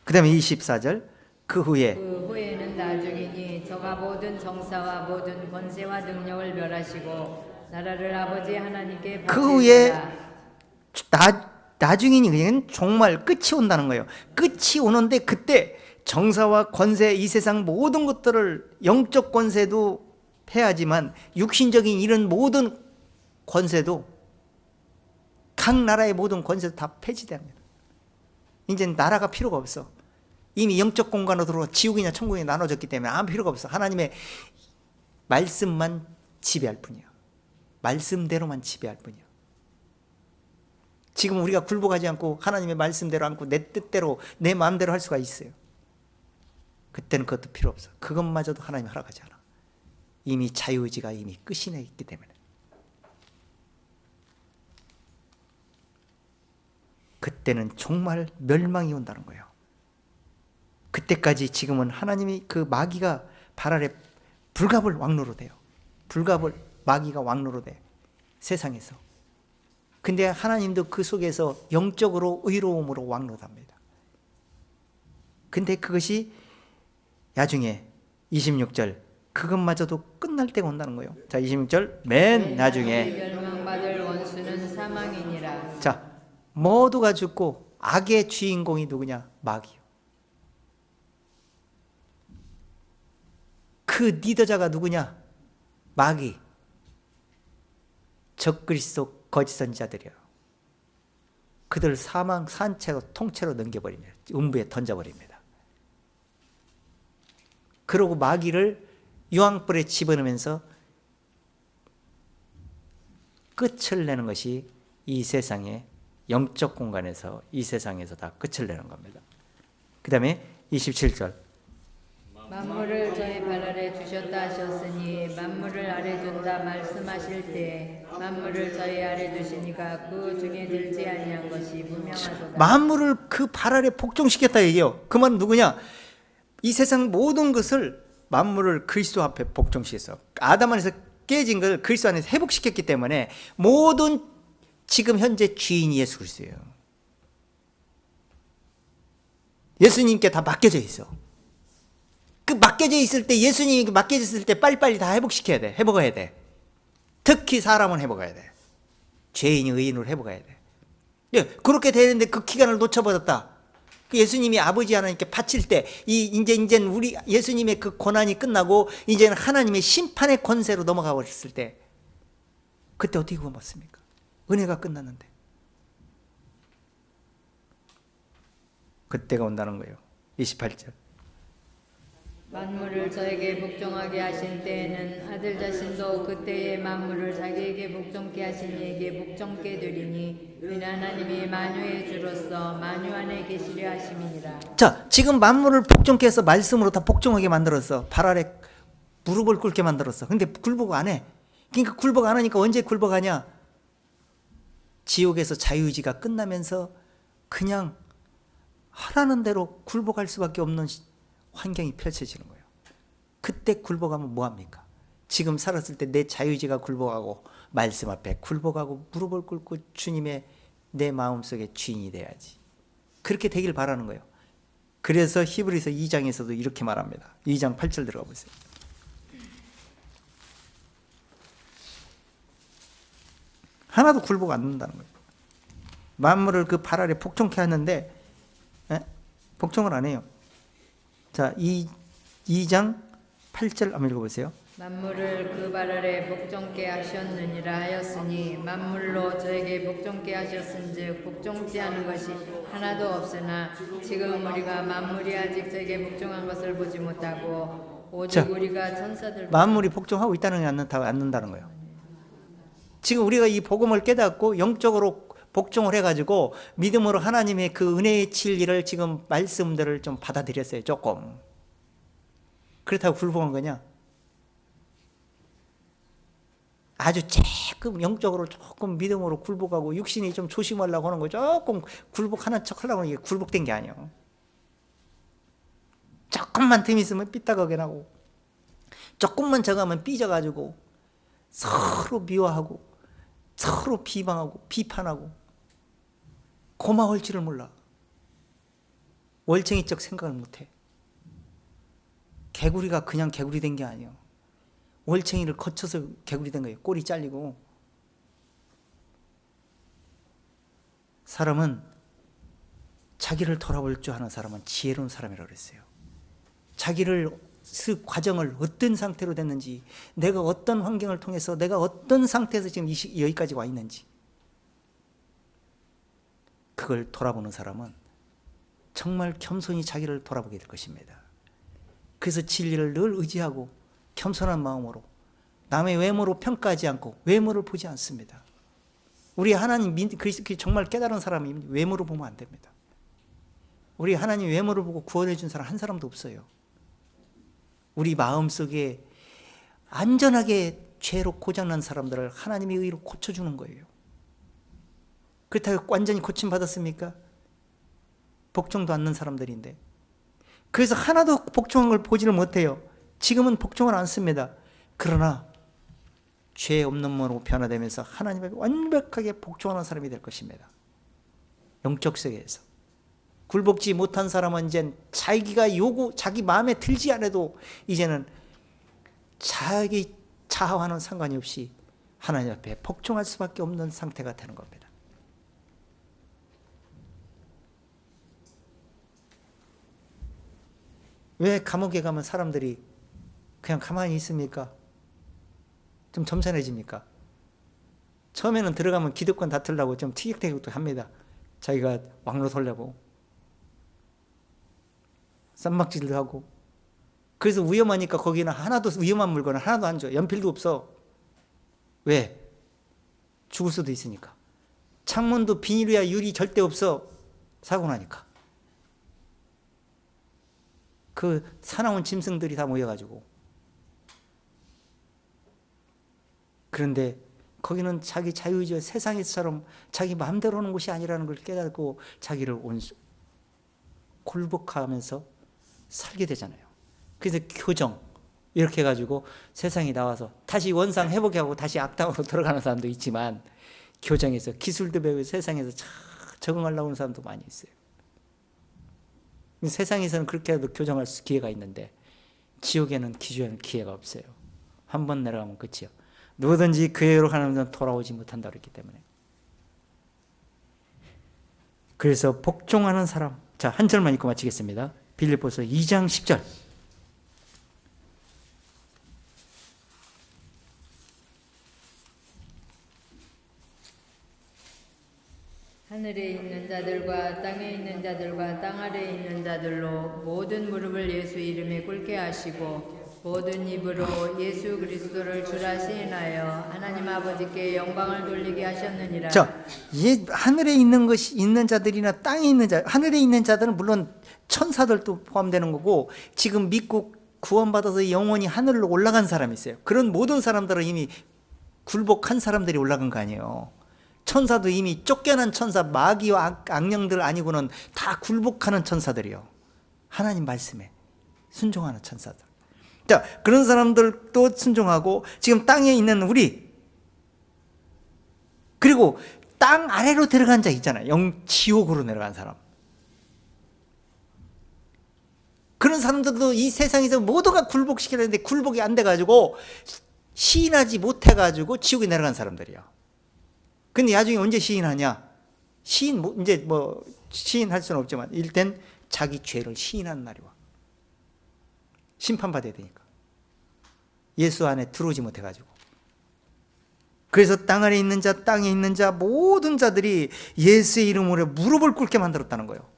그 다음에 24절, 그 후에는 나중이니 저가 모든 정사와 모든 권세와 능력을 멸하시고 나라를 아버지 하나님께 그 후에 나중이니 그냥 정말 끝이 온다는 거예요. 끝이 오는데 그때 정사와 권세, 이 세상 모든 것들을, 영적 권세도 해야지만 육신적인 이런 모든 권세도, 각 나라의 모든 권세도 다 폐지됩니다. 이제 나라가 필요가 없어. 이미 영적 공간으로 들어와 지옥이냐 천국이냐 나눠졌기 때문에 아무 필요가 없어. 하나님의 말씀만 지배할 뿐이야. 말씀대로만 지배할 뿐이야. 지금 우리가 굴복하지 않고 하나님의 말씀대로 않고 내 뜻대로 내 마음대로 할 수가 있어요. 그때는 그것도 필요 없어. 그것마저도 하나님이 허락하지 않아. 이미 자유의지가 이미 끝이 나 있기 때문에. 그때는 정말 멸망이 온다는 거예요. 그때까지 지금은 하나님이 그 마귀가 발 아래 불갑을 왕노로 돼요. 불갑을 마귀가 왕노로 돼. 세상에서. 근데 하나님도 그 속에서 영적으로 의로움으로 왕노답니다. 근데 그것이 나중에 26절 그것마저도 끝날 때가 온다는 거예요. 자, 26절 맨 나중에 멸망받을 원수는 사망이니라. 자, 모두가 죽고 악의 주인공이 누구냐? 마귀요. 그 리더자가 누구냐? 마귀. 적그리스도 거짓 선지자들이요. 그들 사망 산채로 통째로 넘겨버립니다. 음부에 던져버립니다. 그러고 마귀를 유황불에 집어넣으면서 끝을 내는 것이 이 세상의 영적 공간에서 이 세상에서 다 끝을 내는 겁니다. 그 다음에 27절 만물을 저희 발 아래 주셨다 하셨으니 만물을 아래 둔다 말씀하실 때 만물을 저희 아래 두시니가 그 중에 들지 아니한 것이 분명하도다. 만물을 그 발 아래 복종시켰다 얘기해요. 그 말은 누구냐? 이 세상 모든 것을 만물을 그리스도 앞에 복종시켰어. 아담 안에서 깨진 걸 그리스도 안에서 회복시켰기 때문에 모든 지금 현재 주인이 예수 그리스도예요. 예수님께 다 맡겨져 있어. 그 맡겨져 있을 때 예수님이 맡겨져 있을 때 빨리빨리 다 회복시켜야 돼. 회복해야 돼. 특히 사람은 회복해야 돼. 죄인이 의인으로 회복해야 돼. 예, 그렇게 되는데 그 기간을 놓쳐버렸다. 그 예수님이 아버지 하나님께 바칠 때 이제 우리 예수님의 그 고난이 끝나고 이제는 하나님의 심판의 권세로 넘어가 버렸을 때 그때 어떻게 구원받습니까? 은혜가 끝났는데. 그때가 온다는 거예요. 28절. 만물을 저에게 복종하게 하신 때에는 아들 자신도 그때의 만물을 자기에게 복종케 하신 이에게 복종케 되리니 이는 하나님이 만유의 주로서 만유 안에 계시려 하심이니라. 자, 지금 만물을 복종케 해서 말씀으로 다 복종하게 만들었어. 발 아래 무릎을 꿇게 만들었어. 근데 굴복 안 해. 그러니까 굴복 안 하니까 언제 굴복하냐? 지옥에서 자유의지가 끝나면서 그냥 하라는 대로 굴복할 수밖에 없는 환경이 펼쳐지는 거예요. 그때 굴복하면 뭐합니까? 지금 살았을 때 내 자유의지가 굴복하고 말씀 앞에 굴복하고 무릎을 꿇고 주님의 내 마음속에 주인이 돼야지. 그렇게 되길 바라는 거예요. 그래서 히브리서 2장에서도 이렇게 말합니다. 2장 8절 들어가 보세요. 하나도 굴복 안 한다는 거예요. 만물을 그 발 아래 복종케 하는데 복종을 안 해요. 자, 2장 8절 한번 읽어보세요. 만물을 그 발 아래 복종케 하셨느니라 하였으니 만물로 저에게 복종케 하셨은즉 복종치 않은 것이 하나도 없으나 지금 우리가 만물이 아직 저에게 복종한 것을 보지 못하고 오직 자, 우리가 천사들 만물이 복종하고 있다는 게 않는다는 거예요. 지금 우리가 이 복음을 깨닫고 영적으로 복종을 해가지고 믿음으로 하나님의 그 은혜의 진리를 지금 말씀들을 좀 받아들였어요. 조금. 그렇다고 굴복한 거냐? 아주 조금 영적으로 조금 믿음으로 굴복하고 육신이 좀 조심하려고 하는 거 조금 굴복하는 척 하려고 하는 게 굴복된 게 아니에요. 조금만 틈 있으면 삐딱하게 나고 조금만 저가면 삐져가지고 서로 미워하고 서로 비방하고 비판하고 고마울 줄을 몰라. 월챙이적 생각을 못해. 개구리가 그냥 개구리 된 게 아니에요. 월챙이를 거쳐서 개구리 된 거예요. 꼬리 잘리고. 사람은 자기를 돌아볼 줄 아는 사람은 지혜로운 사람이라고 그랬어요. 자기를 그 과정을 어떤 상태로 됐는지, 내가 어떤 환경을 통해서 내가 어떤 상태에서 지금 여기까지 와 있는지, 그걸 돌아보는 사람은 정말 겸손히 자기를 돌아보게 될 것입니다. 그래서 진리를 늘 의지하고 겸손한 마음으로 남의 외모로 평가하지 않고 외모를 보지 않습니다. 우리 하나님 그리스도 정말 깨달은 사람이 외모로 보면 안 됩니다. 우리 하나님 외모를 보고 구원해 준 사람 한 사람도 없어요. 우리 마음속에 안전하게 죄로 고장난 사람들을 하나님의 의로 고쳐주는 거예요. 그렇다고 완전히 고침받았습니까? 복종도 않는 사람들인데. 그래서 하나도 복종한 걸 보지를 못해요. 지금은 복종을 안 씁니다. 그러나 죄 없는 몸으로 변화되면서 하나님에게 완벽하게 복종하는 사람이 될 것입니다. 영적 세계에서. 굴복지 못한 사람은 이제 자기 마음에 들지 않아도 이제는 자기 자아와는 상관이 없이 하나님 앞에 복종할 수밖에 없는 상태가 되는 겁니다. 왜 감옥에 가면 사람들이 그냥 가만히 있습니까? 좀 점잖해집니까? 처음에는 들어가면 기득권 다투려고 좀 티격태격도 합니다. 자기가 왕노하려고 쌈박질도 하고. 그래서 위험하니까 거기는 하나도 위험한 물건은 하나도 안 줘. 연필도 없어. 왜? 죽을 수도 있으니까. 창문도 비닐이야 유리 절대 없어. 사고 나니까. 그 사나운 짐승들이 다 모여가지고. 그런데 거기는 자기 자유의지와 세상에서처럼 자기 마음대로 하는 곳이 아니라는 걸 깨닫고 자기를 굴복하면서 살게 되잖아요. 그래서 교정 이렇게 해가지고 세상에 나와서 다시 원상 회복하고 다시 악당으로 들어가는 사람도 있지만, 교정에서 기술도 배우고 세상에서 적응하려고 하는 사람도 많이 있어요. 세상에서는 그렇게 해도 교정할 기회가 있는데 지옥에는 기회가 없어요. 한 번 내려가면 끝이요. 누구든지 그에로 가는 자는 돌아오지 못한다 그랬기 때문에. 그래서 복종하는 사람. 자, 한 절만 읽고 마치겠습니다. 빌립보서 2장 10절. 하늘에 있는 자들과 땅에 있는 자들과 땅 아래에 있는 자들로 모든 무릎을 예수 이름에 꿇게 하시고 모든 입으로 예수 그리스도를 주라 시인하여 하나님 아버지께 영광을 돌리게 하셨느니라. 자, 하늘에 있는 자들이나 땅에 있는 자, 하늘에 있는 자들은 물론 천사들도 포함되는 거고, 지금 믿고 구원받아서 영원히 하늘로 올라간 사람이 있어요. 그런 모든 사람들은 이미 굴복한 사람들이 올라간 거 아니에요. 천사도 이미 쫓겨난 천사, 마귀와 악령들 아니고는 다 굴복하는 천사들이요. 하나님 말씀에 순종하는 천사들. 자, 그런 사람들도 순종하고, 지금 땅에 있는 우리, 그리고 땅 아래로 들어간 자 있잖아요. 지옥으로 내려간 사람. 그런 사람들도 이 세상에서 모두가 굴복시켜야 되는데 굴복이 안 돼가지고 시인하지 못해가지고 지옥에 내려간 사람들이요. 근데 나중에 언제 시인하냐? 이제 시인할 수는 없지만 일단 자기 죄를 시인하는 날이 와. 심판받아야 되니까. 예수 안에 들어오지 못해가지고. 그래서 땅 아래 있는 자, 땅에 있는 자, 모든 자들이 예수의 이름으로 무릎을 꿇게 만들었다는 거예요.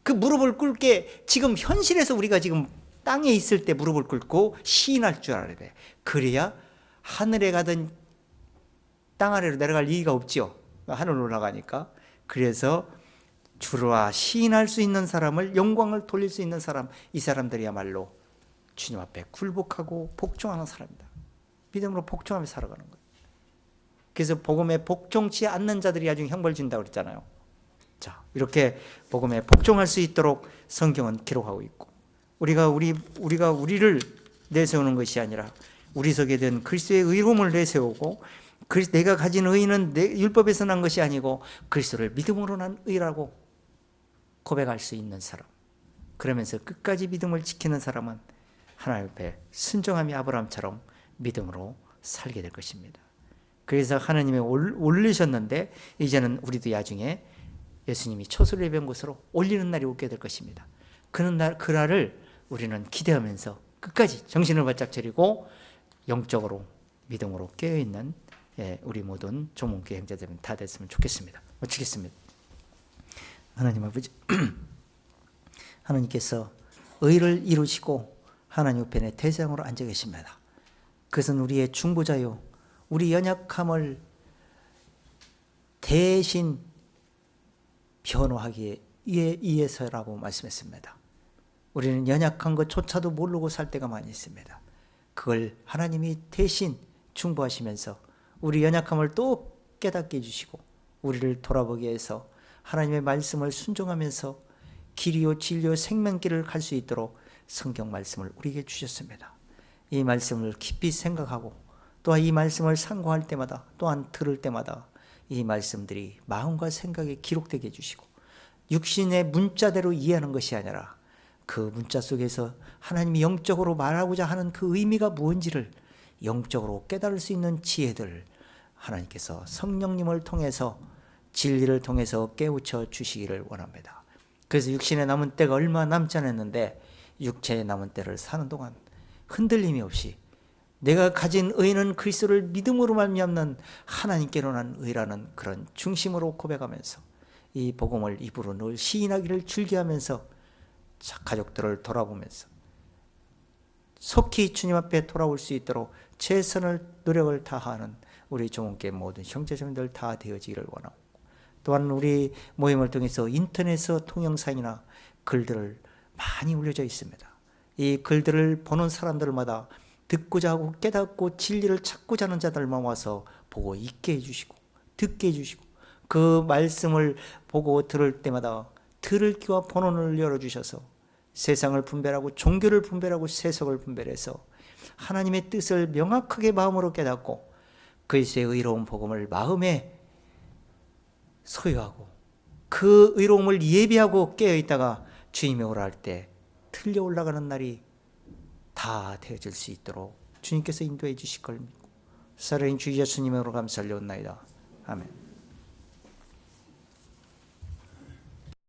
그 무릎을 꿇게, 지금 현실에서 우리가 지금 땅에 있을 때 무릎을 꿇고 시인할 줄 알아야 돼. 그래야 하늘에 가든 땅 아래로 내려갈 이유가 없지요. 하늘로 올라가니까. 그래서 주라 시인할 수 있는 사람을, 영광을 돌릴 수 있는 사람, 이 사람들이야말로 주님 앞에 굴복하고 복종하는 사람이다. 믿음으로 복종하며 살아가는 거예요. 그래서 복음에 복종치 않는 자들이 나중에 형벌 준다고 그랬잖아요. 자, 이렇게 복음에 복종할 수 있도록 성경은 기록하고 있고, 우리를 내세우는 것이 아니라 우리 속에 든 그리스도의 의로움을 내세우고, 내가 가진 의는 율법에서 난 것이 아니고 그리스도를 믿음으로 난 의라고 고백할 수 있는 사람, 그러면서 끝까지 믿음을 지키는 사람은 하나님 앞에 순종함이 아브라함처럼 믿음으로 살게 될 것입니다. 그래서 하나님이 올리셨는데 이제는 우리도 나중에 예수님이 초소를 예배한 곳으로 올리는 날이 오게 될 것입니다. 그 날을 우리는 기대하면서 끝까지 정신을 바짝 차리고 영적으로 믿음으로 깨어있는 우리 모든 종문교회 형제자매님 다 됐으면 좋겠습니다. 마치겠습니다. 하나님 아버지, 하나님께서 의를 이루시고 하나님 우편에 대장으로 앉아 계십니다. 그것은 우리의 중보자요, 우리 연약함을 대신 변호하기에 위해서라고 말씀했습니다. 우리는 연약한 것조차도 모르고 살 때가 많이 있습니다. 그걸 하나님이 대신 중보하시면서 우리 연약함을 또 깨닫게 해주시고 우리를 돌아보게 해서 하나님의 말씀을 순종하면서 길이요 진리요 생명길을 갈 수 있도록 성경 말씀을 우리에게 주셨습니다. 이 말씀을 깊이 생각하고 또한 이 말씀을 상고할 때마다 또한 들을 때마다 이 말씀들이 마음과 생각에 기록되게 해주시고 육신의 문자대로 이해하는 것이 아니라 그 문자 속에서 하나님이 영적으로 말하고자 하는 그 의미가 무엇인지를 영적으로 깨달을 수 있는 지혜들을 하나님께서 성령님을 통해서 진리를 통해서 깨우쳐 주시기를 원합니다. 그래서 육신에 남은 때가 얼마 남지 않았는데 육체에 남은 때를 사는 동안 흔들림이 없이 내가 가진 의는 그리스도를 믿음으로 말미암는 하나님께로 난 의라는 그런 중심으로 고백하면서 이 복음을 입으로 늘 시인하기를 즐겨하면서 가족들을 돌아보면서 속히 주님 앞에 돌아올 수 있도록 최선을 노력을 다하는 우리 종교계 모든 형제자매들 다 되어지기를 원하고 또한 우리 모임을 통해서 인터넷 동영상이나 글들을 많이 올려져 있습니다. 이 글들을 보는 사람들마다 듣고자 하고 깨닫고 진리를 찾고자 하는 자들만 와서 보고 있게 해주시고 듣게 해주시고 그 말씀을 보고 들을 때마다 들을 귀와 본원을 열어주셔서 세상을 분별하고 종교를 분별하고 세속을 분별해서 하나님의 뜻을 명확하게 마음으로 깨닫고 그리스도의 의로운 복음을 마음에 소유하고 그 의로움을 예비하고 깨어있다가 주님이 오라 할 때 틀려 올라가는 날이 다 되어질 수 있도록 주님께서 인도해 주실 걸 믿고 살아있는 주 예수님으로 감사를 올려옵나이다. 아멘.